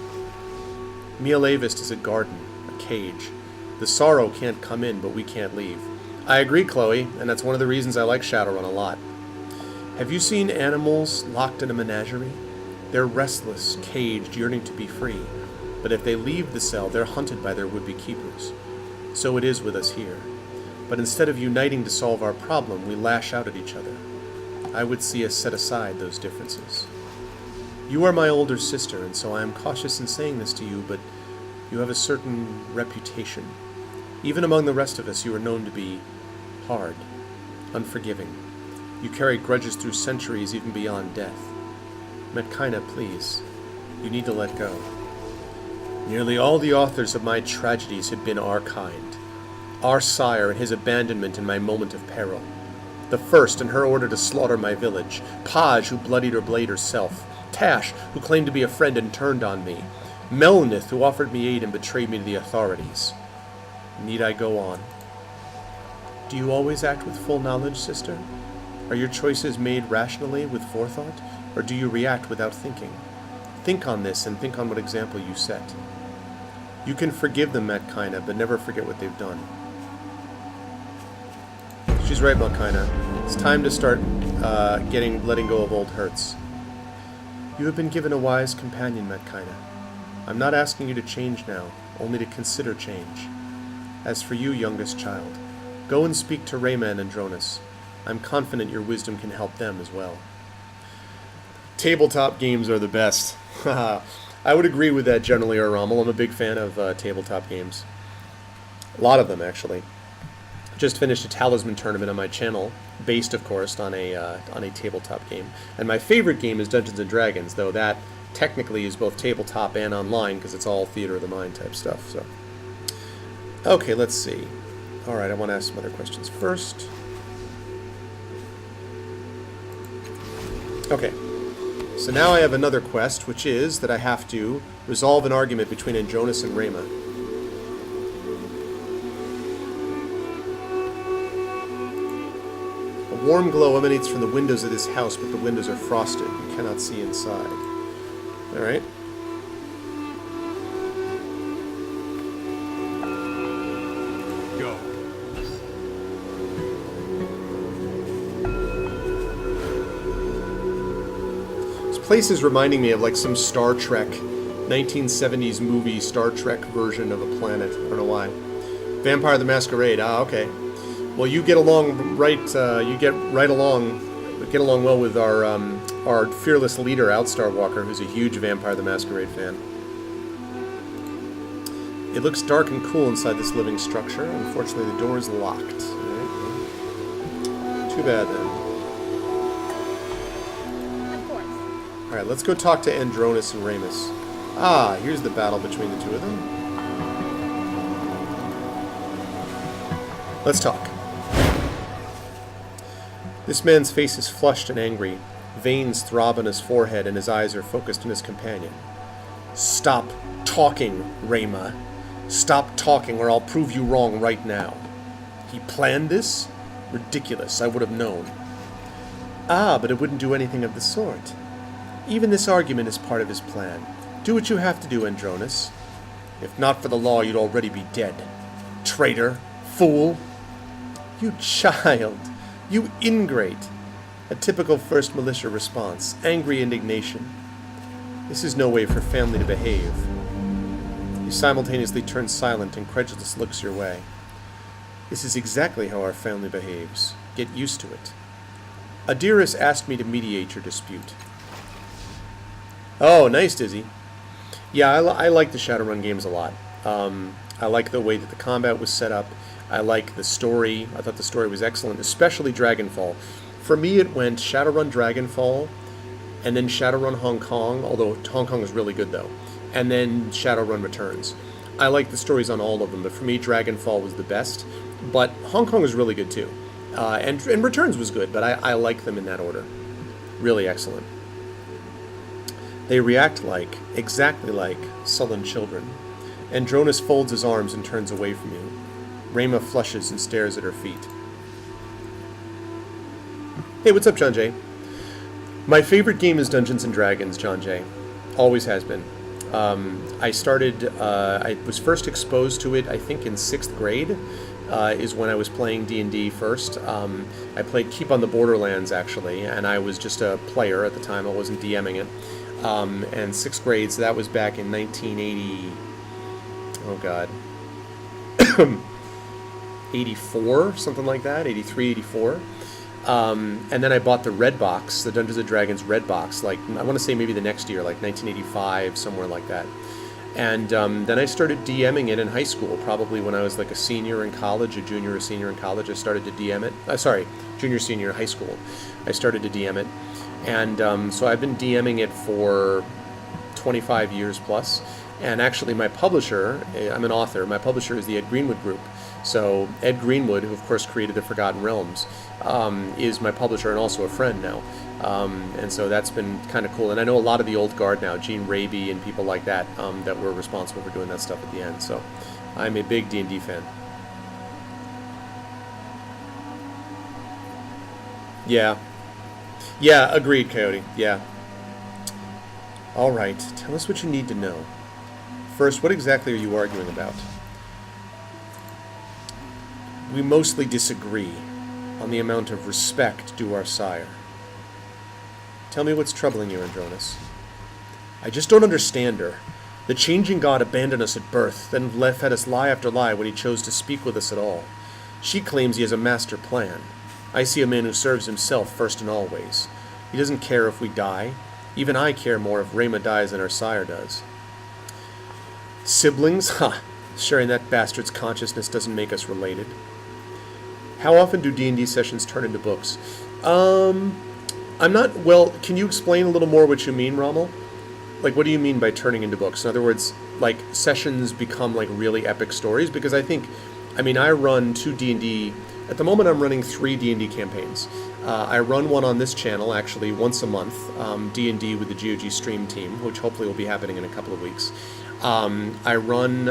Mialavist is a garden, a cage. The Sorrow can't come in, but we can't leave. I agree, Chloe, and that's one of the reasons I like Shadowrun a lot. Have you seen animals locked in a menagerie? They're restless, caged, yearning to be free. But if they leave the cell, they're hunted by their would-be keepers. So it is with us here. But instead of uniting to solve our problem, we lash out at each other. I would see us set aside those differences. You are my older sister, and so I am cautious in saying this to you, but you have a certain reputation. Even among the rest of us, you are known to be hard, unforgiving. You carry grudges through centuries, even beyond death. Metkina, please, you need to let go. Nearly all the authors of my tragedies had been our kind. Our sire and his abandonment in my moment of peril. The first in her order to slaughter my village. Paj, who bloodied her blade herself. Tash, who claimed to be a friend and turned on me. Melnith, who offered me aid and betrayed me to the authorities. Need I go on? Do you always act with full knowledge, sister? Are your choices made rationally, with forethought, or do you react without thinking? Think on this, and think on what example you set. You can forgive them, Metkina, but never forget what they've done. She's right, Metkina. It's time to start letting go of old hurts. You have been given a wise companion, Metkina. I'm not asking you to change now, only to consider change. As for you, youngest child, go and speak to Rayma and Andronis. I'm confident your wisdom can help them as well. Tabletop games are the best. I would agree with that generally, Rommel. I'm a big fan of tabletop games. A lot of them, actually. Just finished a Talisman tournament on my channel, based, of course, on a tabletop game. And my favorite game is Dungeons & Dragons, though that technically is both tabletop and online, because it's all theater of the mind type stuff. So, okay, let's see. All right, I want to ask some other questions first. Okay. So now I have another quest, which is that I have to resolve an argument between Andronis and Rayma. A warm glow emanates from the windows of this house, but the windows are frosted. You cannot see inside. Alright. Go. Place is reminding me of like some Star Trek 1970s movie Star Trek version of a planet. I don't know why. Vampire the Masquerade. Ah, okay. Well, you get along right. You get along well with our fearless leader, Outstar Walker, who's a huge Vampire the Masquerade fan. It looks dark and cool inside this living structure. Unfortunately, the door is locked. Right. Too bad then. Alright, let's go talk to Andronis and Ramus. Ah, here's the battle between the two of them. Let's talk. This man's face is flushed and angry. Veins throb on his forehead and his eyes are focused on his companion. Stop talking, Rayma. Stop talking or I'll prove you wrong right now. He planned this? Ridiculous, I would have known. Ah, but it wouldn't do anything of the sort. Even this argument is part of his plan. Do what you have to do, Andronis. If not for the law, you'd already be dead. Traitor! Fool! You child! You ingrate! A typical First Militia response. Angry indignation. This is no way for family to behave. You simultaneously turn silent, incredulous looks your way. This is exactly how our family behaves. Get used to it. Adiris asked me to mediate your dispute. Oh, nice, Dizzy. Yeah, I like the Shadowrun games a lot. I like the way that the combat was set up. I like the story. I thought the story was excellent, especially Dragonfall. For me, it went Shadowrun Dragonfall, and then Shadowrun Hong Kong, although Hong Kong is really good, though, and then Shadowrun Returns. I like the stories on all of them, but for me, Dragonfall was the best. But Hong Kong was really good, too. And Returns was good, but I like them in that order. Really excellent. They react exactly like sullen children. Andronis folds his arms and turns away from you. Rayma flushes and stares at her feet. Hey, what's up, John Jay? My favorite game is Dungeons & Dragons, John Jay. Always has been. I was first exposed to it, I think, in 6th grade. Is when I was playing D&D first. I played Keep on the Borderlands, actually, and I was just a player at the time. I wasn't DMing it. And 6th grade, so that was back in 1980... Oh, God. 84, something like that, 83, 84. And then I bought the Red Box, the Dungeons & Dragons Red Box, like, I want to say maybe the next year, like 1985, somewhere like that. And then I started DMing it in high school, probably when I was like a senior in college, a junior or senior in college. I started to DM it. Junior, senior in high school. I started to DM it. And so I've been DMing it for 25 years plus. And actually my publisher, I'm an author, my publisher is the Ed Greenwood Group. So Ed Greenwood, who of course created the Forgotten Realms, is my publisher and also a friend now. And so that's been kind of cool. And I know a lot of the old guard now, Gene Raby and people like that, that were responsible for doing that stuff at the end. So I'm a big D&D fan. Yeah. Yeah, agreed, Coyote. Yeah. All right. Tell us what you need to know. First, what exactly are you arguing about? We mostly disagree on the amount of respect due our sire. Tell me what's troubling you, Andronis. I just don't understand her. The changing god abandoned us at birth, then fed us lie after lie when he chose to speak with us at all. She claims he has a master plan. I see a man who serves himself first and always. He doesn't care if we die. Even I care more if Rayma dies than our sire does. Siblings? Ha! Sharing that bastard's consciousness doesn't make us related. How often do D&D sessions turn into books? I'm not... Well, can you explain a little more what you mean, Rommel? Like, what do you mean by turning into books? In other words, like, sessions become, like, really epic stories? Because I run 2 D&D... At the moment, I'm running 3 D&D campaigns. I run one on this channel, actually, once a month, D&D with the GOG stream team, which hopefully will be happening in a couple of weeks. I run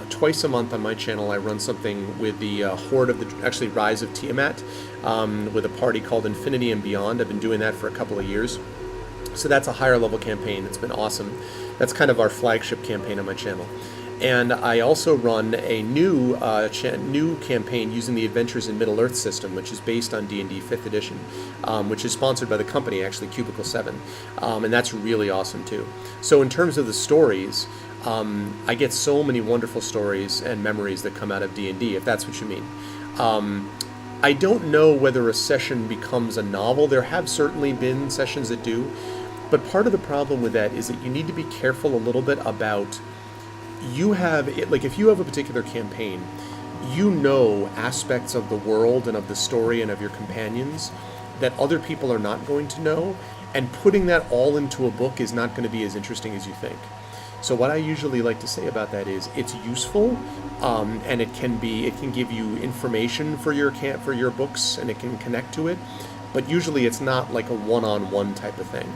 twice a month on my channel. I run something with the Horde of Rise of Tiamat, with a party called Infinity and Beyond. I've been doing that for a couple of years. So that's a higher level campaign. It's been awesome. That's kind of our flagship campaign on my channel. And I also run a new campaign using the Adventures in Middle-earth system, which is based on D&D 5th edition, which is sponsored by the company, actually, Cubicle 7. And that's really awesome, too. So in terms of the stories, I get so many wonderful stories and memories that come out of D&D, if that's what you mean. I don't know whether a session becomes a novel. There have certainly been sessions that do. But part of the problem with that is that you need to be careful a little bit about... if you have a particular campaign, you know aspects of the world and of the story and of your companions that other people are not going to know, And putting that all into a book is not going to be as interesting as you think. So what I usually like to say about that is it's useful, and it can give you information for your books, and it can connect to it. But usually it's not like a one-on-one type of thing,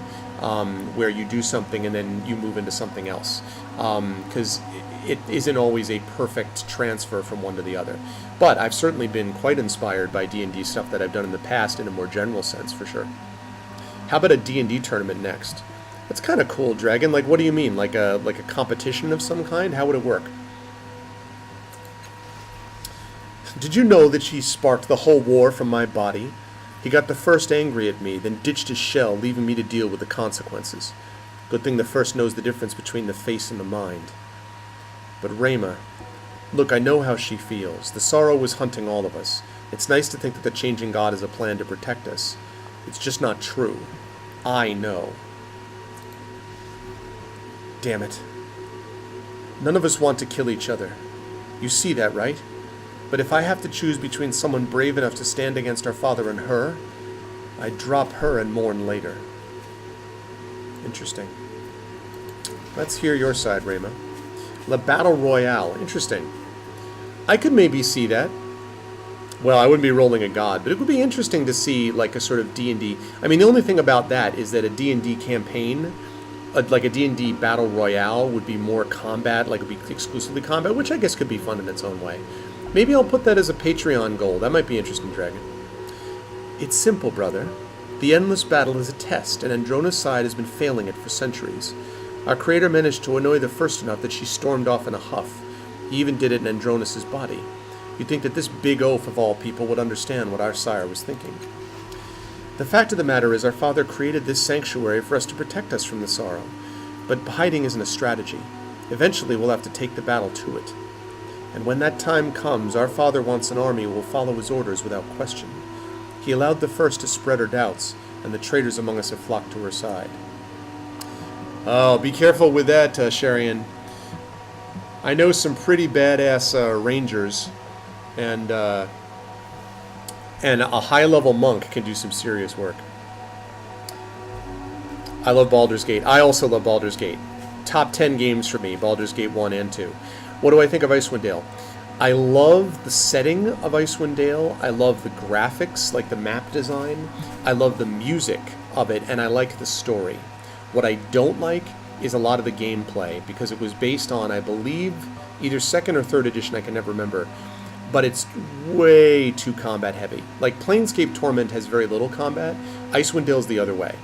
where you do something and then you move into something else, because it isn't always a perfect transfer from one to the other. But I've certainly been quite inspired by D&D stuff that I've done in the past in a more general sense, for sure. How about a D&D tournament next? That's kind of cool, Dragon. Like, what do you mean? Like a competition of some kind? How would it work? Did you know that she sparked the whole war from my body? He got the first angry at me, then ditched his shell, leaving me to deal with the consequences. Good thing the first knows the difference between the face and the mind. But Rayma, look, I know how she feels. The sorrow was hunting all of us. It's nice to think that the changing God has a plan to protect us. It's just not true. I know. Damn it. None of us want to kill each other. You see that, right? But if I have to choose between someone brave enough to stand against our father and her, I'd drop her and mourn later. Interesting. Let's hear your side, Rayma. La Battle Royale. Interesting. I could maybe see that. Well, I wouldn't be rolling a god, but it would be interesting to see like a sort of D&D. I mean, the only thing about that is that a D&D campaign, like a D&D battle royale, would be more combat, like it would be exclusively combat, which I guess could be fun in its own way. Maybe I'll put that as a Patreon goal. That might be interesting, Dragon. It's simple, brother. The endless battle is a test, and Androna's side has been failing it for centuries. Our creator managed to annoy the first enough that she stormed off in a huff. He even did it in Andronas' body. You'd think that this big oaf of all people would understand what our sire was thinking. The fact of the matter is our father created this sanctuary for us to protect us from the sorrow. But hiding isn't a strategy. Eventually we'll have to take the battle to it. And when that time comes, our father wants an army who will follow his orders without question. He allowed the first to spread her doubts, and the traitors among us have flocked to her side. Oh, be careful with that, Sharian. I know some pretty badass rangers, and a high-level monk can do some serious work. I love Baldur's Gate. I also love Baldur's Gate. Top 10 games for me, Baldur's Gate 1 and 2. What do I think of Icewind Dale? I love the setting of Icewind Dale. I love the graphics, like the map design. I love the music of it, and I like the story. What I don't like is a lot of the gameplay, because it was based on, I believe, either 2nd or 3rd edition, I can never remember, but it's way too combat heavy. Like, Planescape Torment has very little combat. Icewind Dale's the other way.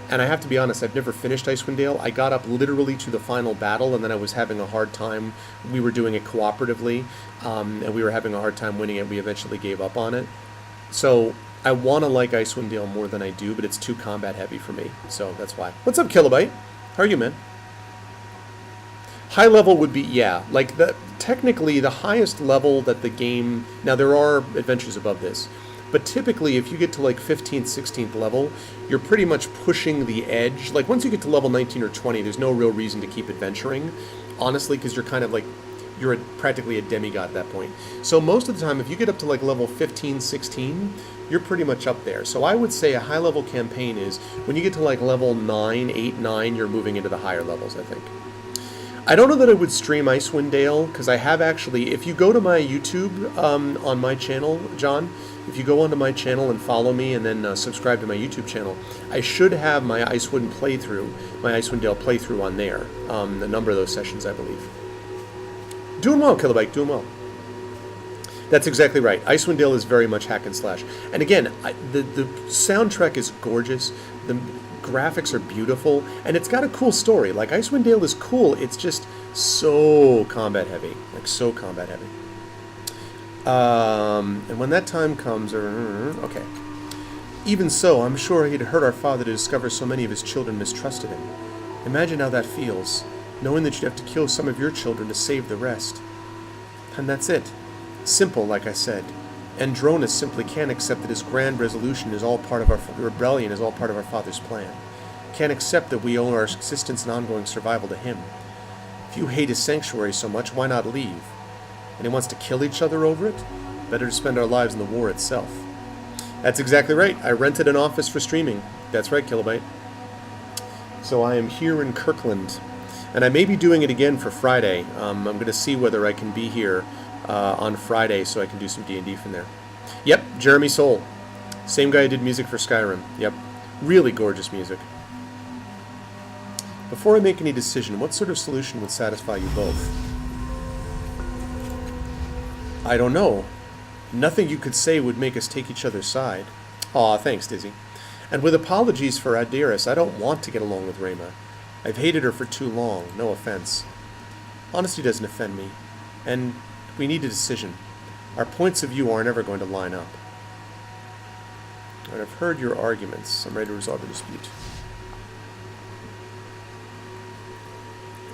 And I have to be honest, I've never finished Icewind Dale. I got up literally to the final battle, and then I was having a hard time. We were doing it cooperatively, and we were having a hard time winning it. We eventually gave up on it. So I want to like Icewind Dale more than I do, but it's too combat heavy for me. So that's why. What's up, Kilobyte? How are you, man? High level would be, yeah, like technically the highest level that the game... Now, there are adventures above this. But typically, if you get to like 15th, 16th level, you're pretty much pushing the edge. Like, once you get to level 19 or 20, there's no real reason to keep adventuring, honestly, because you're kind of like, you're practically a demigod at that point. So most of the time, if you get up to like level 15, 16, you're pretty much up there. So I would say a high-level campaign is, when you get to like level 9, 8, 9, you're moving into the higher levels, I think. I don't know that I would stream Icewind Dale, because I have actually, if you go to my YouTube on my channel, John, if you go onto my channel and follow me and then subscribe to my YouTube channel, I should have my Icewind Dale playthrough on there. A number of those sessions, I believe. Doing well, Kilobyte, doing well. That's exactly right. Icewind Dale is very much hack and slash. And again, the soundtrack is gorgeous. The graphics are beautiful, and it's got a cool story. Like, Icewind Dale is cool. It's just so combat heavy. Like, so combat heavy. And when that time comes, okay. Even so, I'm sure he'd hurt our father to discover so many of his children mistrusted him. Imagine how that feels, knowing that you'd have to kill some of your children to save the rest. And that's it. Simple, like I said. Andronas simply can't accept that his grand resolution is all part of our rebellion, is all part of our father's plan. Can't accept that we owe our existence and ongoing survival to him. If you hate his sanctuary so much, why not leave? And he wants to kill each other over it? Better to spend our lives in the war itself. That's exactly right. I rented an office for streaming. That's right, Kilobyte. So I am here in Kirkland. And I may be doing it again for Friday. I'm going to see whether I can be here on Friday so I can do some D&D from there. Yep, Jeremy Soule. Same guy who did music for Skyrim. Yep. Really gorgeous music. Before I make any decision, what sort of solution would satisfy you both? I don't know. Nothing you could say would make us take each other's side. Aw, thanks, Dizzy. And with apologies for Adiris, I don't want to get along with Rayma. I've hated her for too long, no offense. Honesty doesn't offend me, and we need a decision. Our points of view aren't ever going to line up. And I've heard your arguments. I'm ready to resolve the dispute.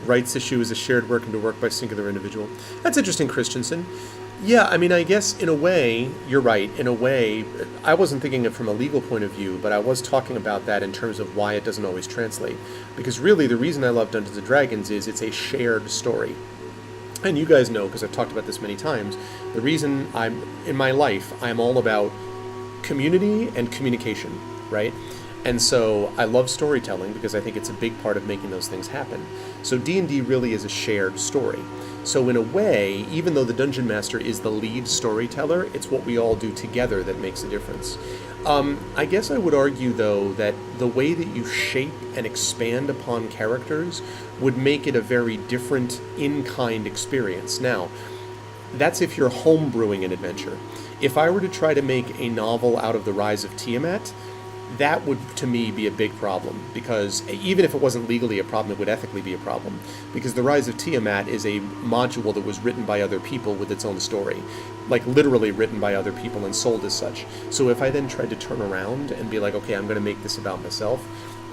Rights issue is a shared work into work by singular individual. That's interesting, Christensen. Yeah, I mean, I guess in a way, you're right. In a way, I wasn't thinking it from a legal point of view, but I was talking about that in terms of why it doesn't always translate. Because really, the reason I love Dungeons & Dragons is it's a shared story. And you guys know, because I've talked about this many times, the reason in my life, I'm all about community and communication, right? And so I love storytelling because I think it's a big part of making those things happen. So D&D really is a shared story. So in a way, even though the Dungeon Master is the lead storyteller, it's what we all do together that makes a difference. I guess I would argue, though, that the way that you shape and expand upon characters would make it a very different in-kind experience. Now, that's if you're homebrewing an adventure. If I were to try to make a novel out of the Rise of Tiamat, that would, to me, be a big problem, because even if it wasn't legally a problem, it would ethically be a problem, because the Rise of Tiamat is a module that was written by other people with its own story, like literally written by other people and sold as such. So if I then tried to turn around and be like, okay, I'm going to make this about myself,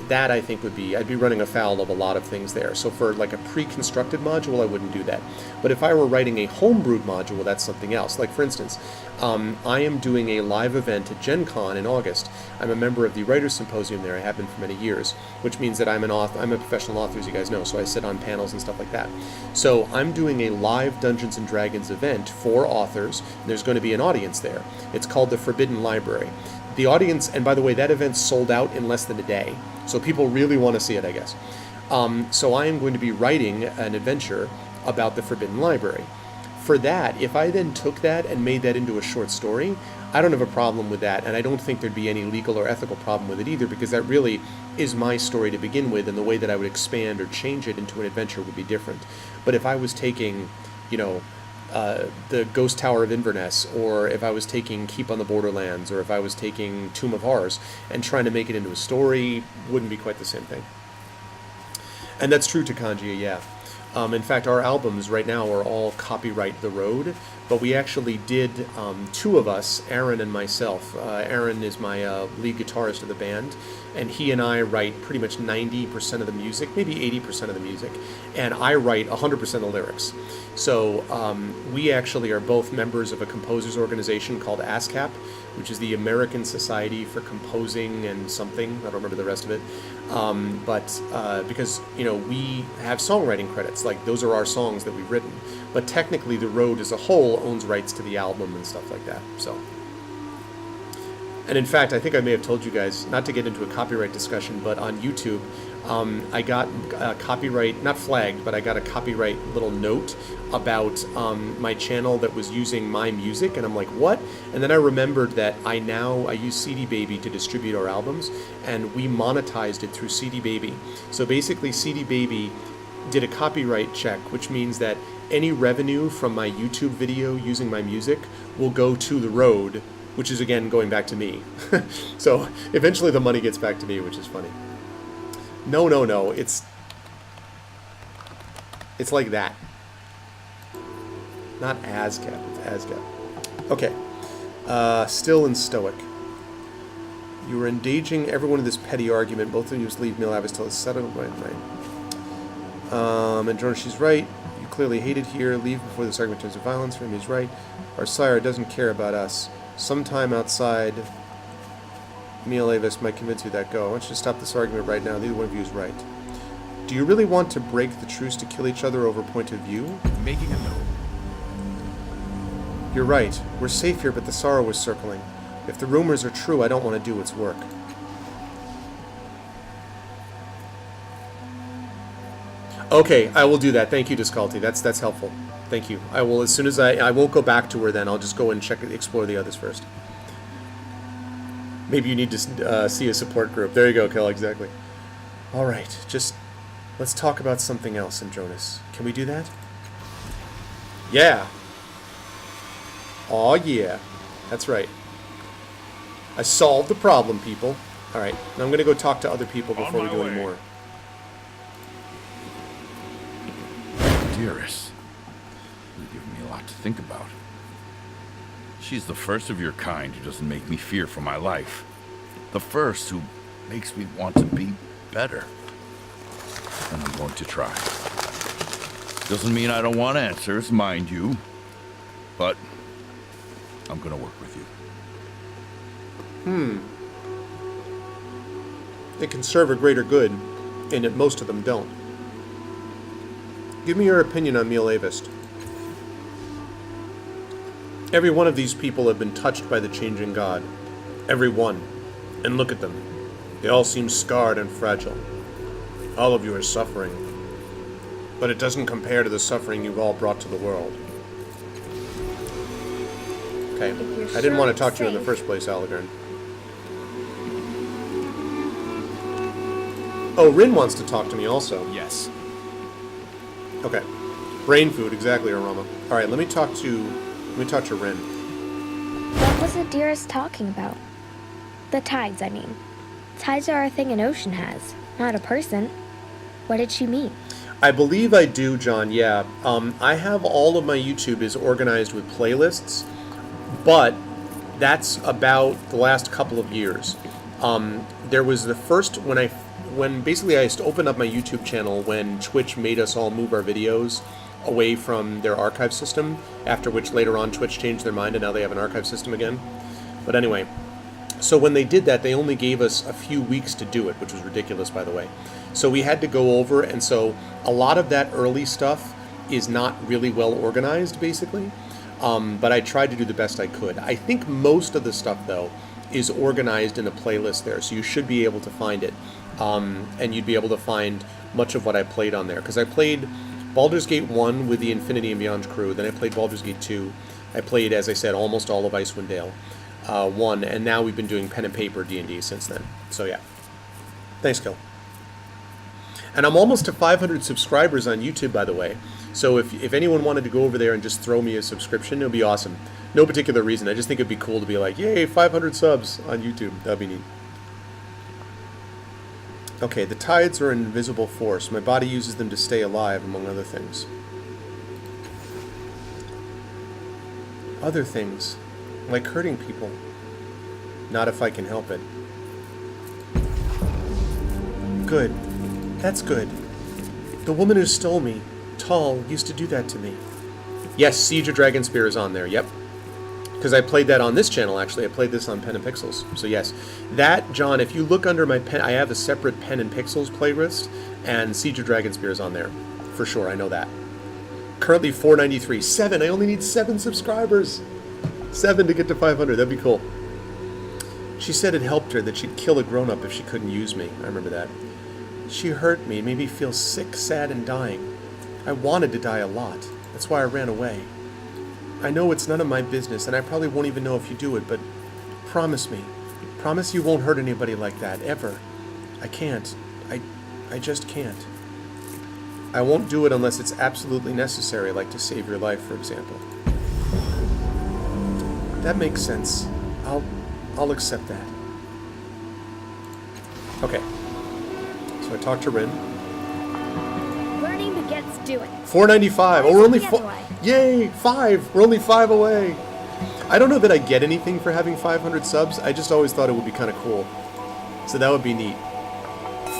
that I think would be, I'd be running afoul of a lot of things there. So for like a pre-constructed module, I wouldn't do that. But if I were writing a homebrewed module, that's something else. Like for instance, I am doing a live event at Gen Con in August. I'm a member of the Writers Symposium there. I have been for many years, which means that I'm an author. I'm a professional author, as you guys know, so I sit on panels and stuff like that. So I'm doing a live Dungeons & Dragons event for authors. There's going to be an audience there. It's called the Forbidden Library. The audience, and by the way, that event sold out in less than a day. So people really want to see it, I guess. So I am going to be writing an adventure about the Forbidden Library. For that, if I then took that and made that into a short story, I don't have a problem with that, and I don't think there'd be any legal or ethical problem with it either, because that really is my story to begin with, and the way that I would expand or change it into an adventure would be different. But if I was taking, you know, the Ghost Tower of Inverness, or if I was taking Keep on the Borderlands, or if I was taking Tomb of Horrors, and trying to make it into a story, wouldn't be quite the same thing. And that's true to Kanjia, yeah. In fact, our albums right now are all copyright The Road, but we actually did, two of us, Aaron and myself. Aaron is my lead guitarist of the band, and he and I write pretty much 90% of the music, maybe 80% of the music, and I write 100% of the lyrics. So we actually are both members of a composers organization called ASCAP, which is the American Society for Composing and something, I don't remember the rest of it, but because, you know, we have songwriting credits, like those are our songs that we've written, but technically The Road as a whole owns rights to the album and stuff like that, so. And in fact, I think I may have told you guys, not to get into a copyright discussion, but on YouTube, I got a copyright, not flagged, but I got a copyright little note about my channel that was using my music, and I'm like, what? And then I remembered that I use CD Baby to distribute our albums, and we monetized it through CD Baby. So basically, CD Baby did a copyright check, which means that any revenue from my YouTube video using my music will go to The Road, which is, again, going back to me. So eventually the money gets back to me, which is funny. No, it's like that. Not ASCAP, it's ASCAP. Okay. Still and Stoic. You were engaging everyone in this petty argument. Both of you just leave me alive till it's settled. Right. And Jordan, she's right. You clearly hated here. Leave before this argument turns to violence. Remy's right. Our sire doesn't care about us. Sometime outside Neil Avis might convince you that. Go. I want you to stop this argument right now. Neither one of you is right. Do you really want to break the truce to kill each other over point of view? Making a note. You're right. We're safe here, but the sorrow is circling. If the rumors are true, I don't want to do its work. Okay, I will do that. Thank you, Disculty. That's helpful. Thank you. I will, as soon as I won't go back to her then. I'll just go and explore the others first. Maybe you need to see a support group. There you go, Kel, exactly. All right, just let's talk about something else, Andronis. Can we do that? Yeah. Aw, yeah. That's right. I solved the problem, people. All right, now I'm going to go talk to other people before we do any more. Dearest, you've given me a lot to think about. She's the first of your kind who doesn't make me fear for my life. The first who makes me want to be better. And I'm going to try. Doesn't mean I don't want answers, mind you. But I'm going to work with you. They can serve a greater good, and yet most of them don't. Give me your opinion on Mil Avist. Every one of these people have been touched by the changing God. Every one. And look at them. They all seem scarred and fragile. All of you are suffering. But it doesn't compare to the suffering you've all brought to the world. Okay. I didn't want to talk to you in the first place, Alagern. Oh, Rin wants to talk to me also. Yes. Okay. Brain food, exactly, Aroma. Alright, let me talk to Rin. What was the dearest talking about? The tides, I mean. Tides are a thing an ocean has, not a person. What did she mean? I believe I do, John, yeah. I have all of my YouTube is organized with playlists, but that's about the last couple of years. There was the first, when basically I opened up my YouTube channel when Twitch made us all move our videos away from their archive system, after which later on Twitch changed their mind and now they have an archive system again. But anyway, so when they did that, they only gave us a few weeks to do it, which was ridiculous, by the way. So we had to go over, and so a lot of that early stuff is not really well organized, basically. But I tried to do the best I could. I think most of the stuff, though, is organized in a playlist there, so you should be able to find it. And you'd be able to find much of what I played on there. Because I played Baldur's Gate 1 with the Infinity and Beyond crew, then I played Baldur's Gate 2. I played, as I said, almost all of Icewind Dale 1, and now we've been doing pen and paper D&D since then. So yeah. Thanks, Kel. And I'm almost to 500 subscribers on YouTube, by the way. So if anyone wanted to go over there and just throw me a subscription, it would be awesome. No particular reason. I just think it'd be cool to be like, yay, 500 subs on YouTube. That'd be neat. Okay, the tides are an invisible force. My body uses them to stay alive, among other things. Other things, like hurting people. Not if I can help it. Good. That's good. The woman who stole me, Tall, used to do that to me. Yes, Siege of Dragonspear is on there, yep. Because I played that on this channel, actually. I played this on Pen and Pixels. So yes. That, John, if you look under my pen, I have a separate Pen and Pixels playlist, and Siege of Dragonspear is on there. For sure, I know that. Currently 493. 7! I only need 7 subscribers! 7 to get to 500. That'd be cool. She said it helped her that she'd kill a grown-up if she couldn't use me. I remember that. She hurt me, made me feel sick, sad, and dying. I wanted to die a lot. That's why I ran away. I know it's none of my business, and I probably won't even know if you do it, but promise me. Promise you won't hurt anybody like that, ever. I can't. I just can't. I won't do it unless it's absolutely necessary, like to save your life, for example. That makes sense. I'll accept that. Okay. So I talked to Rin. Learning begets doing. 495. Oh, we're only The four. other way. Yay! 5. We're only 5 away. I don't know that I get anything for having 500 subs. I just always thought it would be kind of cool. So that would be neat.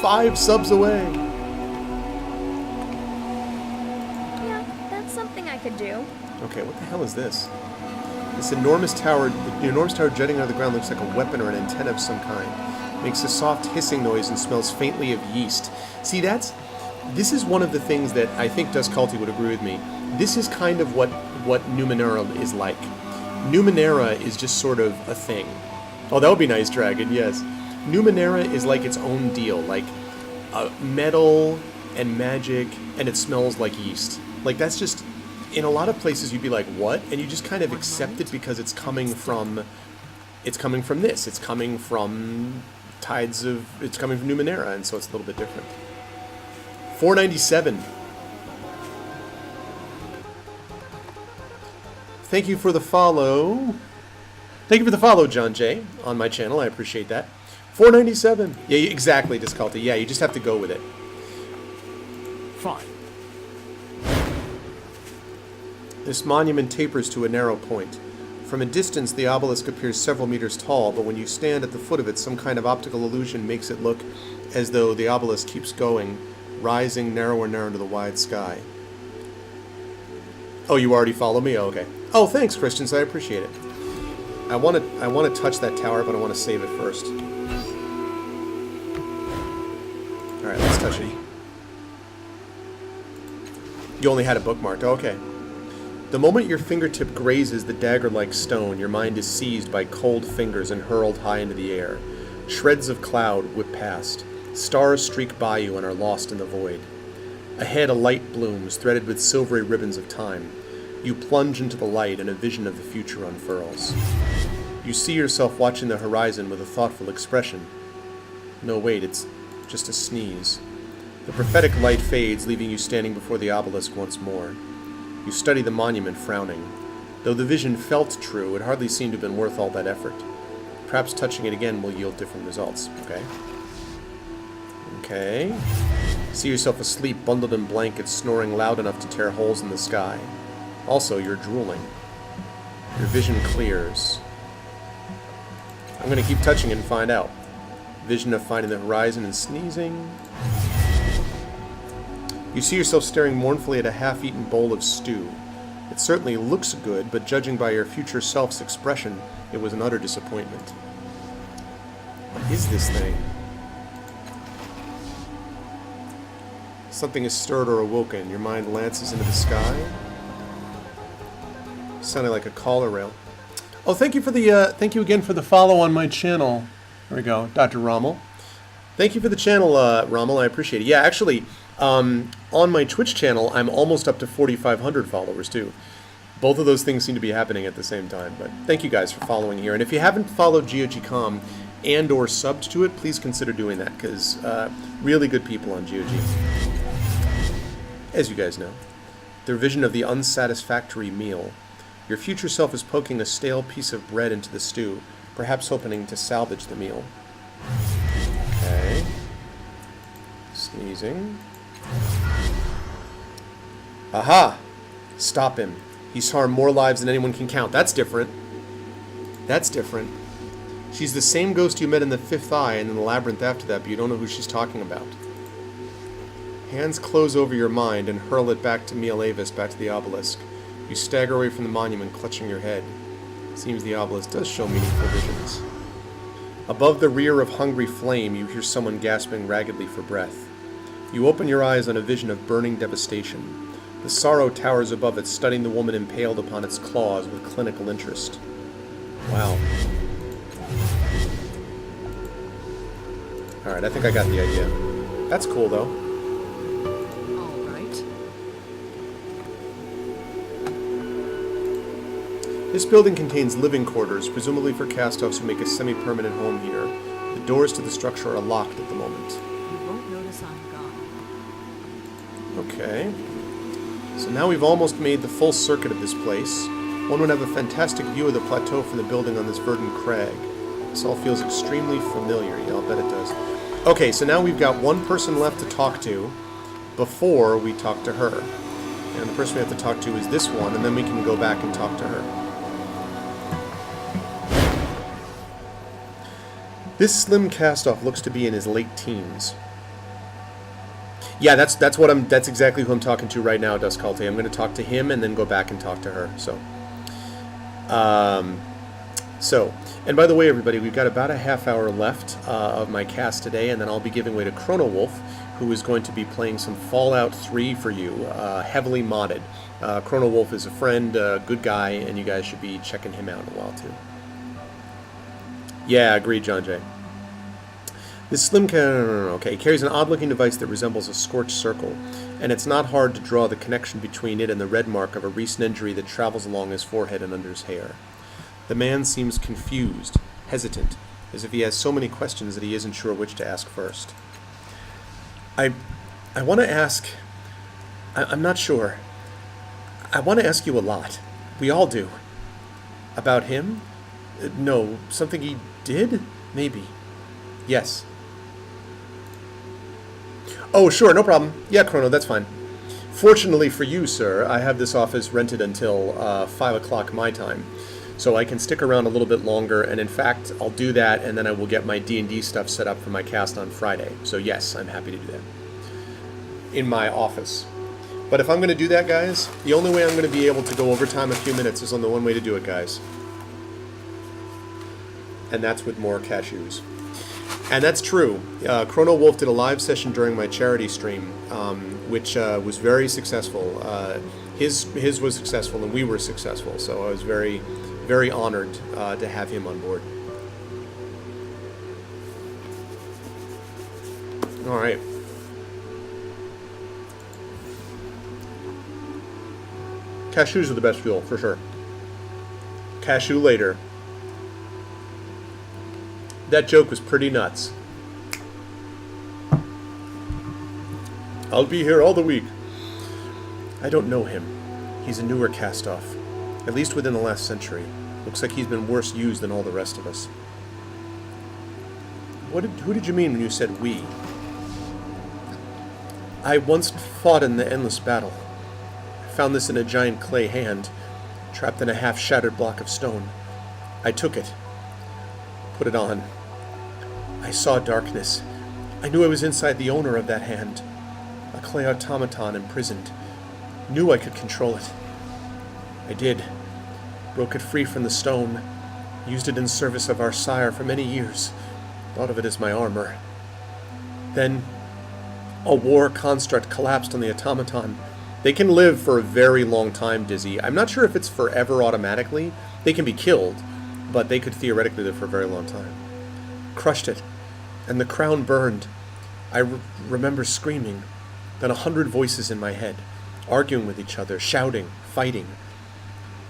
5 subs away. Yeah, that's something I could do. Okay, what the hell is this? This enormous tower, the enormous tower jutting out of the ground looks like a weapon or an antenna of some kind. Makes a soft hissing noise and smells faintly of yeast. See, this is one of the things that I think Dusculty would agree with me. This is kind of what Numenera is like. Numenera is just sort of a thing. Oh, that would be nice, Dragon, yes. Numenera is like its own deal, like a metal and magic, and it smells like yeast. Like, that's just, in a lot of places you'd be like, what? And you just kind of accept it because it's coming from this. It's coming from it's coming from Numenera, and so it's a little bit different. 497. Thank you for the follow. Thank you for the follow, John J, on my channel. I appreciate that. 497. Yeah, exactly, Disculty. Yeah, you just have to go with it. Fine. This monument tapers to a narrow point. From a distance, the obelisk appears several meters tall, but when you stand at the foot of it, some kind of optical illusion makes it look as though the obelisk keeps going, rising narrower and narrower into the wide sky. Oh, you already follow me? Oh, okay. Oh, thanks, Christians. I appreciate it. I want to touch that tower, but I want to save it first. All right, let's touch it. You only had it bookmarked. Oh, okay. The moment your fingertip grazes the dagger-like stone, your mind is seized by cold fingers and hurled high into the air. Shreds of cloud whip past. Stars streak by you and are lost in the void. Ahead, a light blooms, threaded with silvery ribbons of time. You plunge into the light, and a vision of the future unfurls. You see yourself watching the horizon with a thoughtful expression. No, wait, it's just a sneeze. The prophetic light fades, leaving you standing before the obelisk once more. You study the monument, frowning. Though the vision felt true, it hardly seemed to have been worth all that effort. Perhaps touching it again will yield different results. Okay. Okay. See yourself asleep, bundled in blankets, snoring loud enough to tear holes in the sky. Also, you're drooling. Your vision clears. I'm going to keep touching it and find out. Vision of finding the horizon and sneezing. You see yourself staring mournfully at a half-eaten bowl of stew. It certainly looks good, but judging by your future self's expression, it was an utter disappointment. What is this thing? Something is stirred or awoken. Your mind lances into the sky. Sounding like a caller rail. Oh, thank you for the thank you again for the follow on my channel. There we go, Dr. Rommel. Thank you for the channel, Rommel. I appreciate it. Yeah, actually, on my Twitch channel, I'm almost up to 4,500 followers too. Both of those things seem to be happening at the same time. But thank you guys for following here. And if you haven't followed GOG.com and or subbed to it, please consider doing that, because really good people on GOG. As you guys know, their vision of the unsatisfactory meal. Your future self is poking a stale piece of bread into the stew, perhaps hoping to salvage the meal. Okay. Sneezing. Aha! Stop him. He's harmed more lives than anyone can count. That's different. That's different. She's the same ghost you met in the Fifth Eye and in the Labyrinth after that, but you don't know who she's talking about. Hands close over your mind and hurl it back to Miel Avis, back to the obelisk. You stagger away from the monument, clutching your head. Seems the obelisk does show meaningful visions. Above the rear of hungry flame, you hear someone gasping raggedly for breath. You open your eyes on a vision of burning devastation. The sorrow towers above it, studying the woman impaled upon its claws with clinical interest. Wow. Alright, I think I got the idea. That's cool, though. This building contains living quarters, presumably for cast-offs who make a semi-permanent home here. The doors to the structure are locked at the moment. You won't notice I'm gone. Okay. So now we've almost made the full circuit of this place. One would have a fantastic view of the plateau from the building on this verdant crag. This all feels extremely familiar. Yeah, I'll bet it does. Okay, so now we've got one person left to talk to before we talk to her. And the person we have to talk to is this one, and then we can go back and talk to her. This slim cast-off looks to be in his late teens. Yeah, that's exactly who I'm talking to right now, Duscalte. I'm going to talk to him and then go back and talk to her. And by the way, everybody, we've got about a half hour left of my cast today, and then I'll be giving way to Chrono Wolf, who is going to be playing some Fallout 3 for you, heavily modded. Chrono Wolf is a friend, good guy, and you guys should be checking him out in a while too. Yeah, agreed, John Jay. This slim okay, carries an odd-looking device that resembles a scorched circle, and it's not hard to draw the connection between it and the red mark of a recent injury that travels along his forehead and under his hair. The man seems confused, hesitant, as if he has so many questions that he isn't sure which to ask first. I want to ask... I'm not sure. I want to ask you a lot. We all do. About him? No, something he did? Maybe. Yes. Oh, sure, no problem. Yeah, Chrono, that's fine. Fortunately for you, sir, I have this office rented until 5 o'clock my time, so I can stick around a little bit longer, and in fact, I'll do that, and then I will get my D&D stuff set up for my cast on Friday. So yes, I'm happy to do that. In my office. But if I'm going to do that, guys, the only way I'm going to be able to go overtime a few minutes is on the one way to do it, guys. And that's with more cashews. And that's true. Chrono Wolf did a live session during my charity stream, which was very successful. His was successful, and we were successful. So I was very, very honored to have him on board. All right. Cashews are the best fuel, for sure. Cashew later. That joke was pretty nuts. I'll be here all the week. I don't know him. He's a newer cast-off. At least within the last century. Looks like he's been worse used than all the rest of us. Who did you mean when you said we? I once fought in the endless battle. I found this in a giant clay hand, trapped in a half-shattered block of stone. I took it. Put it on. I saw darkness. I knew I was inside the owner of that hand. A clay automaton imprisoned. Knew I could control it. I did. Broke it free from the stone. Used it in service of our sire for many years. Thought of it as my armor. Then, a war construct collapsed on the automaton. They can live for a very long time, Dizzy. I'm not sure if it's forever automatically. They can be killed, but they could theoretically live for a very long time. Crushed it, and the crown burned. I remember screaming, then 100 voices in my head, arguing with each other, shouting, fighting.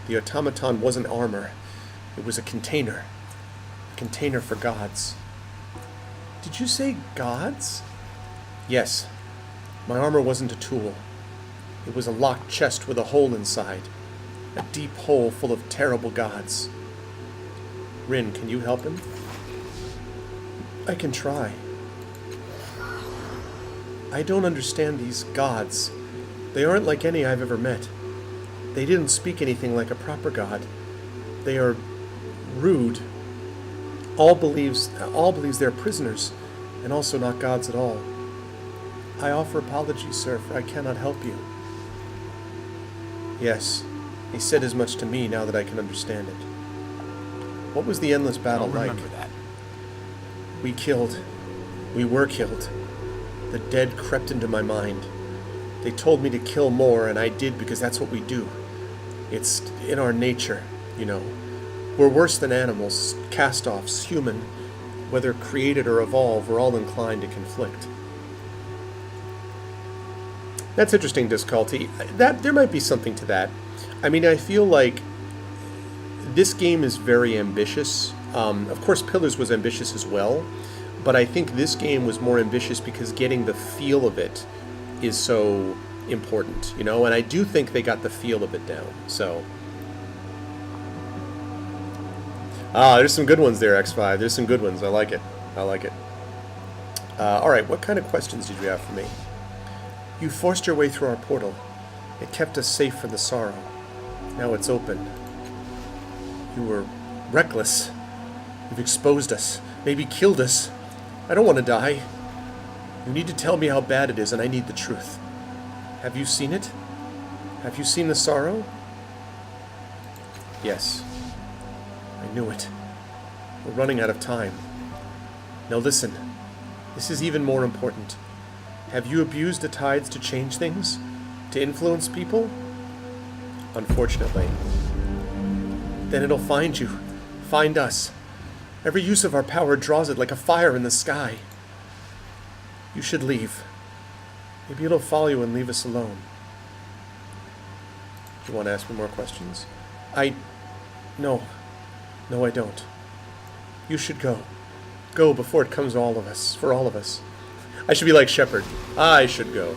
The automaton wasn't armor. It was a container for gods. Did you say gods? Yes. My armor wasn't a tool. It was a locked chest with a hole inside. A deep hole full of terrible gods. Rin, can you help him? I can try. I don't understand these gods. They aren't like any I've ever met. They didn't speak anything like a proper god. They are rude. All believes they're prisoners, and also not gods at all. I offer apologies, sir, for I cannot help you. Yes, he said as much to me now that I can understand it. What was the endless battle like? Remember that. We were killed. The dead crept into my mind. They told me to kill more, and I did because that's what we do. It's in our nature, you know. We're worse than animals, cast-offs, human. Whether created or evolved, we're all inclined to conflict. That's interesting, Disculty. There might be something to that. I mean, I feel like this game is very ambitious. Of course, Pillars was ambitious as well, but I think this game was more ambitious because getting the feel of it is so important, you know? And I do think they got the feel of it down, so... there's some good ones there, X5. There's some good ones. I like it. Alright, what kind of questions did you have for me? You forced your way through our portal. It kept us safe from the sorrow. Now it's open. You were reckless. You've exposed us. Maybe killed us. I don't want to die. You need to tell me how bad it is, and I need the truth. Have you seen it? Have you seen the sorrow? Yes. I knew it. We're running out of time. Now listen. This is even more important. Have you abused the tides to change things? To influence people? Unfortunately. Then it'll find you. Find us. Every use of our power draws it like a fire in the sky. You should leave. Maybe it'll follow you and leave us alone. Do you want to ask me more questions? No. No, I don't. You should go. Go before it comes to all of us. For all of us. I should be like Shepard. I should go.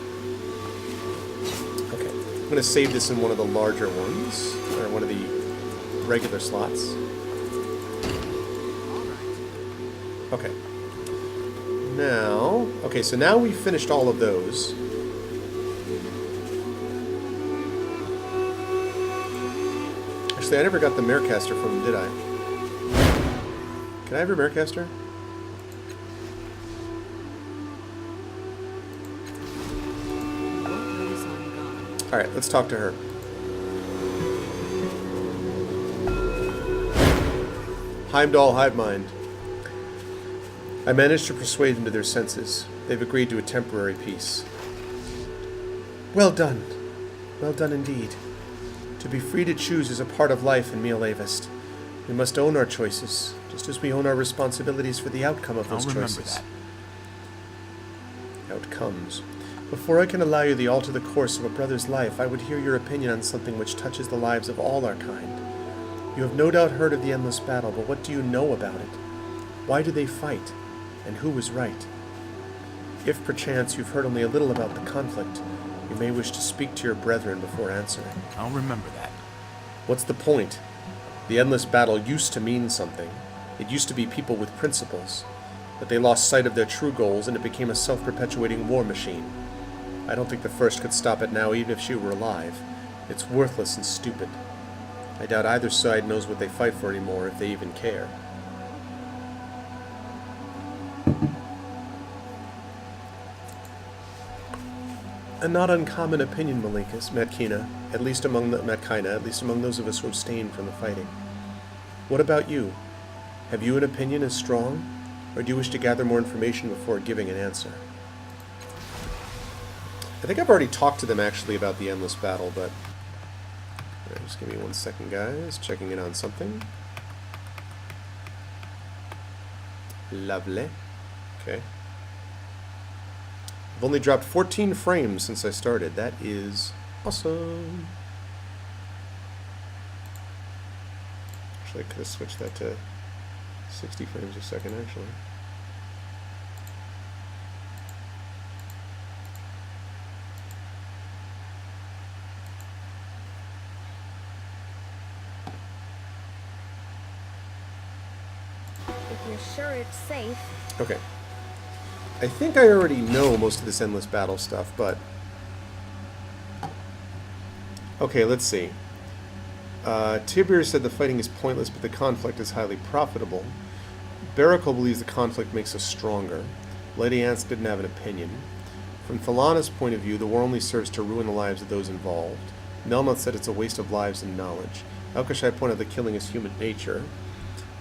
Okay. I'm going to save this in one of the larger ones. Or one of the regular slots. Okay. Now... Okay, so now we've finished all of those. Actually, I never got the Marecaster from him, did I? Can I have your Marecaster? Alright, let's talk to her. Heimdall Hivemind. I managed to persuade them to their senses. They've agreed to a temporary peace. Well done. Well done indeed. To be free to choose is a part of life in Mialavist. We must own our choices, just as we own our responsibilities for the outcome of those choices. Outcomes. Before I can allow you to alter the course of a brother's life, I would hear your opinion on something which touches the lives of all our kind. You have no doubt heard of the endless battle, but what do you know about it? Why do they fight? And who was right? If perchance you've heard only a little about the conflict, you may wish to speak to your brethren before answering. I'll remember that. What's the point? The endless battle used to mean something. It used to be people with principles. But they lost sight of their true goals and it became a self-perpetuating war machine. I don't think the First could stop it now even if she were alive. It's worthless and stupid. I doubt either side knows what they fight for anymore, if they even care. A not uncommon opinion, Matkina, at least among those of us who abstain from the fighting. What about you? Have you an opinion as strong, or do you wish to gather more information before giving an answer? I think I've already talked to them actually about the endless battle, but just give me 1 second, guys. Checking in on something. Lovely. Okay. I've only dropped 14 frames since I started. That is awesome. Actually, I could have switched that to 60 frames a second, actually. If you're sure it's safe. Okay. I think I already know most of this endless battle stuff, but... Okay, let's see. Tibir said the fighting is pointless, but the conflict is highly profitable. Barakel believes the conflict makes us stronger. Lady Ants didn't have an opinion. From Thalana's point of view, the war only serves to ruin the lives of those involved. Melmoth said it's a waste of lives and knowledge. Alkashai pointed out that killing is human nature.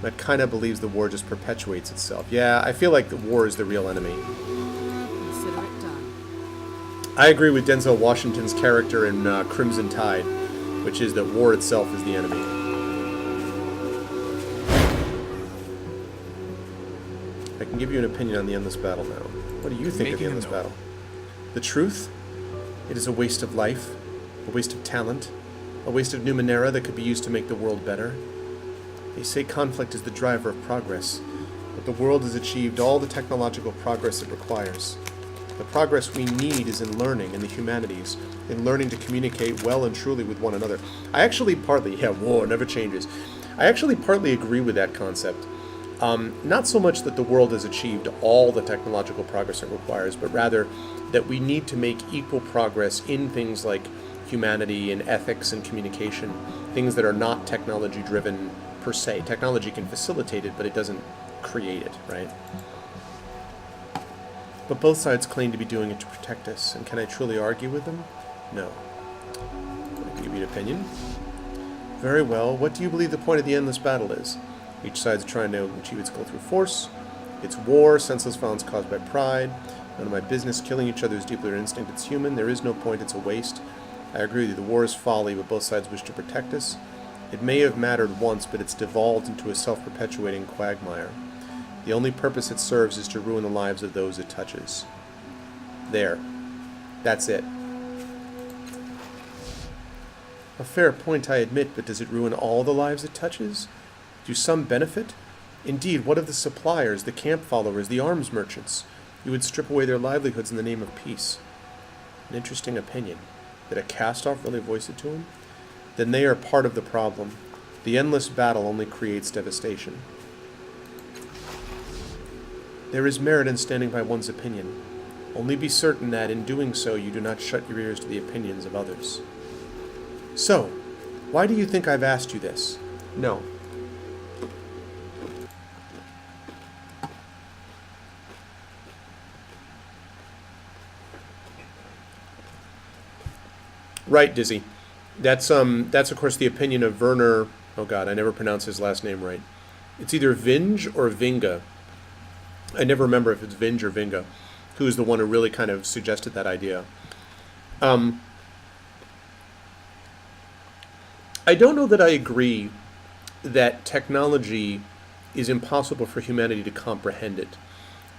That kind of believes the war just perpetuates itself. Yeah, I feel like the war is the real enemy. Consider it done. I agree with Denzel Washington's character in Crimson Tide, which is that war itself is the enemy. I can give you an opinion on the endless battle now. What do you think of the endless battle? The truth? It is a waste of life, a waste of talent, a waste of Numenera that could be used to make the world better. They say conflict is the driver of progress, but the world has achieved all the technological progress it requires. The progress we need is in learning, in the humanities, in learning to communicate well and truly with one another. I actually partly, war never changes. I actually partly agree with that concept. Not so much that the world has achieved all the technological progress it requires, but rather that we need to make equal progress in things like humanity and ethics and communication, things that are not technology-driven per se. Technology can facilitate it, but it doesn't create it, right? But both sides claim to be doing it to protect us, and can I truly argue with them? No. I can give you an opinion. Very well, what do you believe the point of the endless battle is? Each side's trying to achieve its goal through force. It's war, senseless violence caused by pride. None of my business. Killing each other is deeply their instinct. It's human. There is no point. It's a waste. I agree with you. The war is folly, but both sides wish to protect us. It may have mattered once, but it's devolved into a self-perpetuating quagmire. The only purpose it serves is to ruin the lives of those it touches. There. That's it. A fair point, I admit, but does it ruin all the lives it touches? Do some benefit? Indeed, what of the suppliers, the camp followers, the arms merchants? You would strip away their livelihoods in the name of peace. An interesting opinion. Did a cast-off really voice it to him? Then they are part of the problem. The endless battle only creates devastation. There is merit in standing by one's opinion. Only be certain that, in doing so, you do not shut your ears to the opinions of others. So, why do you think I've asked you this? No. Right, Dizzy. That's of course the opinion of Werner. Oh God, I never pronounce his last name right. It's either Vinge or Vinga. I never remember if it's Vinge or Vinga, who is the one who really kind of suggested that idea. I don't know that I agree that technology is impossible for humanity to comprehend it.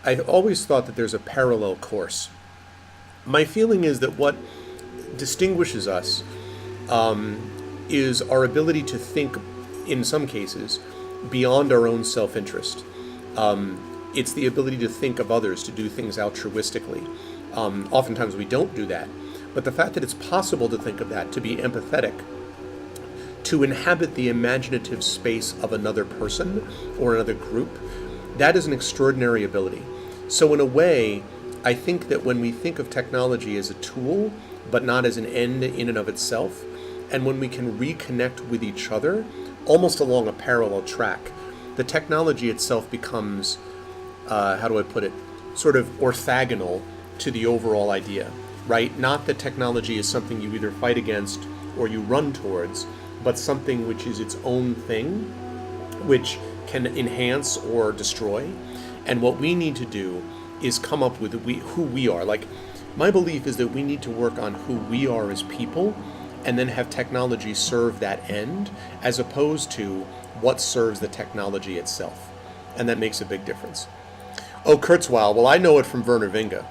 I've always thought that there's a parallel course. My feeling is that what distinguishes us is our ability to think, in some cases, beyond our own self-interest. It's the ability to think of others, to do things altruistically. Oftentimes we don't do that. But the fact that it's possible to think of that, to be empathetic, to inhabit the imaginative space of another person or another group, that is an extraordinary ability. So in a way, I think that when we think of technology as a tool, but not as an end in and of itself, and when we can reconnect with each other, almost along a parallel track, the technology itself becomes, how do I put it, sort of orthogonal to the overall idea, right? Not that technology is something you either fight against or you run towards, but something which is its own thing, which can enhance or destroy. And what we need to do is come up with who we are. Like, my belief is that we need to work on who we are as people and then have technology serve that end as opposed to what serves the technology itself. And that makes a big difference. Oh, Kurzweil. Well, I know it from Werner Vinga.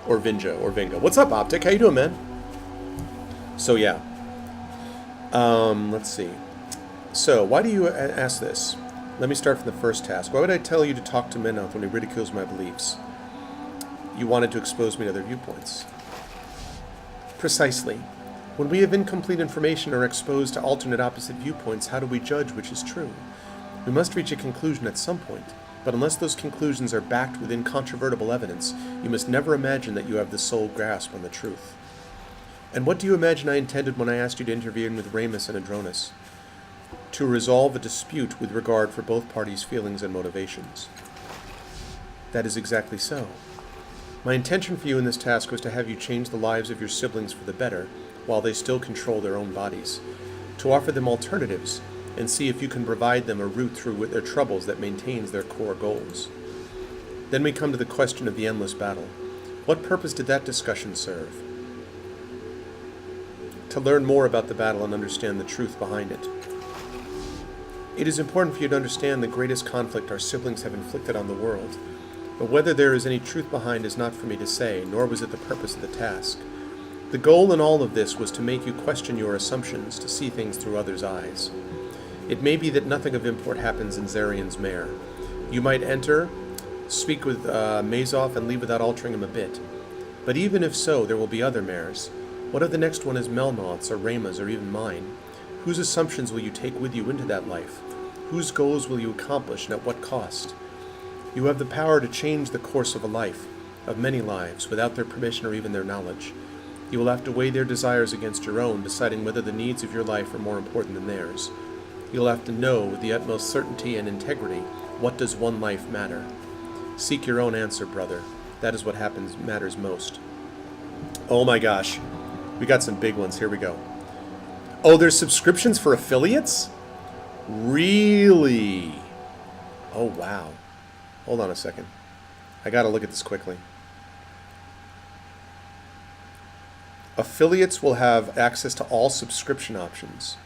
Or Vinja, or Vinga. What's up, Optic? How you doing, man? So, yeah. Let's see. So, why do you ask this? Let me start from the first task. Why would I tell you to talk to Menoth when he ridicules my beliefs? You wanted to expose me to other viewpoints. Precisely. When we have incomplete information or are exposed to alternate opposite viewpoints, how do we judge which is true? We must reach a conclusion at some point, but unless those conclusions are backed with incontrovertible evidence, you must never imagine that you have the sole grasp on the truth. And what do you imagine I intended when I asked you to intervene with Ramus and Adronis? To resolve a dispute with regard for both parties' feelings and motivations. That is exactly so. My intention for you in this task was to have you change the lives of your siblings for the better, while they still control their own bodies. To offer them alternatives, and see if you can provide them a route through their troubles that maintains their core goals. Then we come to the question of the endless battle. What purpose did that discussion serve? To learn more about the battle and understand the truth behind it. It is important for you to understand the greatest conflict our siblings have inflicted on the world. But whether there is any truth behind is not for me to say, nor was it the purpose of the task. The goal in all of this was to make you question your assumptions, to see things through others' eyes. It may be that nothing of import happens in Zarian's mare. You might enter, speak with Mazov, and leave without altering him a bit. But even if so, there will be other mares. What if the next one is Melmoth's, or Rama's, or even mine? Whose assumptions will you take with you into that life? Whose goals will you accomplish, and at what cost? You have the power to change the course of a life, of many lives, without their permission or even their knowledge. You will have to weigh their desires against your own, deciding whether the needs of your life are more important than theirs. You'll have to know with the utmost certainty and integrity, what does one life matter? Seek your own answer, brother. That is what matters most. Oh my gosh. We got some big ones. Here we go. Oh, there's subscriptions for affiliates? Really? Oh, wow. Hold on a second. I gotta look at this quickly. Affiliates will have access to all subscription options.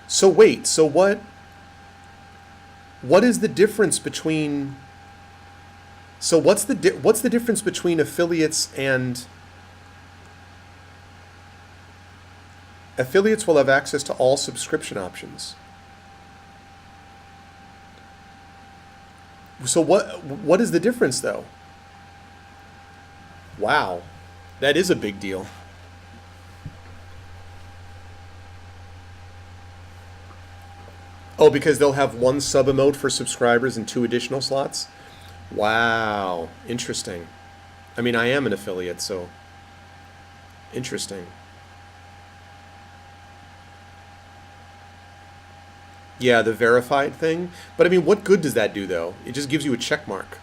So wait, so what is the difference between So what's the difference between affiliates and... Affiliates will have access to all subscription options. So what is the difference, though? Wow. That is a big deal. Oh, because they'll have one sub-emote for subscribers and 2 additional slots? Wow. Interesting. I mean, I am an affiliate, so... Interesting. Yeah, the verified thing. But I mean, what good does that do, though? It just gives you a check mark.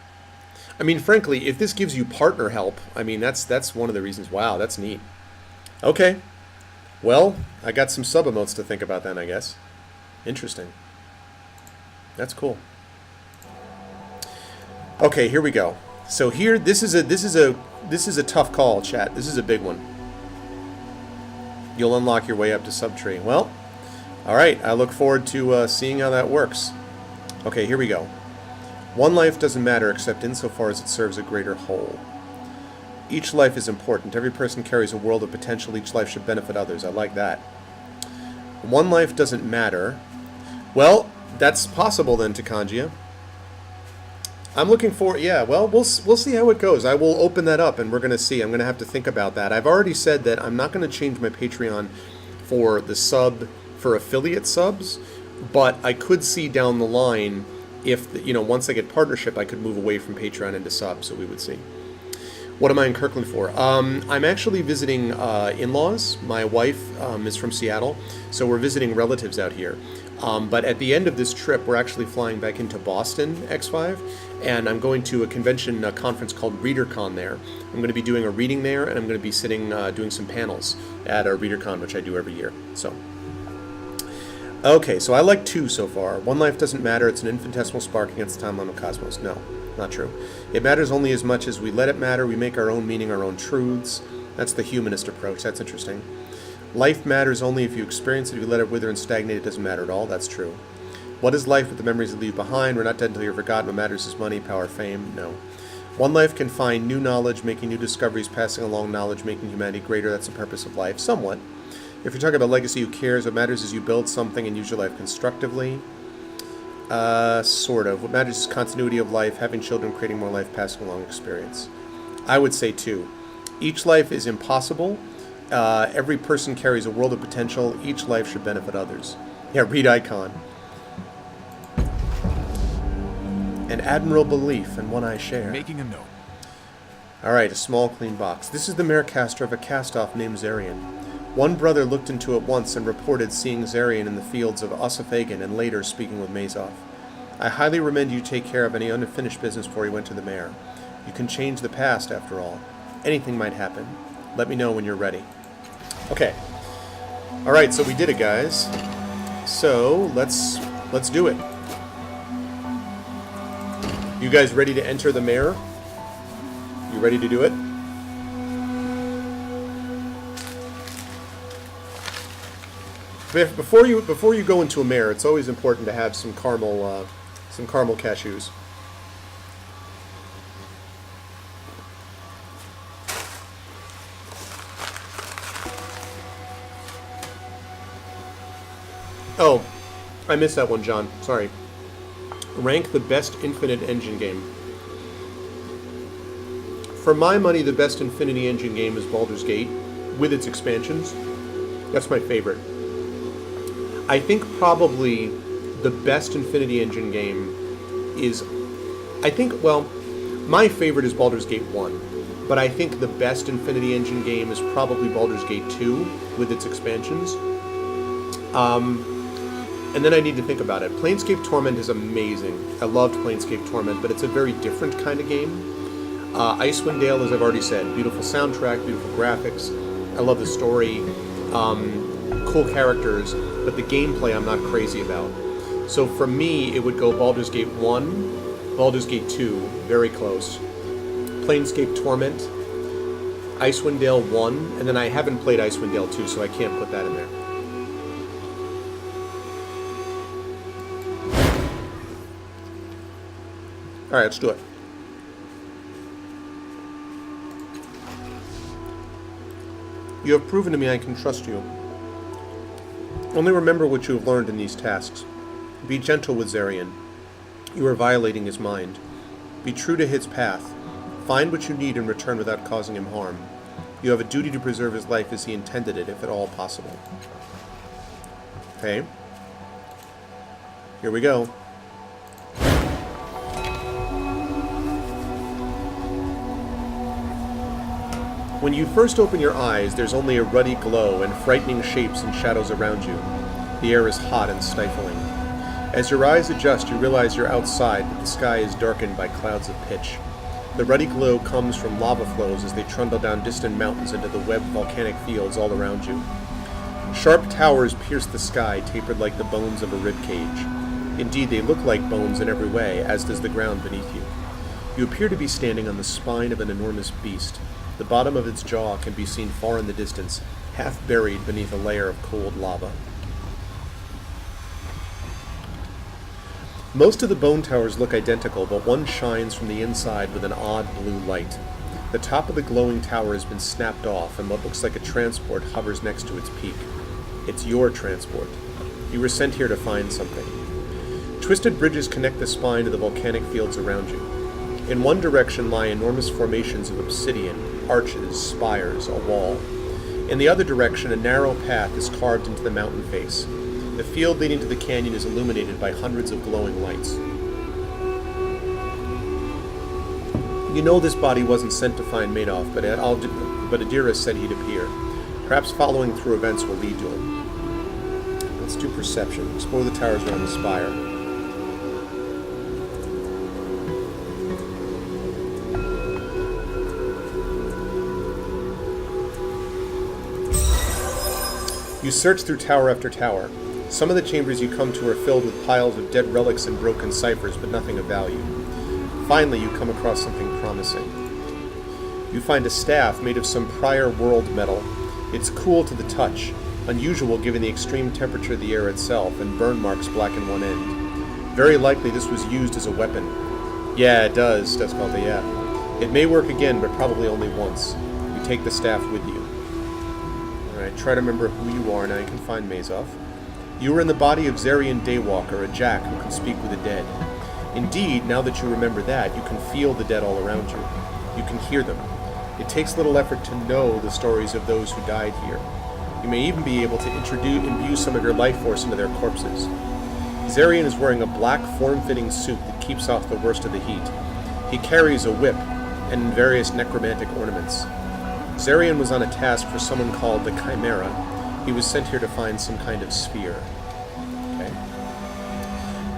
I mean, frankly, if this gives you partner help, I mean, that's one of the reasons. Wow, that's neat. Okay. Well, I got some sub-emotes to think about then, I guess. Interesting. That's cool. Okay, here we go. So here, this is a tough call, chat. This is a big one. You'll unlock your way up to Subtree. Well, all right. I look forward to seeing how that works. Okay, here we go. One life doesn't matter except insofar as it serves a greater whole. Each life is important. Every person carries a world of potential. Each life should benefit others. I like that. One life doesn't matter. Well, that's possible then, Takanjia. I'm looking for... Yeah, well, we'll see how it goes. I will open that up, and we're going to see. I'm going to have to think about that. I've already said that I'm not going to change my Patreon for the sub... for affiliate subs, but I could see down the line if, once I get partnership, I could move away from Patreon into subs, so we would see. What am I in Kirkland for? I'm actually visiting in-laws. My wife is from Seattle, so we're visiting relatives out here. But at the end of this trip, we're actually flying back into Boston, X5, and I'm going to a convention conference called ReaderCon there. I'm going to be doing a reading there, and I'm going to be sitting doing some panels at a ReaderCon, which I do every year. So, okay, so I like 2 so far. One life doesn't matter. It's an infinitesimal spark against the timeline of cosmos. No, not true. It matters only as much as we let it matter. We make our own meaning, our own truths. That's the humanist approach. That's interesting. Life matters only if you experience it. If you let it wither and stagnate, it doesn't matter at all. That's true. What is life with the memories you leave behind? We're not dead until you're forgotten. What matters is money, power, fame. No. One life can find new knowledge, making new discoveries, passing along knowledge, making humanity greater. That's the purpose of life. Somewhat. If you're talking about legacy, who cares? What matters is you build something and use your life constructively. Sort of. What matters is continuity of life, having children, creating more life, passing along experience. I would say 2. Each life is impossible. Every person carries a world of potential. Each life should benefit others. Yeah, read Icon. An admirable belief, and one I share. Making a note. Alright, a small, clean box. This is the Maricaster of a cast-off named Zarian. One brother looked into it once and reported seeing Zarian in the fields of Osophagan and later speaking with Mazov. I highly recommend you take care of any unfinished business before you went to the mayor. You can change the past, after all. Anything might happen. Let me know when you're ready. Okay. Alright, so we did it, guys. So, let's do it. You guys ready to enter the mayor? You ready to do it? Before you go into a mare, it's always important to have some caramel cashews. Oh, I missed that one, John. Sorry. Rank the best Infinite Engine game. For my money, the best Infinity Engine game is Baldur's Gate, with its expansions. That's my favorite. I think probably the best Infinity Engine game is... my favorite is Baldur's Gate 1, but I think the best Infinity Engine game is probably Baldur's Gate 2, with its expansions. And then I need to think about it. Planescape Torment is amazing. I loved Planescape Torment, but it's a very different kind of game. Icewind Dale, as I've already said, beautiful soundtrack, beautiful graphics. I love the story, cool characters, but the gameplay I'm not crazy about. So for me, it would go Baldur's Gate 1, Baldur's Gate 2, very close. Planescape Torment, Icewind Dale 1, and then I haven't played Icewind Dale 2, so I can't put that in there. Alright, let's do it. You have proven to me I can trust you. Only remember what you have learned in these tasks. Be gentle with Zarian. You are violating his mind. Be true to his path. Find what you need in return without causing him harm. You have a duty to preserve his life as he intended it, if at all possible. Okay. Here we go. When you first open your eyes, there's only a ruddy glow and frightening shapes and shadows around you. The air is hot and stifling. As your eyes adjust, you realize you're outside, but the sky is darkened by clouds of pitch. The ruddy glow comes from lava flows as they trundle down distant mountains into the webbed volcanic fields all around you. Sharp towers pierce the sky, tapered like the bones of a rib cage. Indeed, they look like bones in every way, as does the ground beneath you. You appear to be standing on the spine of an enormous beast. The bottom of its jaw can be seen far in the distance, half buried beneath a layer of cold lava. Most of the bone towers look identical, but one shines from the inside with an odd blue light. The top of the glowing tower has been snapped off, and what looks like a transport hovers next to its peak. It's your transport. You were sent here to find something. Twisted bridges connect the spine to the volcanic fields around you. In one direction lie enormous formations of obsidian, arches, spires, a wall. In the other direction, a narrow path is carved into the mountain face. The field leading to the canyon is illuminated by hundreds of glowing lights. You know this body wasn't sent to find Madoff, but Adira said he'd appear. Perhaps following through events will lead to him. Let's do perception. Explore the towers around the spire. You search through tower after tower. Some of the chambers you come to are filled with piles of dead relics and broken ciphers, but nothing of value. Finally, you come across something promising. You find a staff made of some prior world metal. It's cool to the touch, unusual given the extreme temperature of the air itself, and burn marks blacken one end. Very likely this was used as a weapon. Yeah, it does, Descalta, yeah. It may work again, but probably only once. You take the staff with you. Alright, try to remember who you are now. You can find Mazov. You are in the body of Zarian Daywalker, a jack who can speak with the dead. Indeed, now that you remember that, you can feel the dead all around you. You can hear them. It takes little effort to know the stories of those who died here. You may even be able to imbue some of your life force into their corpses. Zarian is wearing a black, form-fitting suit that keeps off the worst of the heat. He carries a whip and various necromantic ornaments. Zarian was on a task for someone called the Chimera. He was sent here to find some kind of sphere. Okay.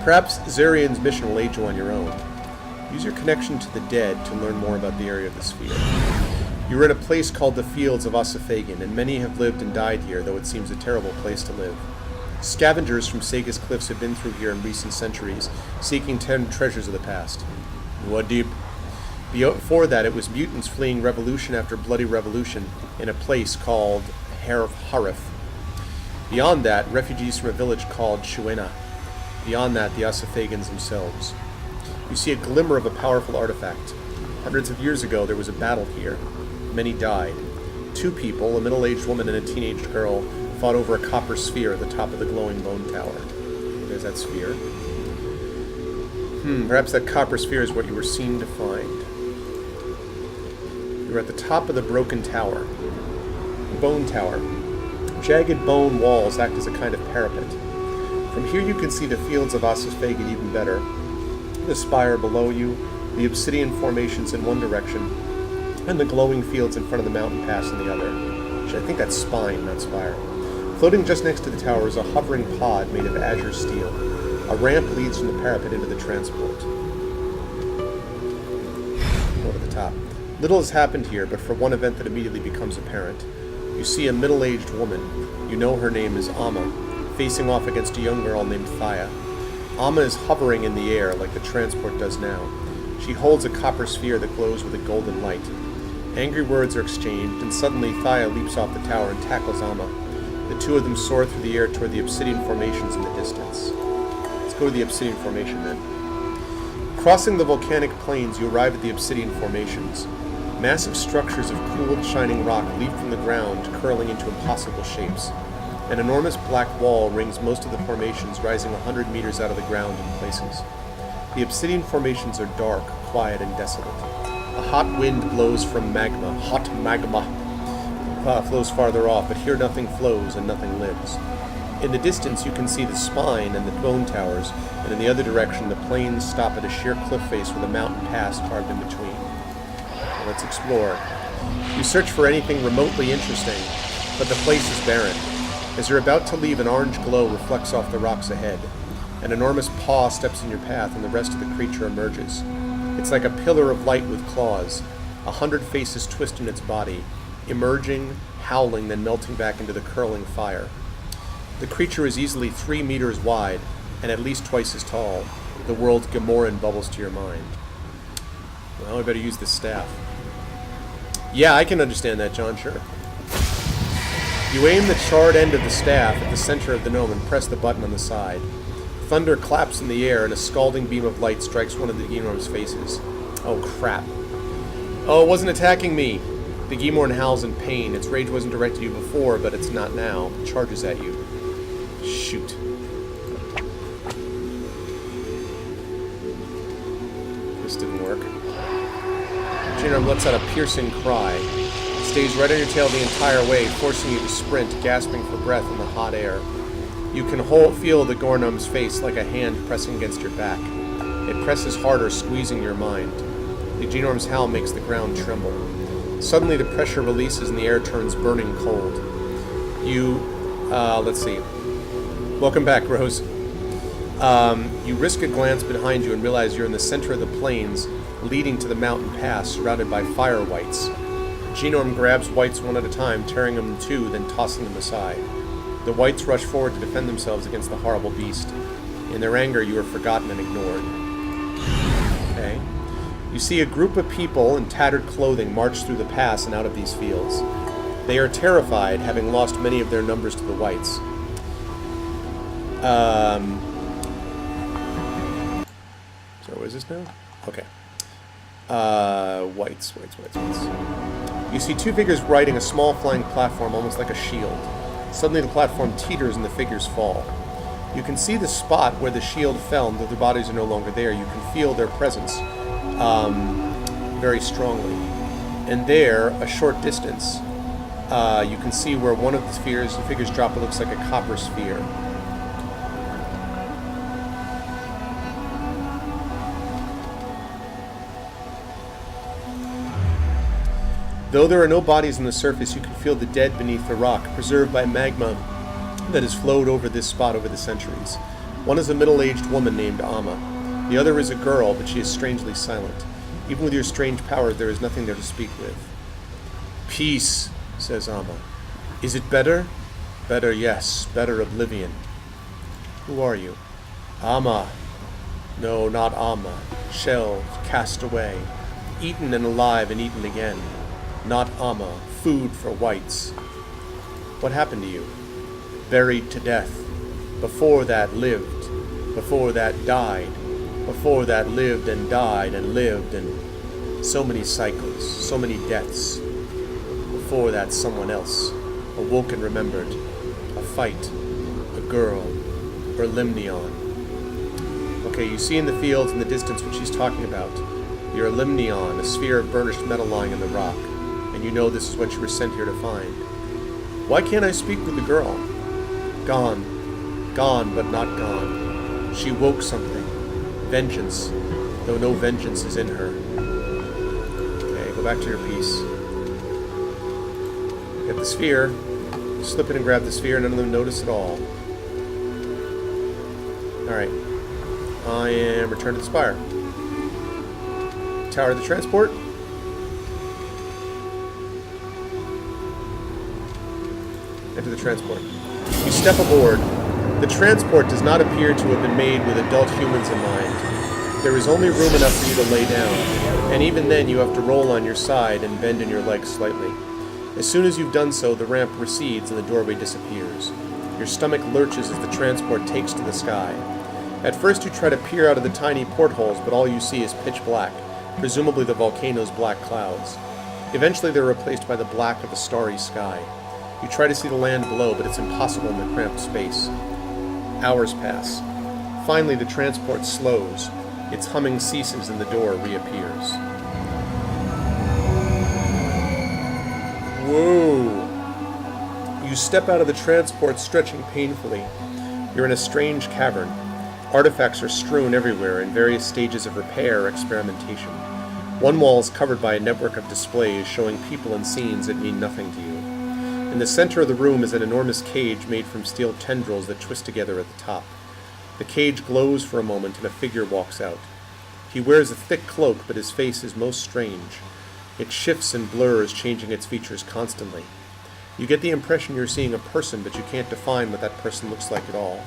Perhaps Zarian's mission will aid you on your own. Use your connection to the dead to learn more about the area of the sphere. You are in a place called the Fields of Ossiphagan, and many have lived and died here, though it seems a terrible place to live. Scavengers from Sega's cliffs have been through here in recent centuries, seeking 10 treasures of the past. Wadib. Before that, it was mutants fleeing revolution after bloody revolution in a place called Harif. Beyond that, refugees from a village called Shuena. Beyond that, the Ossiphagans themselves. You see a glimmer of a powerful artifact. Hundreds of years ago, there was a battle here. Many died. 2 people, a middle-aged woman and a teenaged girl, fought over a copper sphere at the top of the glowing bone tower. There's that sphere. Perhaps that copper sphere is what you were seen to find. You're at the top of the broken tower. Bone tower. Jagged bone walls act as a kind of parapet. From here you can see the fields of Ossiphagan even better. The spire below you, the obsidian formations in one direction, and the glowing fields in front of the mountain pass in the other. Actually, I think that's spine, not spire. Floating just next to the tower is a hovering pod made of azure steel. A ramp leads from the parapet into the transport. Go to the top. Little has happened here, but for one event that immediately becomes apparent. You see a middle-aged woman. You know her name is Amma, facing off against a young girl named Thaya. Amma is hovering in the air like the transport does now. She holds a copper sphere that glows with a golden light. Angry words are exchanged, and suddenly Thaya leaps off the tower and tackles Amma. The two of them soar through the air toward the obsidian formations in the distance. Let's go to the obsidian formation then. Crossing the volcanic plains, you arrive at the obsidian formations. Massive structures of cooled, shining rock leap from the ground, curling into impossible shapes. An enormous black wall rings most of the formations, rising 100 meters out of the ground in places. The obsidian formations are dark, quiet, and desolate. A hot wind blows from magma. Hot magma flows farther off, but here nothing flows and nothing lives. In the distance, you can see the spine and the bone towers, and in the other direction, the plains stop at a sheer cliff face with a mountain pass carved in between. Now let's explore. You search for anything remotely interesting, but the place is barren. As you're about to leave, an orange glow reflects off the rocks ahead. An enormous paw steps in your path, and the rest of the creature emerges. It's like a pillar of light with claws. 100 faces twist in its body, emerging, howling, then melting back into the curling fire. The creature is easily 3 meters wide, and at least twice as tall. The word Gamoran bubbles to your mind. Well, I better use this staff. Yeah, I can understand that, John, sure. You aim the charred end of the staff at the center of the gnome and press the button on the side. Thunder claps in the air, and a scalding beam of light strikes one of the Gnorm's faces. Oh, crap. Oh, it wasn't attacking me! The Gnorm howls in pain. Its rage wasn't directed at you before, but it's not now. It charges at you. Shoot. This didn't work. Gnorm lets out a piercing cry. It stays right on your tail the entire way, forcing you to sprint, gasping for breath in the hot air. You can feel the Gnorm's face like a hand pressing against your back. It presses harder, squeezing your mind. The Gnorm's howl makes the ground tremble. Suddenly the pressure releases and the air turns burning cold. Let's see. Welcome back, Rose. You risk a glance behind you and realize you're in the center of the plains leading to the mountain pass, surrounded by fire wights. Gnorm grabs wights one at a time, tearing them in two, then tossing them aside. The wights rush forward to defend themselves against the horrible beast. In their anger, you are forgotten and ignored. Okay. You see a group of people in tattered clothing march through the pass and out of these fields. They are terrified, having lost many of their numbers to the wights. So what is this now? Okay. Wights. You see two figures riding a small flying platform, almost like a shield. Suddenly the platform teeters and the figures fall. You can see the spot where the shield fell, and though their bodies are no longer there, you can feel their presence very strongly. And there, a short distance, you can see where one of the figures drop what looks like a copper sphere. Though there are no bodies on the surface, you can feel the dead beneath the rock, preserved by magma that has flowed over this spot over the centuries. One is a middle-aged woman named Amma. The other is a girl, but she is strangely silent. Even with your strange powers, there is nothing there to speak with. Peace, says Amma. Is it better? Better, yes. Better oblivion. Who are you? Amma. No, not Amma. Shelved, cast away. Eaten and alive and eaten again. Not Amma, food for wights. What happened to you? Buried to death. Before that lived. Before that died. Before that lived and died and lived, and so many cycles, so many deaths. Before that someone else, awoke and remembered. A fight. A girl. Or Limneon. Okay, you see in the fields in the distance what she's talking about. You're a Limneon, a sphere of burnished metal lying in the rock. And you know this is what you were sent here to find. Why can't I speak with the girl? Gone. Gone, but not gone. She woke something. Vengeance, though no vengeance is in her. Okay, go back to your piece. Get the sphere. Slip in and grab the sphere. None of them notice at all. Alright. I am returned to the spire. Tower of the transport. Enter the transport. You step aboard. The transport does not appear to have been made with adult humans in mind. There is only room enough for you to lay down, and even then you have to roll on your side and bend in your legs slightly. As soon as you've done so, the ramp recedes and the doorway disappears. Your stomach lurches as the transport takes to the sky. At first you try to peer out of the tiny portholes, but all you see is pitch black, presumably the volcano's black clouds. Eventually they're replaced by the black of a starry sky. You try to see the land below, but it's impossible in the cramped space. Hours pass. Finally, the transport slows. Its humming ceases and the door reappears. Whoa! You step out of the transport, stretching painfully. You're in a strange cavern. Artifacts are strewn everywhere in various stages of repair or experimentation. One wall is covered by a network of displays showing people and scenes that mean nothing to you. In the center of the room is an enormous cage made from steel tendrils that twist together at the top. The cage glows for a moment and a figure walks out. He wears a thick cloak, but his face is most strange. It shifts and blurs, changing its features constantly. You get the impression you're seeing a person, but you can't define what that person looks like at all.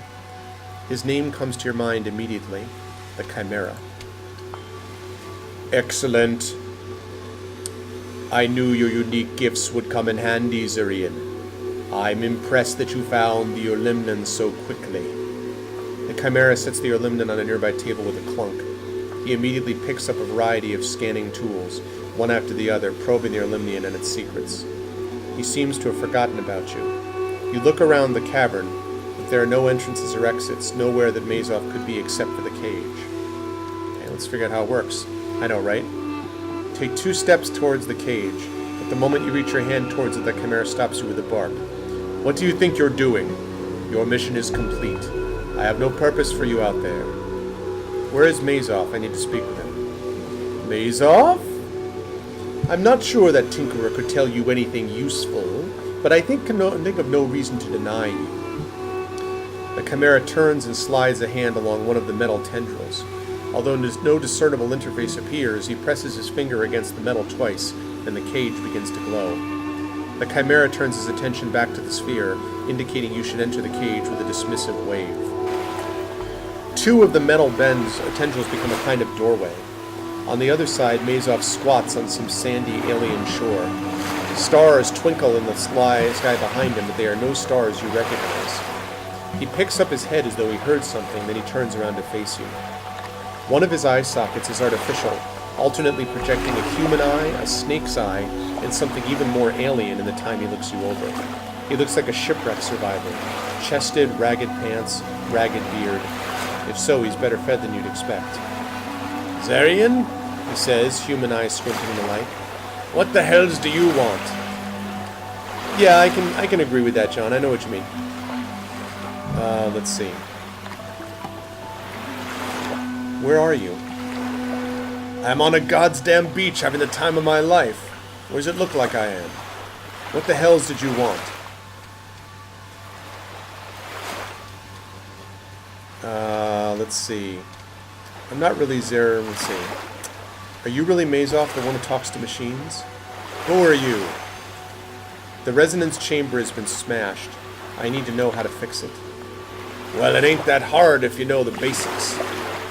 His name comes to your mind immediately, the Chimera. Excellent. I knew your unique gifts would come in handy, Zurian. I'm impressed that you found the Orlimnan so quickly. The Chimera sets the Orlimnan on a nearby table with a clunk. He immediately picks up a variety of scanning tools, one after the other, probing the Orlimnian and its secrets. He seems to have forgotten about you. You look around the cavern, but there are no entrances or exits, nowhere that Mazov could be except for the cage. Okay, let's figure out how it works. I know, right? Take 2 steps towards the cage. At the moment you reach your hand towards it, the Chimera stops you with a bark. What do you think you're doing? Your mission is complete. I have no purpose for you out there. Where is Mazov? I need to speak with him. Mazov? I'm not sure that Tinkerer could tell you anything useful, but I think of no reason to deny you. The Chimera turns and slides a hand along one of the metal tendrils. Although no discernible interface appears, he presses his finger against the metal twice, and the cage begins to glow. The Chimera turns his attention back to the sphere, indicating you should enter the cage with a dismissive wave. 2 of the metal bends tendrils become a kind of doorway. On the other side, Mazov squats on some sandy alien shore. Stars twinkle in the sky behind him, but they are no stars you recognize. He picks up his head as though he heard something, then he turns around to face you. One of his eye sockets is artificial, alternately projecting a human eye, a snake's eye, and something even more alien in the time he looks you over. He looks like a shipwreck survivor. Chested, ragged pants, ragged beard. If so, he's better fed than you'd expect. Zarian? He says, human eyes squinting in the light. What the hells do you want? Yeah, I can agree with that, John. I know what you mean. Let's see. Where are you? I'm on a goddamn beach having the time of my life. Where does it look like I am? What the hells did you want? Let's see. I'm not really Zara. Let's see. Are you really Mazov, the one who talks to machines? Who are you? The resonance chamber has been smashed. I need to know how to fix it. Well, it ain't that hard if you know the basics.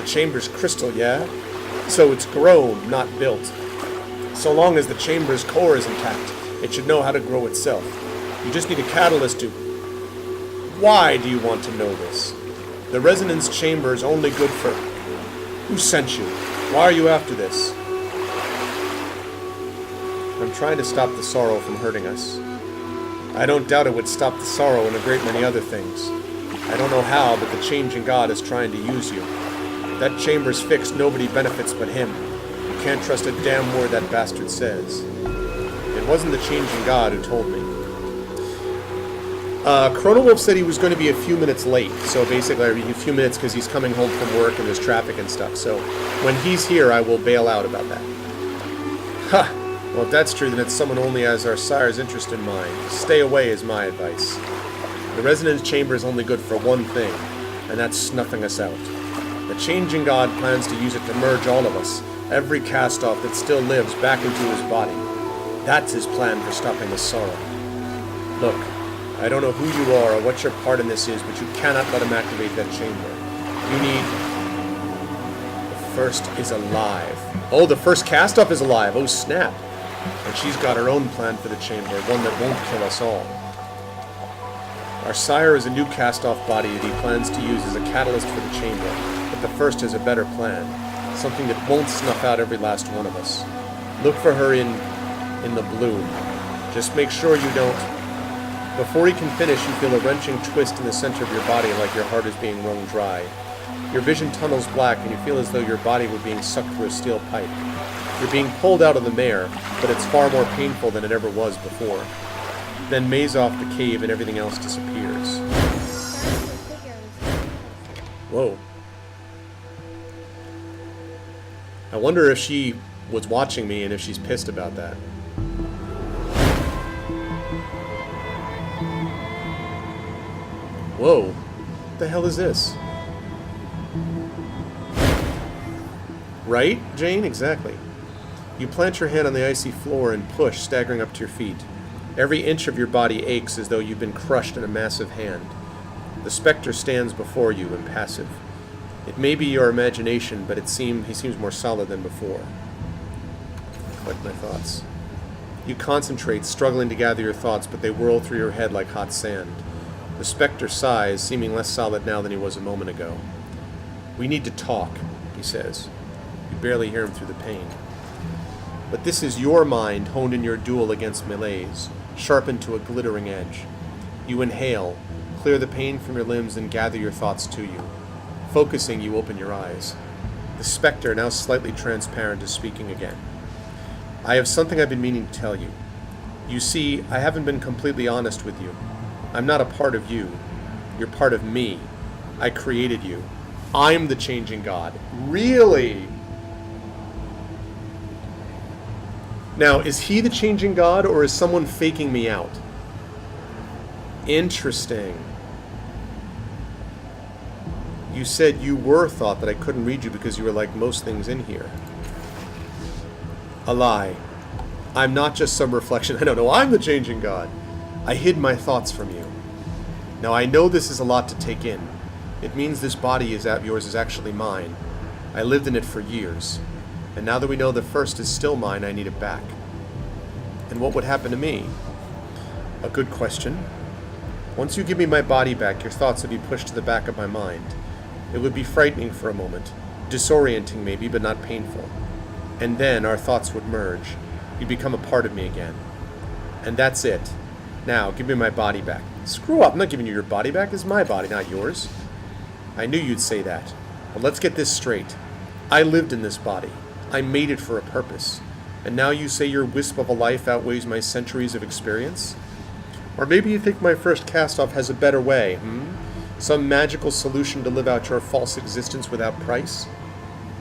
The chamber's crystal, yeah? So it's grown, not built. So long as the chamber's core is intact, it should know how to grow itself. You just need a catalyst to... Why do you want to know this? The resonance chamber is only good for... Who sent you? Why are you after this? I'm trying to stop the sorrow from hurting us. I don't doubt it would stop the sorrow and a great many other things. I don't know how, but the changing God is trying to use you. If that chamber's fixed, nobody benefits but him. You can't trust a damn word that bastard says. It wasn't the changing God who told me. Chronowolf said he was going to be a few minutes late, so basically a few minutes because he's coming home from work and there's traffic and stuff, so when he's here I will bail out about that. Ha! Well, if that's true, then it's someone only has our sire's interest in mind. Stay away is my advice. The resonance chamber is only good for one thing, and that's snuffing us out. The changing God plans to use it to merge all of us, every cast-off that still lives, back into his body. That's his plan for stopping the sorrow. Look, I don't know who you are or what your part in this is, but you cannot let him activate that chamber. You need... The first is alive. Oh, the first cast-off is alive. Oh, snap. And she's got her own plan for the chamber, one that won't kill us all. Our sire is a new cast-off body that he plans to use as a catalyst for the chamber, but the first is a better plan. Something that won't snuff out every last one of us. Look for her in in the bloom. Just make sure you don't. Before he can finish, you feel a wrenching twist in the center of your body like your heart is being wrung dry. Your vision tunnels black and you feel as though your body were being sucked through a steel pipe. You're being pulled out of the mare, but it's far more painful than it ever was before. Then maze off the cave and everything else disappears. Whoa. I wonder if she was watching me and if she's pissed about that. Whoa. What the hell is this? Right, Jane? Exactly. You plant your hand on the icy floor and push, staggering up to your feet. Every inch of your body aches as though you've been crushed in a massive hand. The specter stands before you, impassive. It may be your imagination, but he seems more solid than before. Collect my thoughts. You concentrate, struggling to gather your thoughts, but they whirl through your head like hot sand. The specter sighs, seeming less solid now than he was a moment ago. We need to talk, he says. You barely hear him through the pain. But this is your mind honed in your duel against melees, sharpened to a glittering edge. You inhale, clear the pain from your limbs, and gather your thoughts to you. Focusing, you open your eyes. The specter, now slightly transparent, is speaking again. I have something I've been meaning to tell you. You see, I haven't been completely honest with you. I'm not a part of you. You're part of me. I created you. I'm the changing God. Really? Now, is he the changing God, or is someone faking me out? Interesting. You said you were thought that I couldn't read you because you were like most things in here. A lie. I'm not just some reflection. I don't know. I'm the changing God. I hid my thoughts from you. Now, I know this is a lot to take in. It means this body is yours is actually mine. I lived in it for years. And now that we know the first is still mine, I need it back. And what would happen to me? A good question. Once you give me my body back, your thoughts would be pushed to the back of my mind. It would be frightening for a moment. Disorienting maybe, but not painful. And then our thoughts would merge. You'd become a part of me again. And that's it. Now, give me my body back. Screw up, I'm not giving you your body back. This is my body, not yours. I knew you'd say that. But let's get this straight. I lived in this body. I made it for a purpose. And now you say your wisp of a life outweighs my centuries of experience? Or maybe you think my first cast-off has a better way, Some magical solution to live out your false existence without price?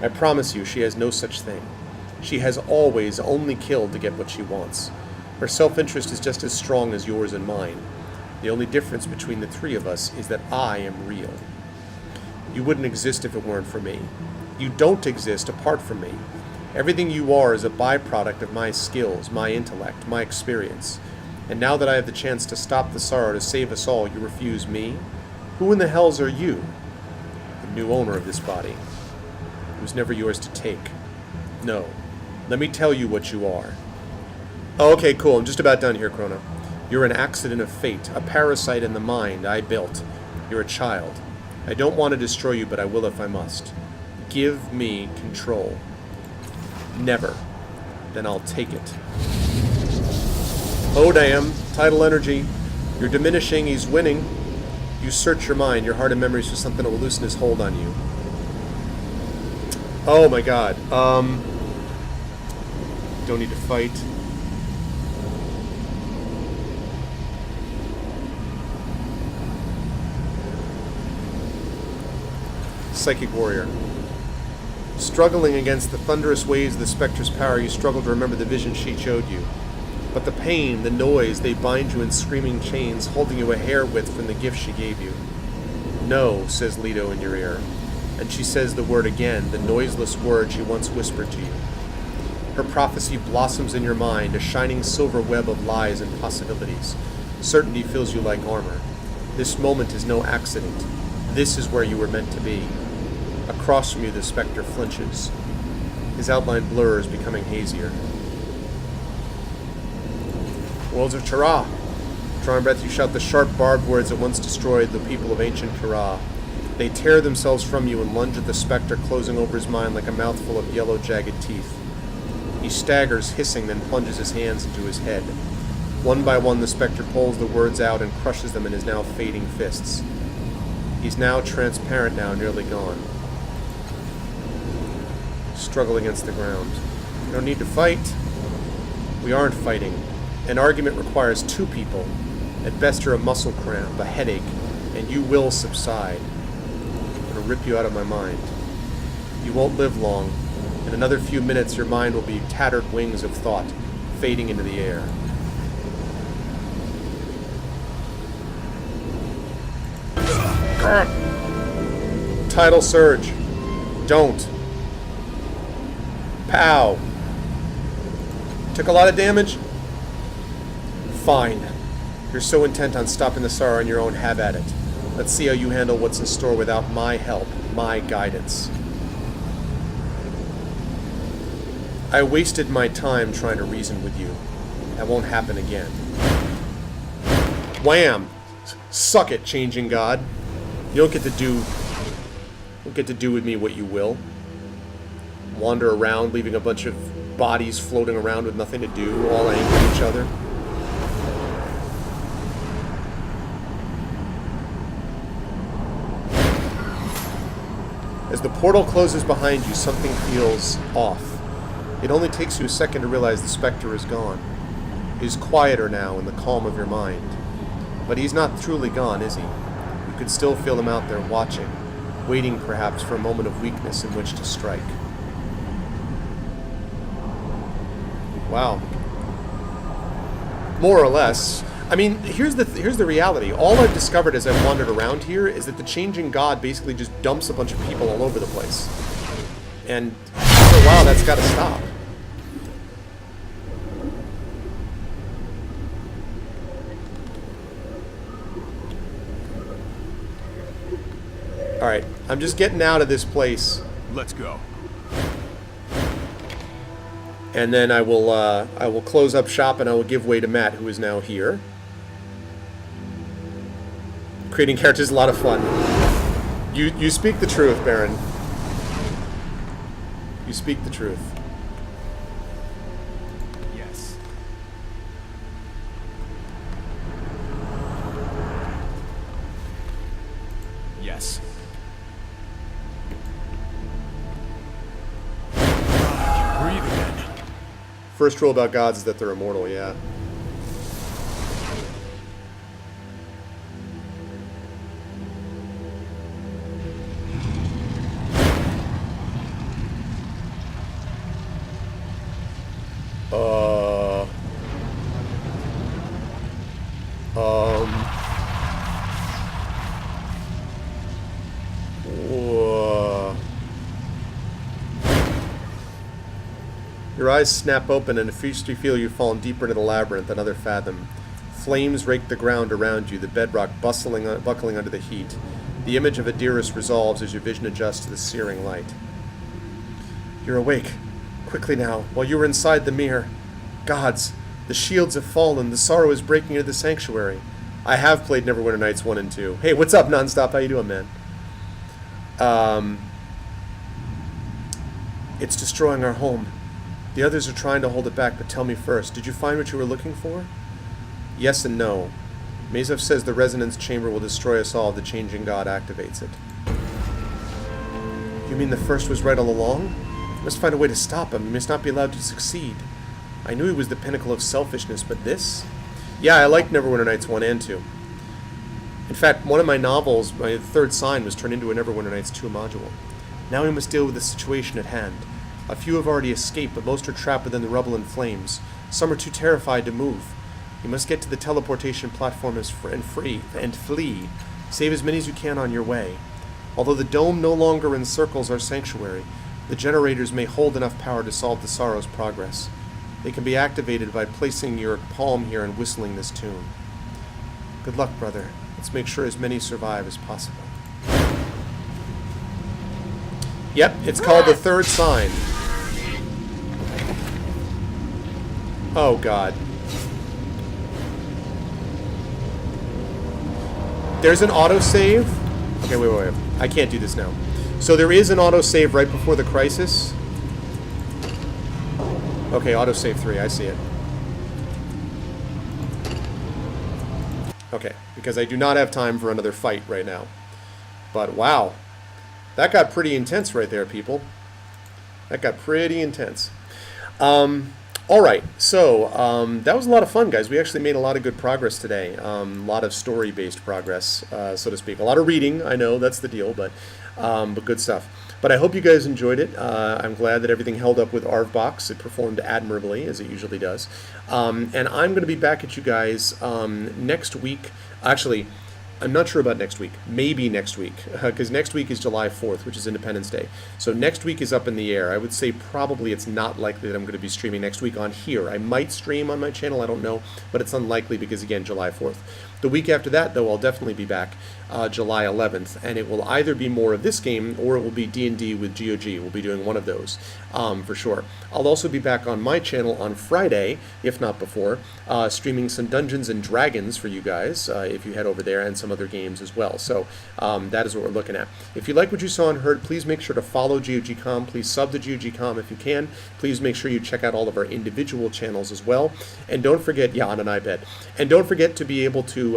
I promise you, she has no such thing. She has always only killed to get what she wants. Her self-interest is just as strong as yours and mine. The only difference between the three of us is that I am real. You wouldn't exist if it weren't for me. You don't exist apart from me. Everything you are is a byproduct of my skills, my intellect, my experience. And now that I have the chance to stop the sorrow, to save us all, you refuse me? Who in the hells are you? The new owner of this body. It was never yours to take. No. Let me tell you what you are. Oh, okay, cool. I'm just about done here, Krona. You're an accident of fate, a parasite in the mind I built. You're a child. I don't want to destroy you, but I will if I must. Give me control. Never. Then I'll take it. Oh, damn. Tidal energy. You're diminishing. He's winning. You search your mind, your heart and memories for something that will loosen his hold on you. Oh my god. Don't need to fight. Psychic Warrior. Struggling against the thunderous waves of the Spectre's power, you struggle to remember the vision she showed you. But the pain, the noise, they bind you in screaming chains, holding you a hair width from the gift she gave you. No, says Leto in your ear. And she says the word again, the noiseless word she once whispered to you. Her prophecy blossoms in your mind, a shining silver web of lies and possibilities. Certainty fills you like armor. This moment is no accident. This is where you were meant to be. Across from you, the Spectre flinches. His outline blurs, becoming hazier. Worlds of Tara. Drawing breath, you shout the sharp, barbed words that once destroyed the people of ancient Kara. They tear themselves from you and lunge at the Spectre, closing over his mind like a mouthful of yellow, jagged teeth. He staggers, hissing, then plunges his hands into his head. One by one, the specter pulls the words out and crushes them in his now fading fists. He's now transparent, now nearly gone. Struggle against the ground. We don't need to fight. We aren't fighting. An argument requires two people. At best, you're a muscle cramp, a headache, and you will subside. I'm gonna rip you out of my mind. You won't live long. In another few minutes, your mind will be tattered wings of thought, fading into the air. Tidal surge. Don't. Pow. Took a lot of damage? Fine. You're so intent on stopping the sorrow on your own, have at it. Let's see how you handle what's in store without my help, my guidance. I wasted my time trying to reason with you. That won't happen again. Wham! Suck it, changing god. You don't get to do with me what you will. Wander around, leaving a bunch of bodies floating around with nothing to do, all angry at each other. As the portal closes behind you, something feels off. It only takes you a second to realize the specter is gone. He's quieter now in the calm of your mind. But he's not truly gone, is he? You could still feel him out there watching, waiting perhaps for a moment of weakness in which to strike. Wow. More or less. I mean, here's the reality. All I've discovered as I've wandered around here is that the changing god basically just dumps a bunch of people all over the place. And after a while, that's got to stop. Alright, I'm just getting out of this place. Let's go. And then I will close up shop and I will give way to Matt, who is now here. Creating characters is a lot of fun. You speak the truth, Baron. You speak the truth. Yes. Yes. I can breathe again. First rule about gods is that they're immortal, yeah. Your eyes snap open and you feel you've fallen deeper into the labyrinth, another fathom. Flames rake the ground around you, the bedrock buckling under the heat. The image of Adiris resolves as your vision adjusts to the searing light. You're awake. Quickly now, while you were inside the mirror. Gods, the shields have fallen, the sorrow is breaking into the sanctuary. I have played Neverwinter Nights 1 and 2. Hey, what's up, Nonstop? How you doing, man? It's destroying our home. The others are trying to hold it back, but tell me first, did you find what you were looking for? Yes and no. Mazov says the resonance chamber will destroy us all if the changing god activates it. You mean the first was right all along? You must find a way to stop him. He must not be allowed to succeed. I knew he was the pinnacle of selfishness, but this? Yeah, I liked Neverwinter Nights 1 and 2. In fact, one of my novels, my third sign, was turned into a Neverwinter Nights 2 module. Now we must deal with the situation at hand. A few have already escaped, but most are trapped within the rubble and flames. Some are too terrified to move. You must get to the teleportation platform and flee. Save as many as you can on your way. Although the dome no longer encircles our sanctuary, the generators may hold enough power to solve the sorrow's progress. They can be activated by placing your palm here and whistling this tune. Good luck, brother. Let's make sure as many survive as possible. Yep, it's called the third sign. Oh, God. There's an autosave. Okay, wait. I can't do this now. So there is an autosave right before the crisis. Okay, autosave 3, I see it. Okay, because I do not have time for another fight right now. But wow, that got pretty intense right there, people. That got pretty intense. All right, so that was a lot of fun, guys. We actually made a lot of good progress today. A lot of story-based progress, so to speak. A lot of reading, I know, that's the deal, but good stuff. But I hope you guys enjoyed it. I'm glad that everything held up with Arvbox. It performed admirably, as it usually does. And I'm going to be back at you guys next week. Actually, I'm not sure about next week. Maybe next week, because next week is July 4th, which is Independence Day. So next week is up in the air. I would say probably it's not likely that I'm going to be streaming next week on here. I might stream on my channel, I don't know, but it's unlikely because, again, July 4th. The week after that, though, I'll definitely be back July 11th, and it will either be more of this game or it will be D&D with GOG. We'll be doing one of those for sure. I'll also be back on my channel on Friday, if not before, streaming some Dungeons and Dragons for you guys if you head over there, and some other games as well. So that is what we're looking at. If you like what you saw and heard, please make sure to follow GOG.com. Please sub to GOG.com if you can. Please make sure you check out all of our individual channels as well. And don't forget, yeah, on an iPad. And don't forget to be able to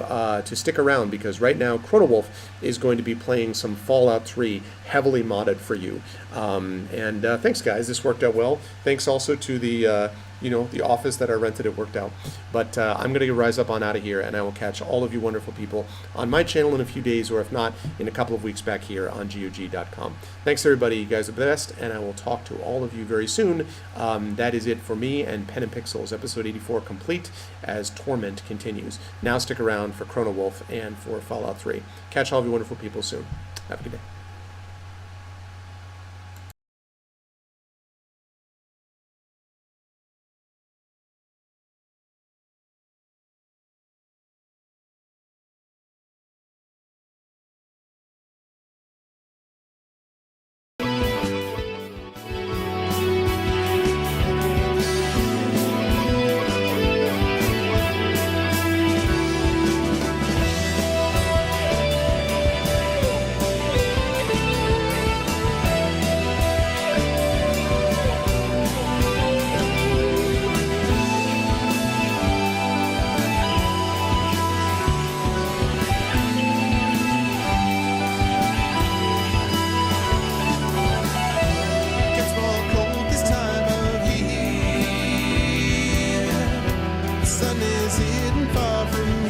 stick around, because right now Chrono Wolf is going to be playing some Fallout 3 heavily modded for you. And thanks, guys. This worked out well. Thanks also to the the office that I rented. It worked out. But I'm going to rise up on out of here, and I will catch all of you wonderful people on my channel in a few days, or if not, in a couple of weeks back here on GOG.com. Thanks, everybody. You guys are the best, and I will talk to all of you very soon. That is it for me and Pen and Pixels, episode 84 complete, as Torment continues. Now stick around for Chrono Wolf and for Fallout 3. Catch all of you wonderful people soon. Have a good day. Gets more cold this time of year. The sun is hidden far from